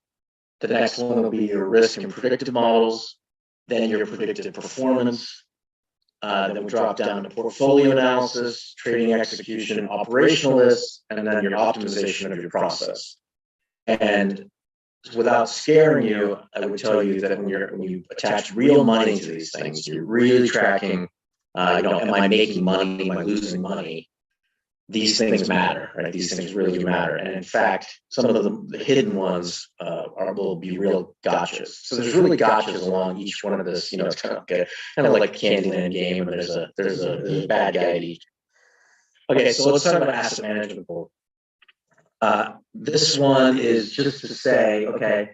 The next one will be your risk and predictive models, then your predictive performance. Then we drop down to portfolio analysis, trading execution, operational lists, and then your optimization of your process. And without scaring you, I would tell you that when you attach real money to these things, you're really tracking, am I making money? Am I losing money? These things matter, right? These things really do matter. And in fact, some of the hidden ones will be real gotchas. So there's really gotchas along each one of this. It's kind of like a Candyland game, and there's a bad guy at each. Okay, so let's talk about asset management goal. This one is just to say, okay,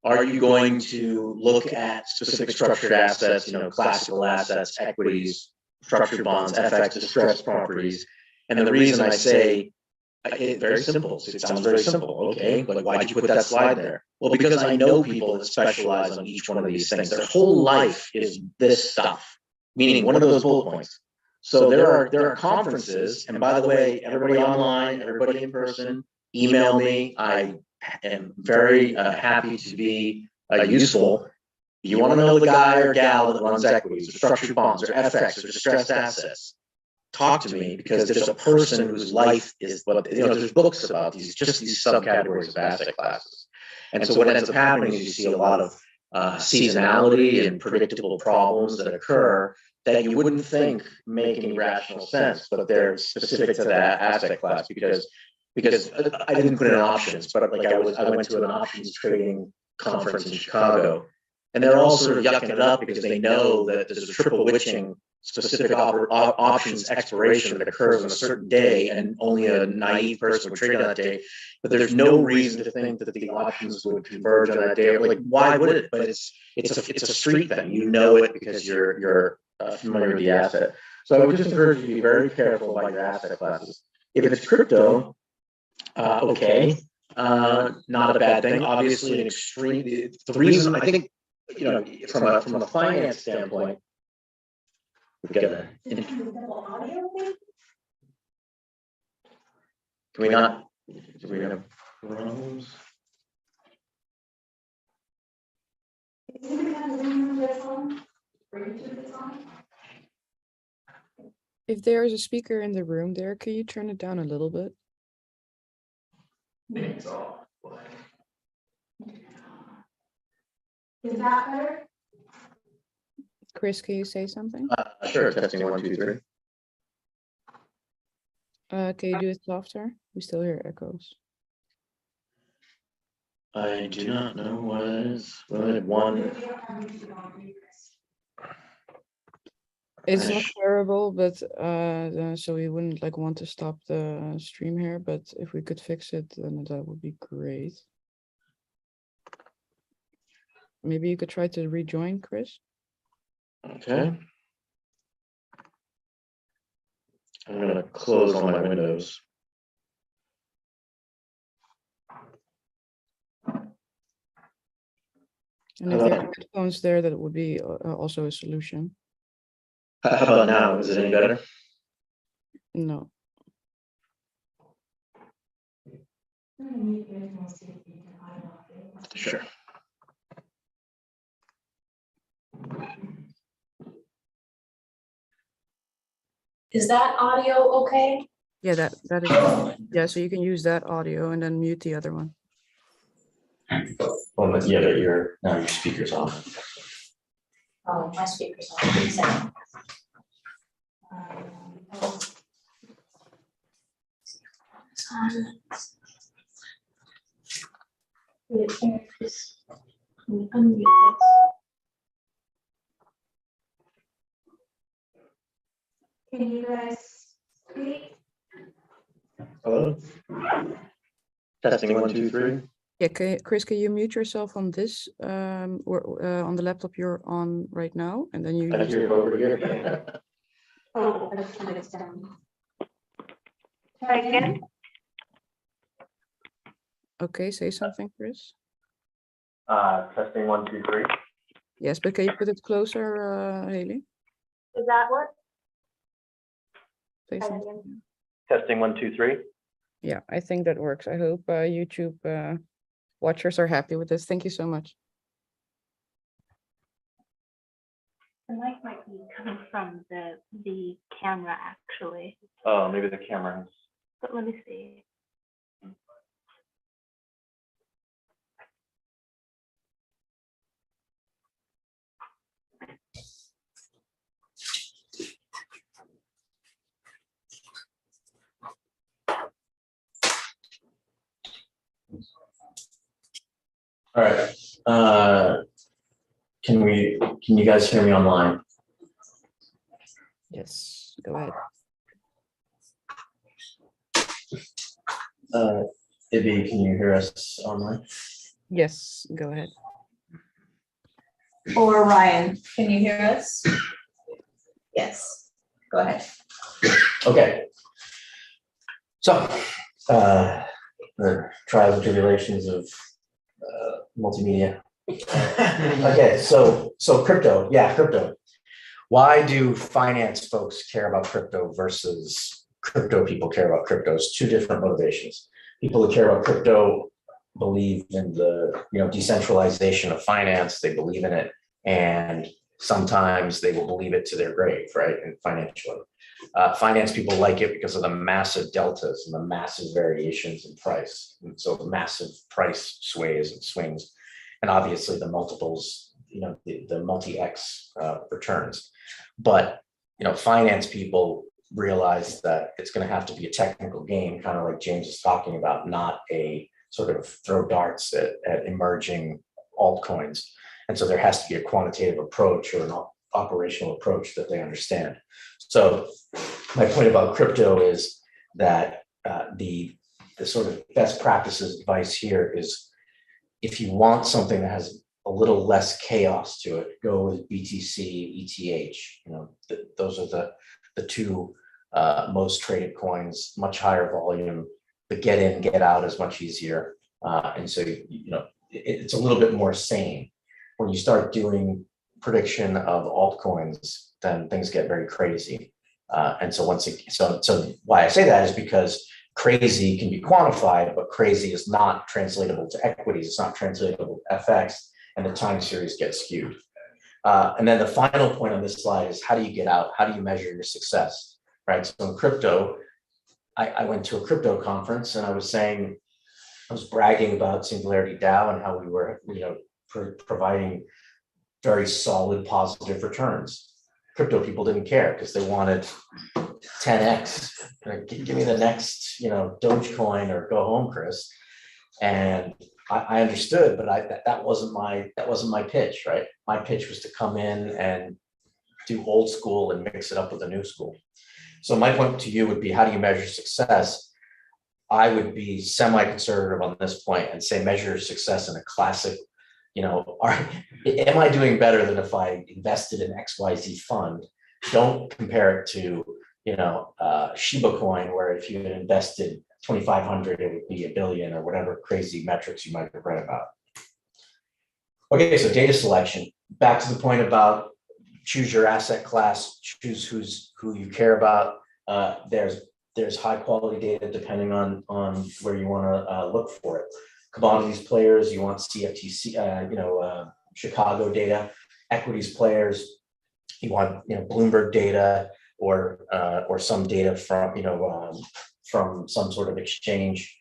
are you going to look at specific structured assets, classical assets, equities, structured bonds, FX, distressed properties? And the reason I say, it's very simple. It sounds very simple. Okay, but why'd you put that slide there? Well, because I know people that specialize on each one of these things. Their whole life is this stuff, meaning one of those bullet points. So there are conferences, and by the way, everybody online, everybody in person, email me. I am very happy to be useful. You want to know the guy or gal that runs equities, or structured bonds, or FX, or distressed assets? Talk to me, because there's a person whose life is there's books about these subcategories of asset classes. And so what ends up happening is you see a lot of seasonality and predictable problems that occur that you wouldn't think make any rational sense, but they're specific to that asset class because I didn't put in options, but I went to an options trading conference in Chicago, and they're all sort of yucking it up because they know that there's a triple witching specific options expiration that occurs on a certain day, and only a naive person would trade on that day. But there's no reason to think that the options would converge on that day. Like, why would it? But it's a street thing. You know it because you're familiar with the asset. So I would just encourage you to be very careful about your asset classes. If it's crypto, okay, not a bad thing. Obviously, an extreme. The reason I think, from a finance standpoint, we've got a. Can we not? Do we have problems? If there is a speaker in the room there, can you turn it down a little bit? Is that better? Chris, can you say something? Sure, testing 1, 2, 3. Can you do it softer? We still hear echoes. I do not know what it is. One. It's not terrible, but so we wouldn't want to stop the stream here, but if we could fix it, then that would be great. Maybe you could try to rejoin, Chris. Okay. I'm going to close all my windows. And if there are headphones there, that would be also a solution. How about now? Is it any better? No. Sure. Is that audio okay? Yeah, that is. Yeah, so you can use that audio and then mute the other one. Well, but yeah, but now your speaker's off. Oh, my speaker's on. Give me a second. It's on. Unmute this. Unmute this. Can you guys speak? Hello? Testing 1, 2, 3. Yeah, Chris, can you mute yourself on this or on the laptop you're on right now, and then you use it over here. Oh, I just turned it down. Try again. Okay, say something, Chris. Testing 1, 2, 3. Yes, but can you put it closer, Haley? Does that work? Say Try something. again. Testing 1, 2, 3. Yeah, I think that works. I hope YouTube watchers are happy with this. Thank you so much. The mic might be coming from the camera actually, Oh, maybe the camera has. but let me see. All right. Can you guys hear me online? Yes, go ahead. Ibby, can you hear us online? Yes, go ahead. Or Ryan, can you hear us? Yes, go ahead. Okay. So, the trials and tribulations of multimedia. Okay, so crypto, yeah, crypto. Why do finance folks care about crypto versus crypto people care about crypto? It's two different motivations. People who care about crypto believe in the decentralization of finance. They believe in it, and sometimes they will believe it to their grave, right? And financially, finance people like it because of the massive deltas and the massive variations in price, and so massive price sways and swings, and obviously the multiples, the multi-x returns. But finance people realize that it's going to have to be a technical game, kind of like James is talking about, not a sort of throw darts at emerging altcoins. And so there has to be a quantitative approach or operational approach that they understand. So my point about crypto is that the sort of best practices advice here is, if you want something that has a little less chaos to it, go with BTC, ETH. You know, those are the two most traded coins, much higher volume. The get in, get out is much easier, and so you know it's a little bit more sane. When you start doing prediction of altcoins, then things get very crazy. And so so why I say that is because crazy can be quantified, but crazy is not translatable to equities. It's not translatable to FX, and the time series gets skewed. And then the final point on this slide is, how do you get out? How do you measure your success, right? So in crypto, I went to a crypto conference and I was bragging about Singularity DAO and how we were, you know, providing very solid positive returns. Crypto people didn't care because they wanted 10x. Give me the next, you know, Dogecoin or go home, Chris. And I understood, but that wasn't my pitch, right? My pitch was to come in and do old school and mix it up with the new school. So my point to you would be, how do you measure success? I would be semi-conservative on this point and say measure success in a classic, you know, am I doing better than if I invested in XYZ fund? Don't compare it to, you know, Shiba coin, where if you had invested 2,500, it would be $1 billion or whatever crazy metrics you might have read about. Okay, so data selection. Back to the point about choose your asset class, choose who you care about. There's high quality data depending on where you want to look for it. Commodities players, you want CFTC, Chicago data. Equities players, you want, you know, Bloomberg data or some data from, you know, from some sort of exchange.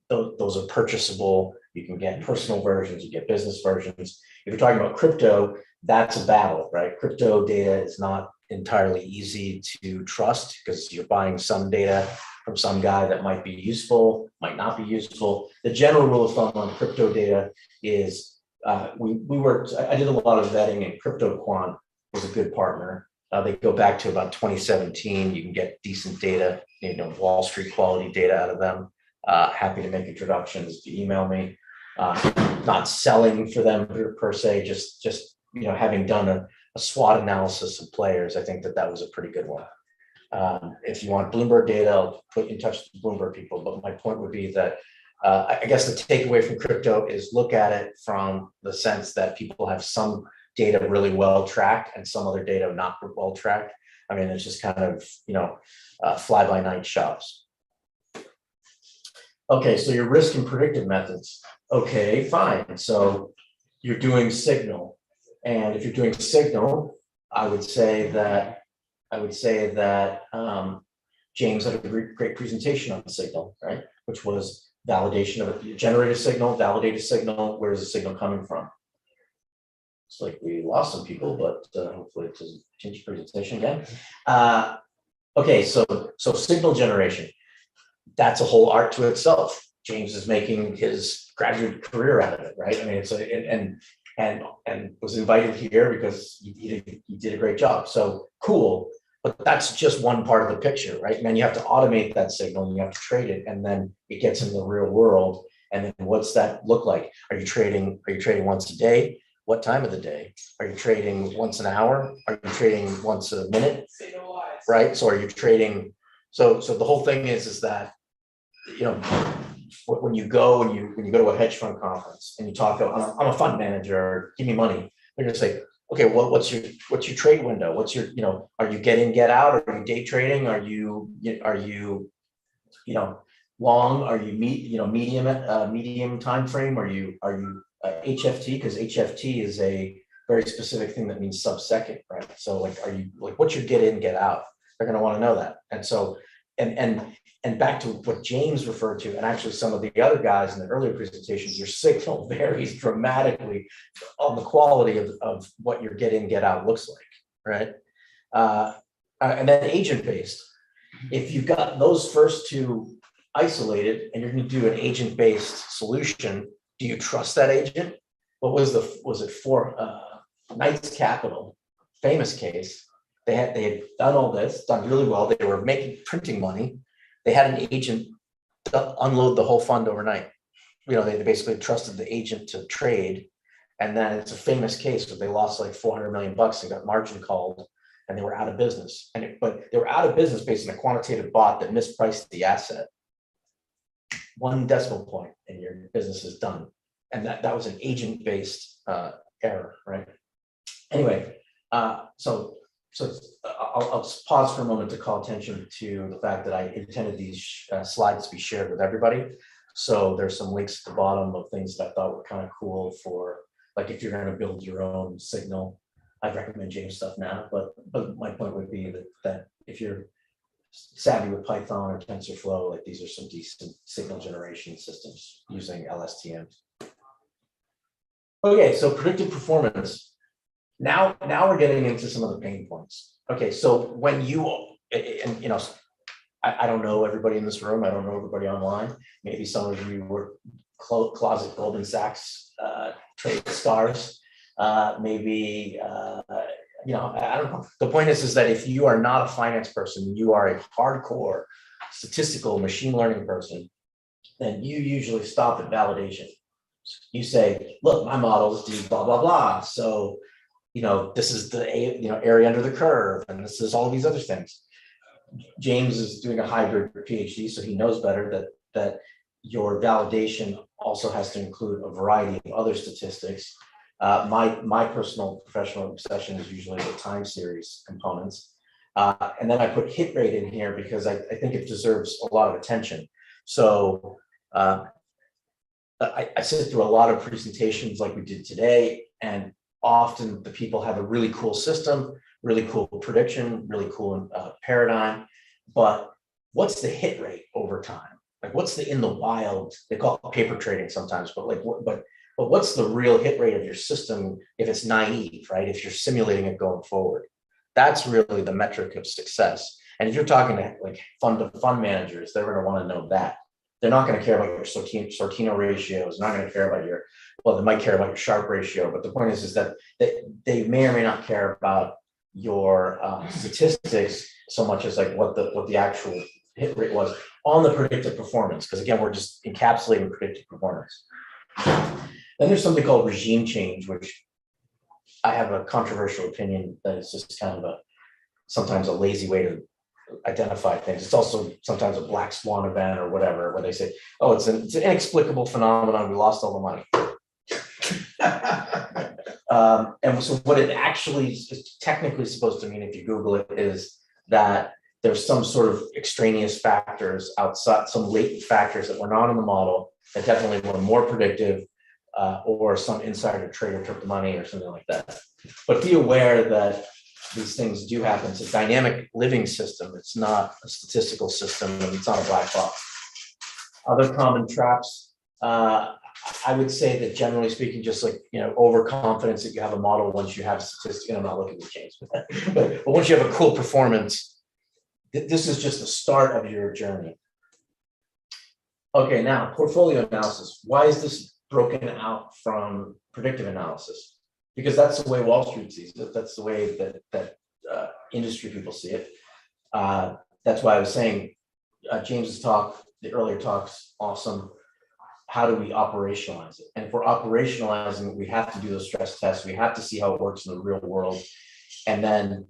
Those are purchasable. You can get personal versions, you get business versions. If you're talking about crypto, that's a battle, right? Crypto data is not entirely easy to trust because you're buying some data from some guy that might be useful, might not be useful. The general rule of thumb on crypto data is I did a lot of vetting, and CryptoQuant was a good partner. They go back to about 2017. You can get decent data, you know, Wall Street quality data out of them. Happy to make introductions if you email me. Not selling for them per se, just you know, having done a SWOT analysis of players, I think that was a pretty good one. If you want Bloomberg data, I'll put you in touch with Bloomberg people. But my point would be that I guess the takeaway from crypto is look at it from the sense that people have some data really well tracked and some other data not well tracked. I mean, it's just kind of, you know, fly by night shops. Okay, so your risk and predictive methods. Okay, fine. So you're doing signal. And if you're doing signal, I would say that James had a great presentation on the signal, right? Which was validation of a generated signal, validated signal. Where is the signal coming from? It's like we lost some people, but hopefully it doesn't change the presentation again. Okay, so signal generation. That's a whole art to itself. James is making his graduate career out of it, right? I mean, it's and was invited here because he did a great job. So cool, but that's just one part of the picture, right? And then you have to automate that signal, and you have to trade it, and then it gets in the real world. And then what's that look like? Are you trading once a day? What time of the day? Are you trading once an hour? Are you trading once a minute? Right? So are you trading? So the whole thing is that, you know, when you go to a hedge fund conference and you talk, I'm a fund manager, give me money, they're gonna say, okay, well, what's your trade window? What's your, you know, are you getting get out? Are you day trading? Are you long? Are you medium time frame? Are you HFT? Because HFT is a very specific thing that means sub-second, right? So like, are you like, what's your get in, get out? They're going to want to know that. And so, and back to what James referred to, and actually some of the other guys in the earlier presentations, your signal varies dramatically on the quality of what your get in, get out looks like, right? And then agent-based. If you've got those first two isolated and you're going to do an agent-based solution, do you trust that agent? What was it for? Knights Capital famous case. They had done all this, done really well. They were printing money. They had an agent unload the whole fund overnight. They basically trusted the agent to trade. And then it's a famous case where they lost like 400 million bucks and got margin called, and they were out of business. But they were out of business based on a quantitative bot that mispriced the asset. 1 decimal point and your business is done. And that was an agent-based error, right? Anyway, so I'll just pause for a moment to call attention to the fact that I intended these slides to be shared with everybody. So there's some links at the bottom of things that I thought were kind of cool for, like, if you're going to build your own signal. I'd recommend James stuff now, but my point would be that if you're savvy with Python or TensorFlow, like, these are some decent signal generation systems using LSTMs. Okay, so predictive performance. Now we're getting into some of the pain points. Okay, so when I don't know everybody in this room. I don't know everybody online. Maybe some of you were closet Goldman Sachs trade stars. Maybe I don't know. The point is that if you are not a finance person, you are a hardcore statistical machine learning person, then you usually stop at validation. You say, look, my models do blah, blah, blah. So, this is the area under the curve, and this is all these other things. James is doing a hybrid PhD, so he knows better that your validation also has to include a variety of other statistics. My personal professional obsession is usually the time series components. And then I put hit rate in here because I think it deserves a lot of attention. So I sit through a lot of presentations like we did today, and often the people have a really cool system, really cool prediction, really cool paradigm, but what's the hit rate over time? Like, what's in the wild? They call it paper trading sometimes, but what's the real hit rate of your system if it's naive, right? If you're simulating it going forward, that's really the metric of success. And if you're talking to like fund managers, they're going to want to know that. They're not going to care about your Sortino ratios. They're not going to care about they might care about your Sharpe ratio, but the point is that they may or may not care about your statistics so much as like what the actual hit rate was on the predictive performance. Because again, we're just encapsulating predictive performance. Then there's something called regime change, which I have a controversial opinion that it's just kind of sometimes a lazy way to identify things. It's also sometimes a black swan event or whatever, where they say, oh, it's an inexplicable phenomenon. We lost all the money. And so what it actually is technically supposed to mean, if you Google it, is that there's some sort of extraneous factors outside, some latent factors that were not in the model that definitely were more predictive, or some insider trader took the money or something like that. But be aware that these things do happen. It's a dynamic living system. It's not a statistical system, and it's not a black box. Other common traps, I would say that generally speaking, just like, overconfidence that you have a model once you have statistics, and I'm not looking to change, but once you have a cool performance, this is just the start of your journey. Okay, now portfolio analysis. Why is this broken out from predictive analysis? Because that's the way Wall Street sees it. That's the way that industry people see it. That's why I was saying James's talk, the earlier talk's awesome. How do we operationalize it? And if we're operationalizing it, we have to do those stress tests. We have to see how it works in the real world. And then,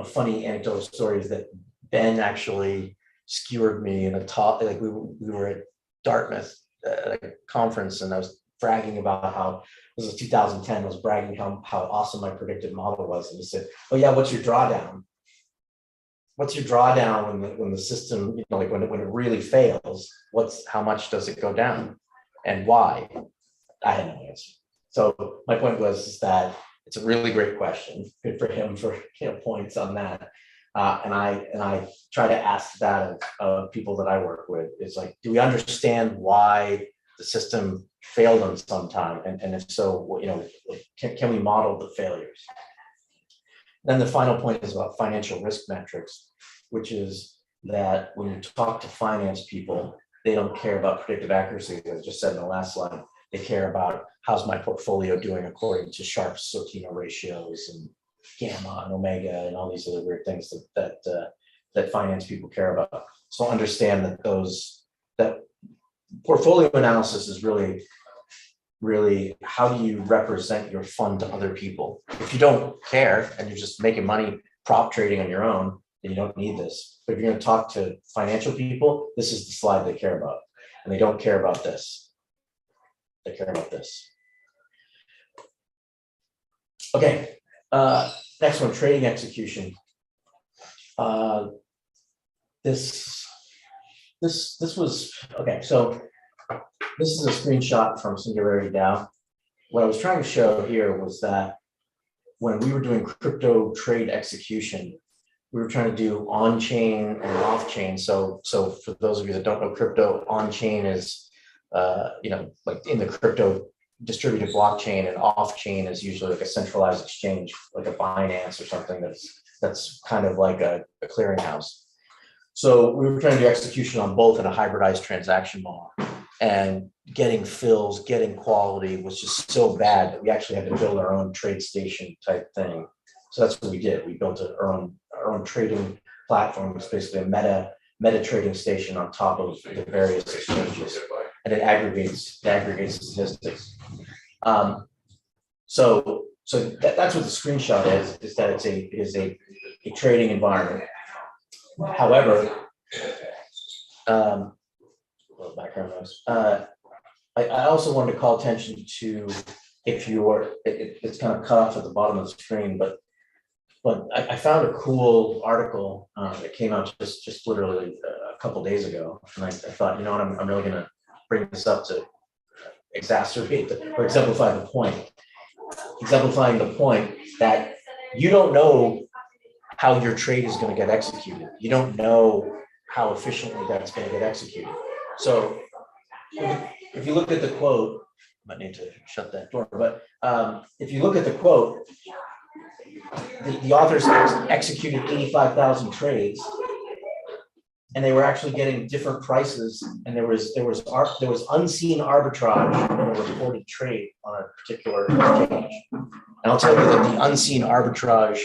funny anecdotal stories that Ben actually skewered me in a talk. Like we were at Dartmouth at a conference, and I was bragging about how this was 2010. I was bragging how awesome my predictive model was, and he said, "Oh yeah, what's your drawdown? What's your drawdown when the system, like when it really fails? How much does it go down, and why?" I had no answer. So my point was that it's a really great question. Good for him for points on that. And I try to ask that of people that I work with. It's like, do we understand why the system failed on some time? And if so, can we model the failures? Then the final point is about financial risk metrics, which is that when you talk to finance people, they don't care about predictive accuracy, as I just said in the last slide. They care about how's my portfolio doing according to Sharpe's Sortino ratios gamma and omega and all these other weird things that finance people care about. So understand that that portfolio analysis is really how do you represent your fund to other people? If you don't care and you're just making money prop trading on your own, then you don't need this. But if you're going to talk to financial people, this is the slide they care about. And they don't care about this. They care about this. Okay, next one, trading execution. This was, okay, so this is a screenshot from Singularity DAO. What I was trying to show here was that when we were doing crypto trade execution, we were trying to do on-chain and off-chain. So for those of you that don't know crypto, on-chain is, like in the crypto distributed blockchain, and off-chain is usually like a centralized exchange, like a Binance or something that's kind of like a clearinghouse. So we were trying to do execution on both in a hybridized transaction model, and getting fills, getting quality was just so bad that we actually had to build our own trade station type thing. So that's what we did. We built our own trading platform. It's basically a meta trading station on top of the various exchanges, and it aggregates statistics. So that's what the screenshot is that it is a trading environment. However, background noise. I also wanted to call attention to, if you're, it's kind of cut off at the bottom of the screen, but I found a cool article that came out just literally a couple days ago, and I thought, you know what, I'm really going to bring this up to exacerbate or exemplify the point. Exemplifying the point that you don't know how your trade is going to get executed. You don't know how efficiently that's going to get executed. So if you look at the quote, I might need to shut that door, but if you look at the quote, the authors executed 85,000 trades, and they were actually getting different prices, and there was unseen arbitrage in a reported trade on a particular exchange. And I'll tell you that the unseen arbitrage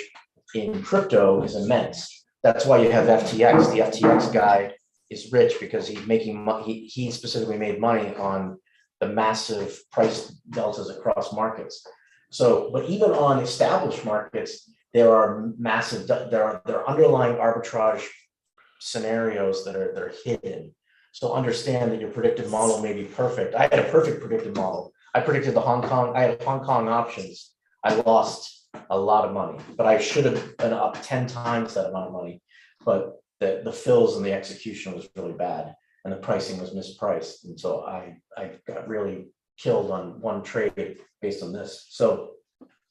in crypto is immense. That's why you have FTX. The FTX guy is rich because he's making money. He specifically made money on the massive price deltas across markets. So, but even on established markets, there are massive, there are underlying arbitrage scenarios that are hidden. So understand that your predictive model may be perfect. I had a perfect predictive model. I predicted I had Hong Kong options. I lost a lot of money, but I should have been up 10 times that amount of money. But the fills and the execution was really bad, and the pricing was mispriced. And so I got really killed on one trade based on this. So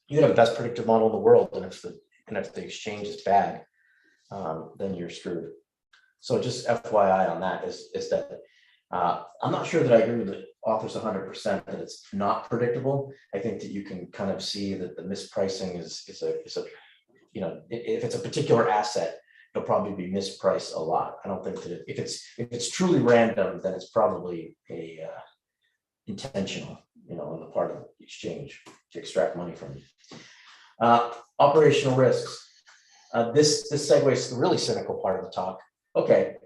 you can have the best predictive model in the world, and if the exchange is bad, then you're screwed. So just FYI on that is that I'm not sure that I agree with the authors 100% that it's not predictable. I think that you can kind of see that the mispricing is a if it's a particular asset, it'll probably be mispriced a lot. I don't think that if it's truly random, then it's probably intentional, on the part of the exchange to extract money from you. Operational risks. This segues to the really cynical part of the talk. Okay,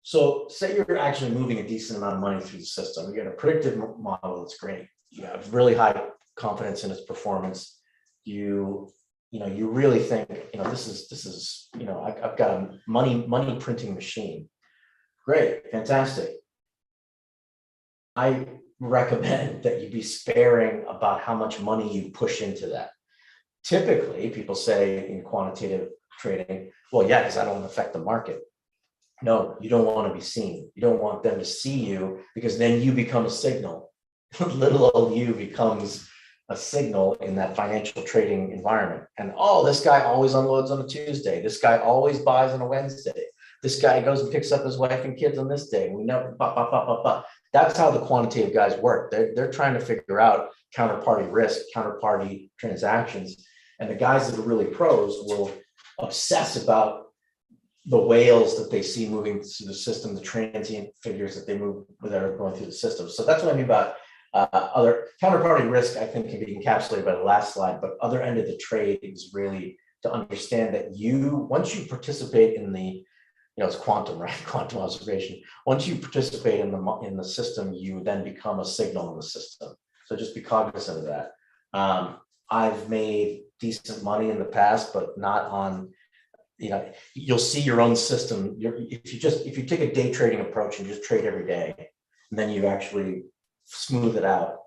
so say you're actually moving a decent amount of money through the system. You got a predictive model that's great. You have really high confidence in its performance. You really think, this is I've got a money printing machine. Great, fantastic. I recommend that you be sparing about how much money you push into that. Typically, people say in quantitative trading, well, yeah, because I don't want to affect the market. No, you don't want to be seen. You don't want them to see you, because then you become a signal. Little old you becomes a signal in that financial trading environment. And this guy always unloads on a Tuesday. This guy always buys on a Wednesday. This guy goes and picks up his wife and kids on this day. We never, That's how the quantitative guys work. They're trying to figure out counterparty risk, counterparty transactions. And the guys that are really pros will obsess about the whales that they see moving through the system, the transient figures that they move that are going through the system. So that's what I mean about Other counterparty risk, I think, can be encapsulated by the last slide, but other end of the trade is really to understand that once you participate in the, it's quantum, right? Quantum observation. Once you participate in the system, you then become a signal in the system. So just be cognizant of that. I've made decent money in the past, but not on, you'll see your own system. If you take a day trading approach and just trade every day, and then you actually smooth it out,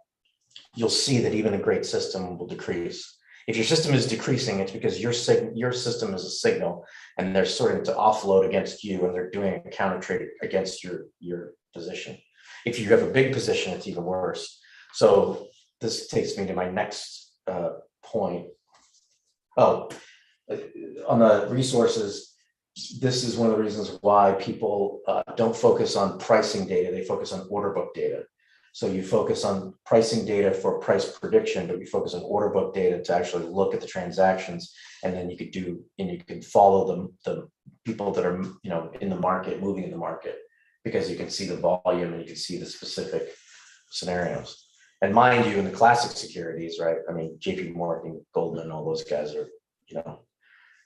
you'll see that even a great system will decrease. If your system is decreasing, it's because your system is a signal, and they're starting to offload against you, and they're doing a counter trade against your position. If you have a big position, it's even worse. So this takes me to my next point. Oh, on the resources, this is one of the reasons why people don't focus on pricing data. They focus on order book data. So you focus on pricing data for price prediction, but you focus on order book data to actually look at the transactions, and then you can follow the people that are in the market, moving in the market, because you can see the volume and you can see the specific scenarios. And mind you, in the classic securities, right? I mean, JP Morgan, Goldman, all those guys are,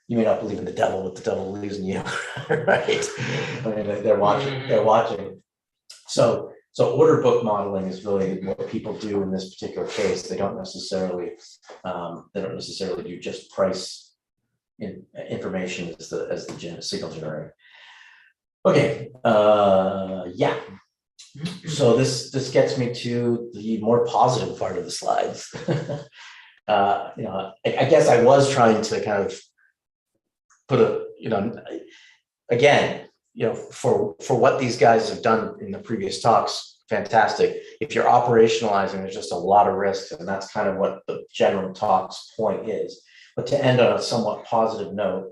you may not believe in the devil, but the devil believes in you, right? I mean, they're watching. So order book modeling is really what people do in this particular case. They don't necessarily do just price information as the signal generator. Okay, yeah. So this gets me to the more positive part of the slides. I guess I was trying to kind of put again, for what these guys have done in the previous talks, fantastic. If you're operationalizing, there's just a lot of risks, and that's kind of what the general talk's point is. But to end on a somewhat positive note,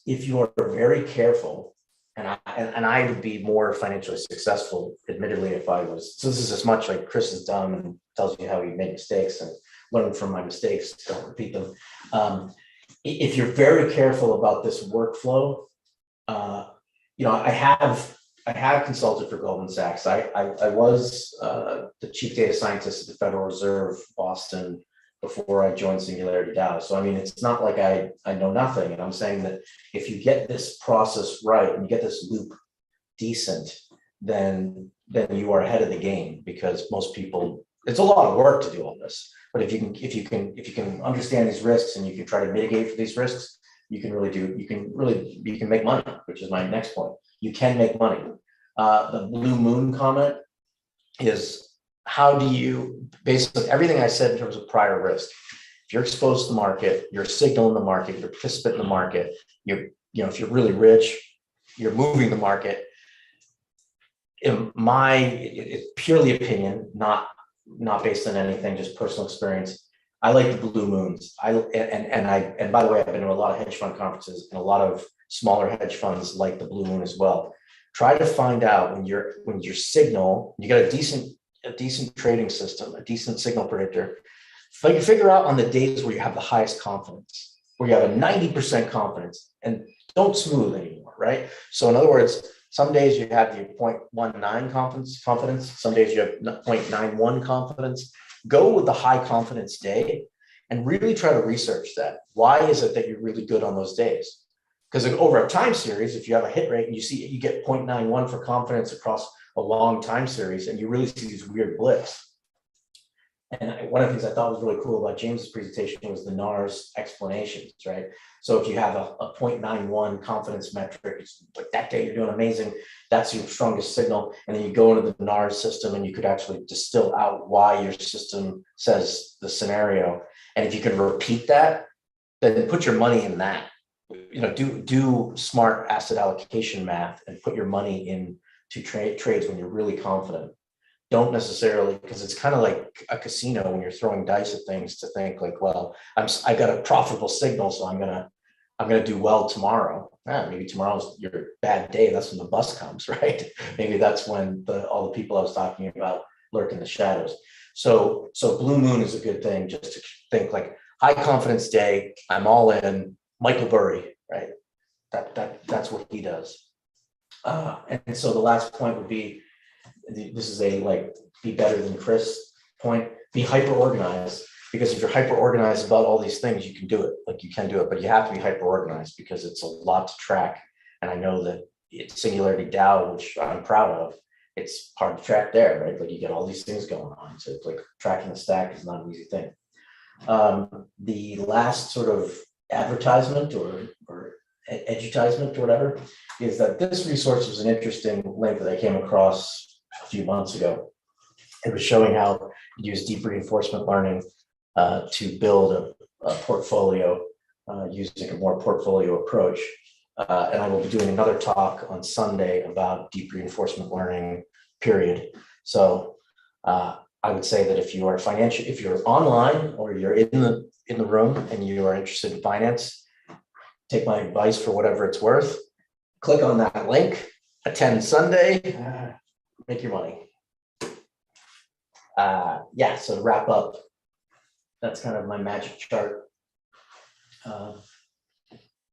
if you are very careful, and I would be more financially successful, admittedly, if I was. So this is as much like Chris has done and tells you how he made mistakes and learn from my mistakes, don't repeat them. If you're very careful about this workflow, I have consulted for Goldman Sachs. I was the chief data scientist at the Federal Reserve, Boston, before I joined Singularity DAO. So I mean, it's not like I know nothing. And I'm saying that if you get this process right and you get this loop decent, then you are ahead of the game, because most people, it's a lot of work to do all this. But if you can understand these risks and you can try to mitigate for these risks, you can make money, which is my next point. You can make money. The blue moon comment is, how do you, basically everything I said in terms of prior risk, if you're exposed to the market, you're a signal in the market, you're a participant in the market, if you're really rich, you're moving the market. It's purely opinion, not based on anything, just personal experience. I like the blue moons. And by the way, I've been to a lot of hedge fund conferences, and a lot of smaller hedge funds like the blue moon as well. Try to find out when your signal, you got a decent trading system, a decent signal predictor. Figure out on the days where you have the highest confidence, where you have a 90% confidence, and don't smooth anymore, right? So in other words, some days you have your 0.19 confidence, some days you have 0.91 confidence. Go with the high confidence day and really try to research that. Why is it that you're really good on those days? Because over a time series, if you have a hit rate and you get 0.91 for confidence across a long time series, and you really see these weird blips. And one of the things I thought was really cool about James's presentation was the NARS explanations, right? So if you have a 0.91 confidence metric, it's like that day you're doing amazing, that's your strongest signal. And then you go into the NARS system and you could actually distill out why your system says the scenario. And if you can repeat that, then put your money in that. Do smart asset allocation math and put your money into trades when you're really confident. Don't necessarily, because it's kind of like a casino when you're throwing dice at things, to think like, well, I got a profitable signal, so I'm gonna do well tomorrow. Maybe tomorrow's your bad day. That's when the bus comes, right? Maybe that's when all the people I was talking about lurk in the shadows. So blue moon is a good thing, just to think like high confidence day. I'm all in. Michael Burry, right? That's what he does. And so the last point would be, this is a be better than Chris' point, be hyper organized. Because if you're hyper organized about all these things, you can do it. Like you can do it, but you have to be hyper organized because it's a lot to track. And I know that it's Singularity DAO, which I'm proud of. It's hard to track there, right? Like you get all these things going on. So it's like tracking the stack is not an easy thing. The last sort of advertisement or edutisement or whatever is that this resource was an interesting link that I came across a few months ago. It was showing how you use deep reinforcement learning to build a portfolio using a more portfolio approach. And I will be doing another talk on Sunday about deep reinforcement learning, period. So I would say that if you are if you're online or you're in the room and you are interested in finance, take my advice for whatever it's worth. Click on that link, attend Sunday, make your money. Yeah, so to wrap up, that's kind of my magic chart.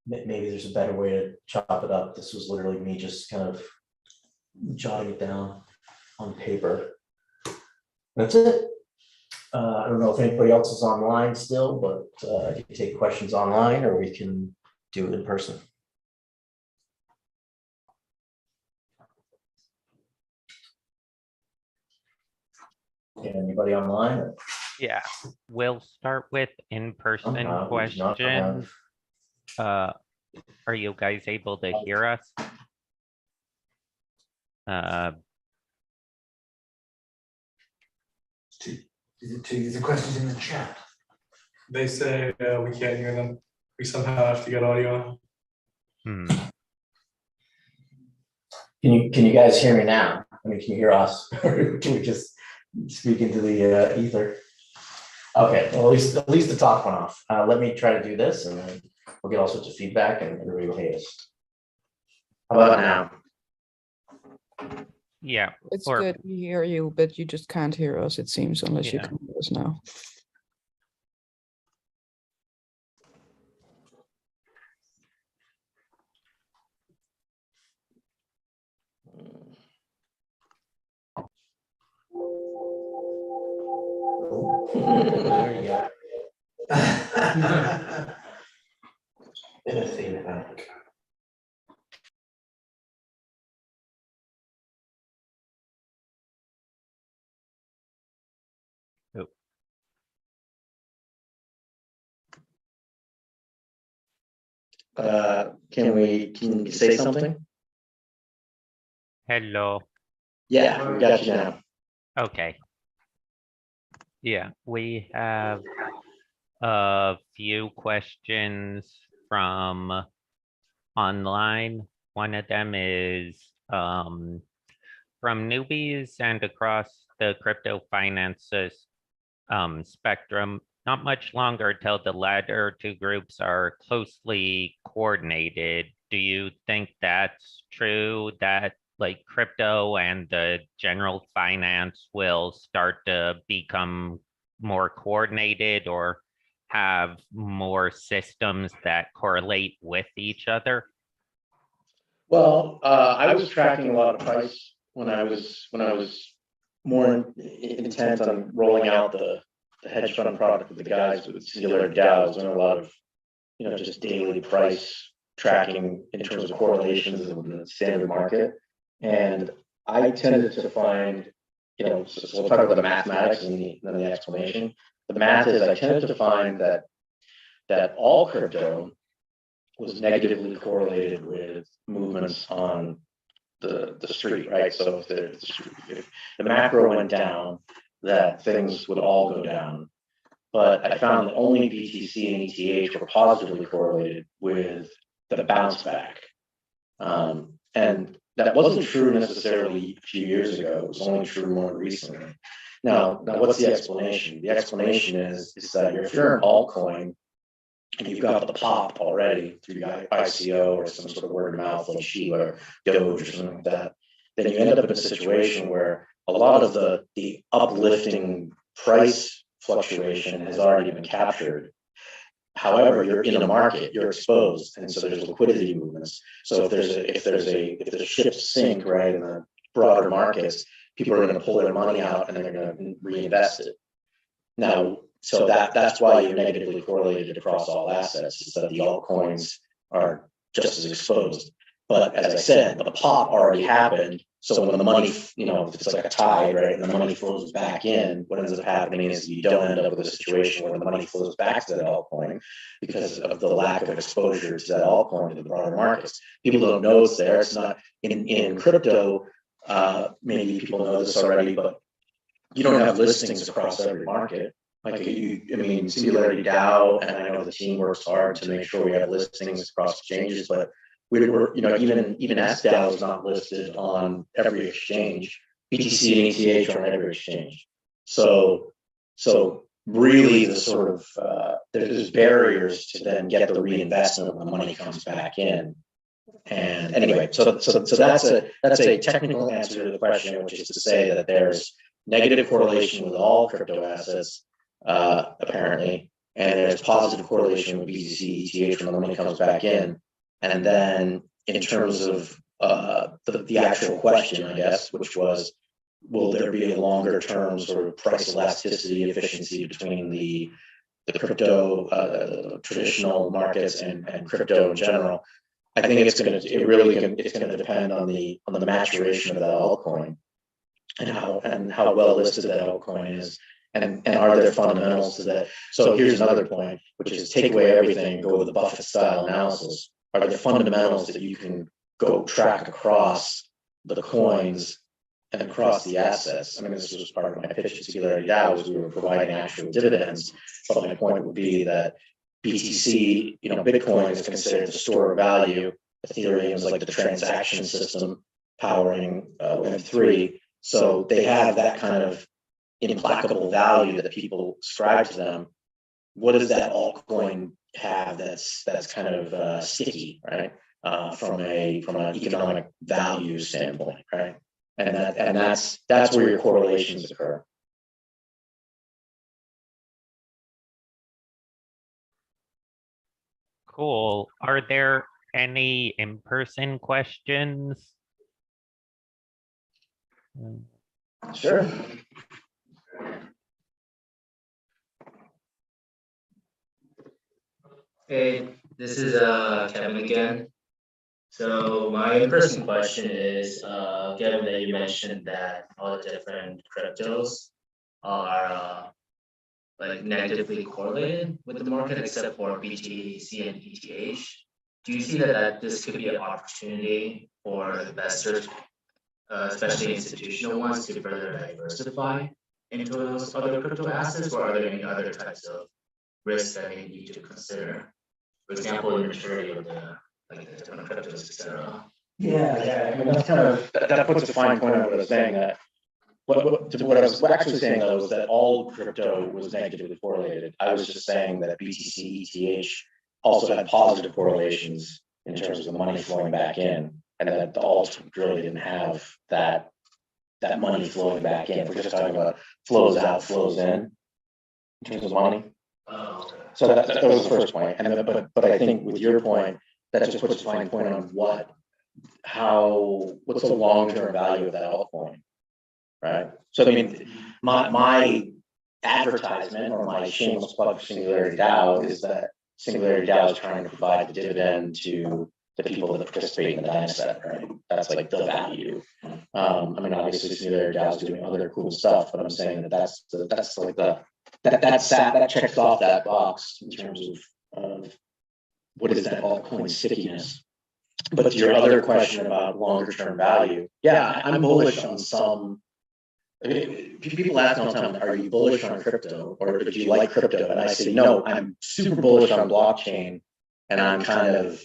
Maybe there's a better way to chop it up. This was literally me just kind of jotting it down on paper. That's it. I don't know if anybody else is online still, but I can take questions online or we can do it in person. Anybody online? Yeah, we'll start with in-person questions. Are you guys able to hear us? To the questions in the chat. They say we can't hear them. We somehow have to get audio. Hmm. Can you guys hear me now? I mean, can you hear us? Or can we just speak into the ether? Okay, well, at least the talk went off. Let me try to do this, and then we'll get all sorts of feedback, and everybody will hate us. How about now? Yeah, It's good. We hear you, but you just can't hear us, it seems, unless you can hear us now. There you go. Can you say something? Hello. Yeah, we got you now. Okay. Yeah, we have a few questions from online. One of them is from newbies and across the crypto finances spectrum. Not much longer till the latter two groups are closely coordinated. Do you think that's true, that like crypto and the general finance will start to become more coordinated or have more systems that correlate with each other? Well, I was tracking a lot of price when I was more intent on rolling out the hedge fund product with the guys with Singularity DAOs, and a lot of just daily price tracking in terms of correlations in the standard market. And I tended to find, so we'll talk about the mathematics and then the explanation. The math is I tended to find that all crypto was negatively correlated with movements on the street, right? So if the macro went down, that things would all go down. But I found that only BTC and ETH were positively correlated with the bounce back. And that wasn't true necessarily a few years ago. It was only true more recently. Now what's the explanation? The explanation is that if you're an altcoin and you've got the pop already through ICO or some sort of word of mouth like Shiba or Doge or something like that, then you end up in a situation where a lot of the uplifting price fluctuation has already been captured. However, you're in a market, you're exposed, and so there's liquidity movements. So if the ships sink right in the broader markets, people are going to pull their money out and they're going to reinvest it. Now, so that's why you're negatively correlated across all assets, is that the altcoins are just as exposed. But as I said, the pop already happened. So when the money, it's like a tide, right? And the money flows back in, what ends up happening is you don't end up with a situation where the money flows back to that altcoin because of the lack of exposure to that altcoin to the broader markets. People don't know it's there. It's not in crypto. Maybe people know this already, but you don't have listings across every market. Singularity DAO, and I know the team works hard to make sure we have listings across exchanges, but we're even SDAO is not listed on every exchange. BTC and ETH are on every exchange. So really the sort of there's barriers to then get the reinvestment when the money comes back in. And anyway, so that's a technical answer to the question, which is to say that there's negative correlation with all crypto assets, apparently, and there's positive correlation with BTC, ETH when the money comes back in. And then in terms of the actual question, I guess, which was, will there be a longer term sort of price elasticity efficiency between the crypto traditional markets and crypto in general? I think it's going to depend on the maturation of that altcoin and how well listed that altcoin is. And are there fundamentals to that? So here's another point, which is take away everything and go with the Buffett style analysis. Are there fundamentals that you can go track across the coins and across the assets? I mean, this was part of my pitch to Singularity DAO, was we were providing actual dividends. But my point would be that BTC, Bitcoin is considered the store of value. Ethereum is like the transaction system powering Web3. So they have that kind of implacable value that people ascribe to them. What does that altcoin have that's kind of sticky, right? From an economic value standpoint, right? And that's where your correlations occur. Cool. Are there any in-person questions? Sure. Hey, this is Kevin again. So my in-person question is, given that you mentioned that all the different cryptos are like negatively correlated with the market except for BTC and ETH, do you see that this could be an opportunity for investors, especially institutional ones, to further diversify into those other crypto assets, or are there any other types of risks that they need to consider? For example, the maturity of the different cryptos, etc. Yeah. I mean, that's kind of that puts a fine point on what I was saying. That what I was actually saying though was that all crypto was negatively correlated. I was just saying that BTC, ETH also had positive correlations in terms of the money flowing back in, and that the alt really didn't have that money flowing back in. If we're just talking about flows out, flows in terms of money. So that was the first point. And but I think with your point, that just puts a fine point on what's the long-term value of that altcoin, right? So I mean, my advertisement or my shameless plug for Singularity DAO is that Singularity DAO is trying to provide the dividend to the people that participate in the dataset, right? That's like the value. I mean, obviously Singularity DAO is doing other cool stuff, but I'm saying that's like that checks off that box in terms of what is that altcoin stickiness. But to your other question about longer term value, yeah, I'm bullish on some. I mean, people ask me all the time, are you bullish on crypto or do you like crypto? And I say, no, I'm super bullish on blockchain, and I'm kind of,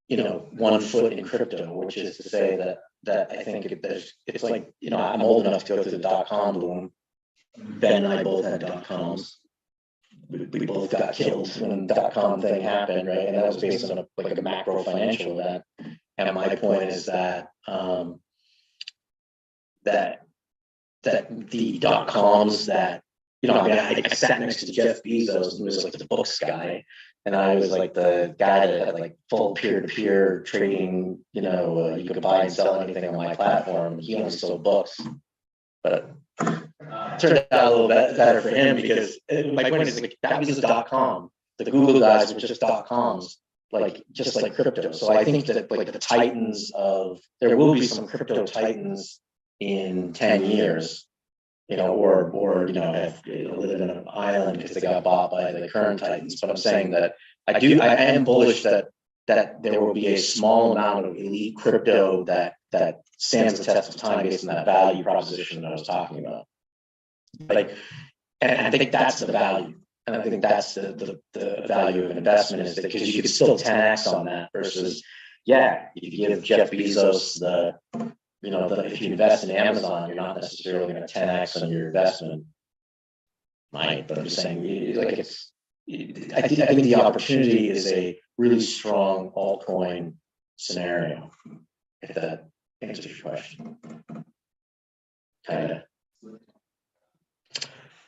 1 foot in crypto, which is to say that I think it's like, I'm old enough to go through the dot-com boom. Ben and I both had dot-coms. We both got killed when the dot-com thing happened, right? And that was based on a macro financial event. And my point is that that the dot-coms that, I sat next to Jeff Bezos, who was like the books guy, and I was like the guy that had like full peer-to-peer trading, you could buy and sell anything on my platform. He only sold books. but it turned out a little bit better for him because my point is like that was the .com. The Google guys were just .coms, like just like crypto. So I think that like the titans of there will be some crypto titans in 10 years, you know, or you know, have live in an island because they got bought by the current titans. But I'm saying that I am bullish that there will be a small amount of elite crypto that stands the test of time based on that value proposition that I was talking about. Like, and I think that's the value. And I think that's the value of an investment is because you could still 10x on that versus, yeah, if you give Jeff Bezos if you invest in Amazon, you're not necessarily going to 10x on your investment. Might, but I'm just saying, like I think the opportunity is a really strong altcoin scenario. If that answers your question. Kind of.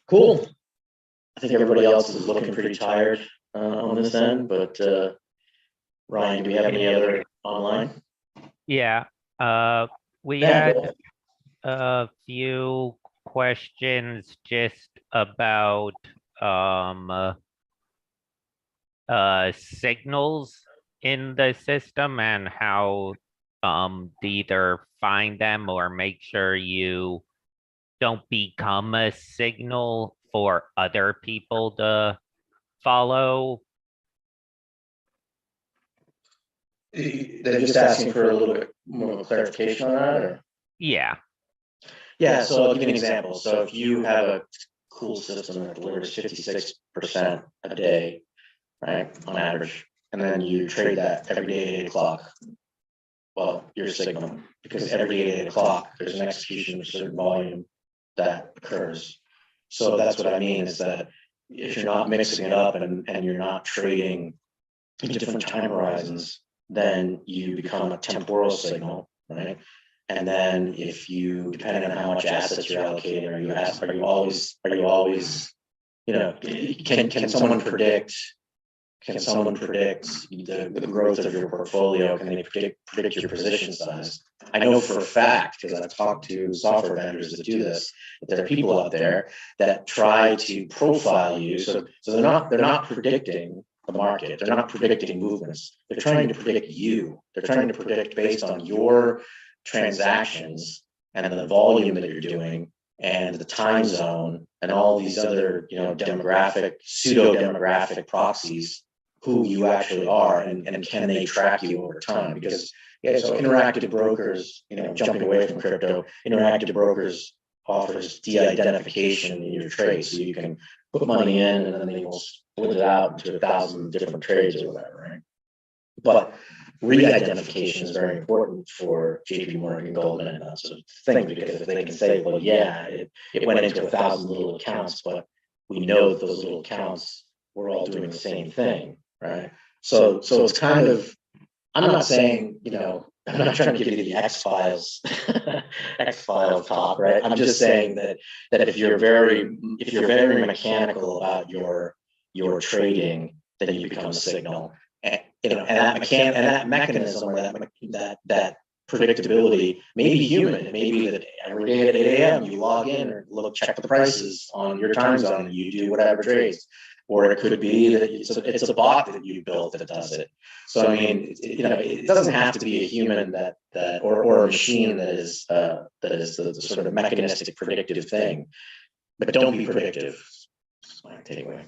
Cool. I think everybody else is looking pretty tired on this end, but Ryan, do we have any other online? Yeah, we had a few questions just about signals in the system and how to either find them or make sure you don't become a signal for other people to follow. They're just asking for a little bit more clarification on that, or? Yeah. Yeah, so I'll give you an example. So if you have a cool system that delivers 56% a day, right, on average, and then you trade that every day at 8 o'clock, well, you're a signal, because every day at 8 o'clock, there's an execution of a certain volume that occurs. So that's what I mean is that if you're not mixing it up and you're not trading in different time horizons, then you become a temporal signal, right? And then if you, depending on how much assets you're allocating, are you always, you know, can someone predict the growth of your portfolio? Can they predict your position size? I know for a fact, because I've talked to software vendors that do this, that there are people out there that try to profile you. So they're not predicting the market. They're not predicting movements. They're trying to predict you. They're trying to predict based on your transactions and the volume that you're doing and the time zone and all these other, you know, pseudo-demographic proxies, who you actually are and can they track you over time? Because so interactive brokers, you know, jumping away from crypto, interactive brokers offers de-identification in your trade. So you can put money in and then they will split it out into 1,000 different trades or whatever, right? But re-identification is very important for JP Morgan, Goldman, and that sort of thing, because if they can say, well, yeah, it went into 1,000 little accounts, but we know that those little accounts were all doing the same thing, right? So it's kind of, I'm not saying, you know, I'm not trying to give you the X-Files talk, right? I'm just saying that if you're very mechanical about your trading, then you become a signal. And, you know, and that mechanism or that predictability may be human. It may be that every day at 8 a.m. you log in or check the prices on your time zone and you do whatever trades. Or it could be that it's a bot that you built that does it. So I mean, you know, it doesn't have to be a human or a machine that is the sort of mechanistic predictive thing. But don't be predictive. That's my takeaway.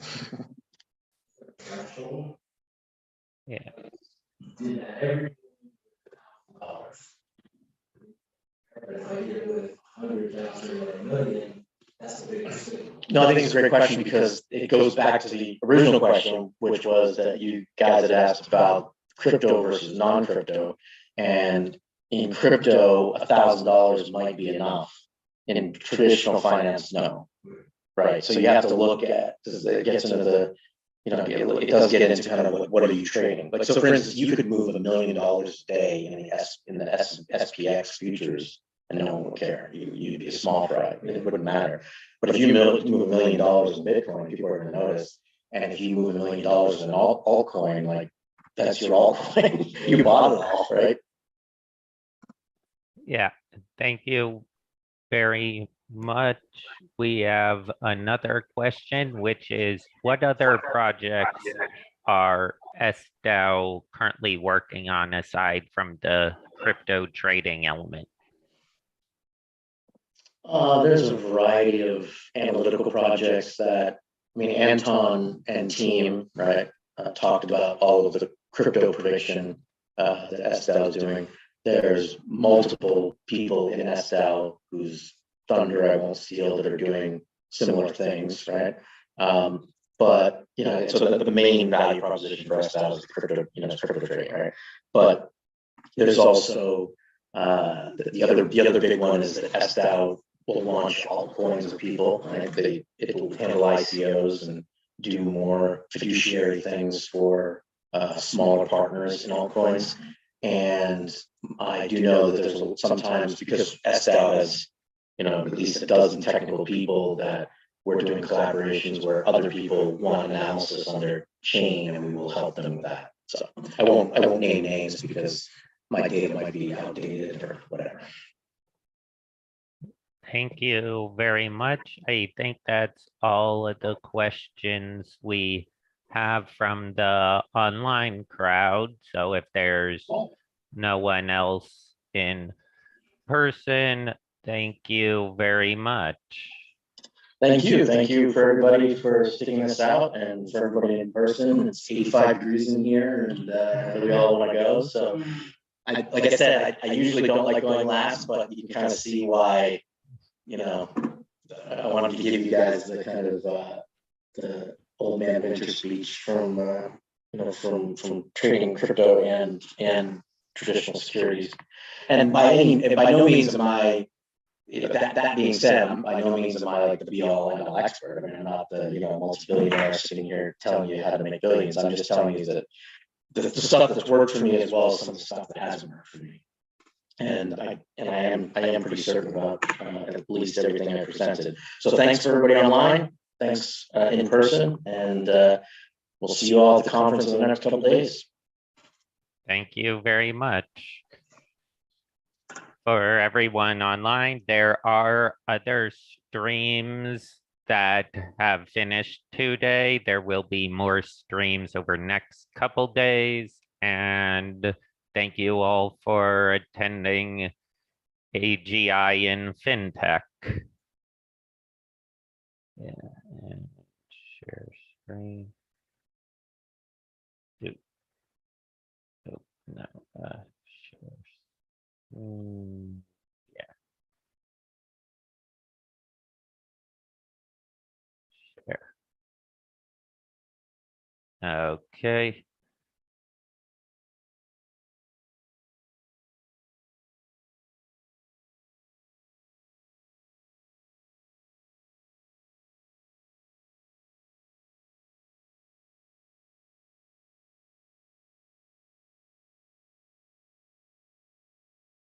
Yeah. No, I think it's a great question because it goes back to the original question, which was that you guys had asked about crypto versus non-crypto. And in crypto, $1,000 might be enough. In traditional finance, no. Right. So you have to look at, it gets into the, you know, it does get into kind of what are you trading? Like, so for instance, you could move $1 million a day in the SPX futures and no one would care. You'd be a small fry. It wouldn't matter. But if you move $1 million in Bitcoin, people are going to notice. And if you move $1 million in altcoin, like that's your altcoin. You bought it all, right? Yeah. Thank you very much. We have another question, which is what other projects are SDAO currently working on aside from the crypto trading element? There's a variety of analytical projects that, I mean, Anton and team, right, talked about all of the crypto prediction that SDAO is doing. There's multiple people in SDAO whose thunder I won't steal that are doing similar things, right? But you know, so the main value proposition for SDAO is crypto, you know, it's crypto trading, right? But there's also the other big one is that SDAO will launch altcoins of people, right? It will handle ICOs and do more fiduciary things for smaller partners in altcoins. And I do know that there's sometimes, because SDAO has, you know, at least a dozen technical people, that we're doing collaborations where other people want analysis on their chain and we will help them with that. So I won't name names because my data might be outdated or whatever. Thank you very much. I think that's all of the questions we have from the online crowd. So if there's no one else in person, thank you very much. Thank you. Thank you for everybody for sticking this out, and for everybody in person. It's 85 degrees in here, and we all want to go. So, like I said, I usually don't like going last, but you can kind of see why. You know, I wanted to give you guys the kind of the old man Winter speech from you know, from trading crypto and traditional securities. And by no means am I, that being said, by no means am I like the be all end all expert. I mean, I'm not the, you know, multi-billionaire sitting here telling you how to make billions. I'm just telling you that the stuff that's worked for me as well as some of the stuff that hasn't worked for me. And I am pretty certain about at least everything I presented. So thanks for everybody online. Thanks in person, and we'll see you all at the conference in the next couple of days. Thank you very much. For everyone online, there are other streams that have finished today. There will be more streams over next couple days, and thank you all for attending AGI in FinTech. Yeah, and share screen. Oh, no, share screen. Yeah. Share. Okay.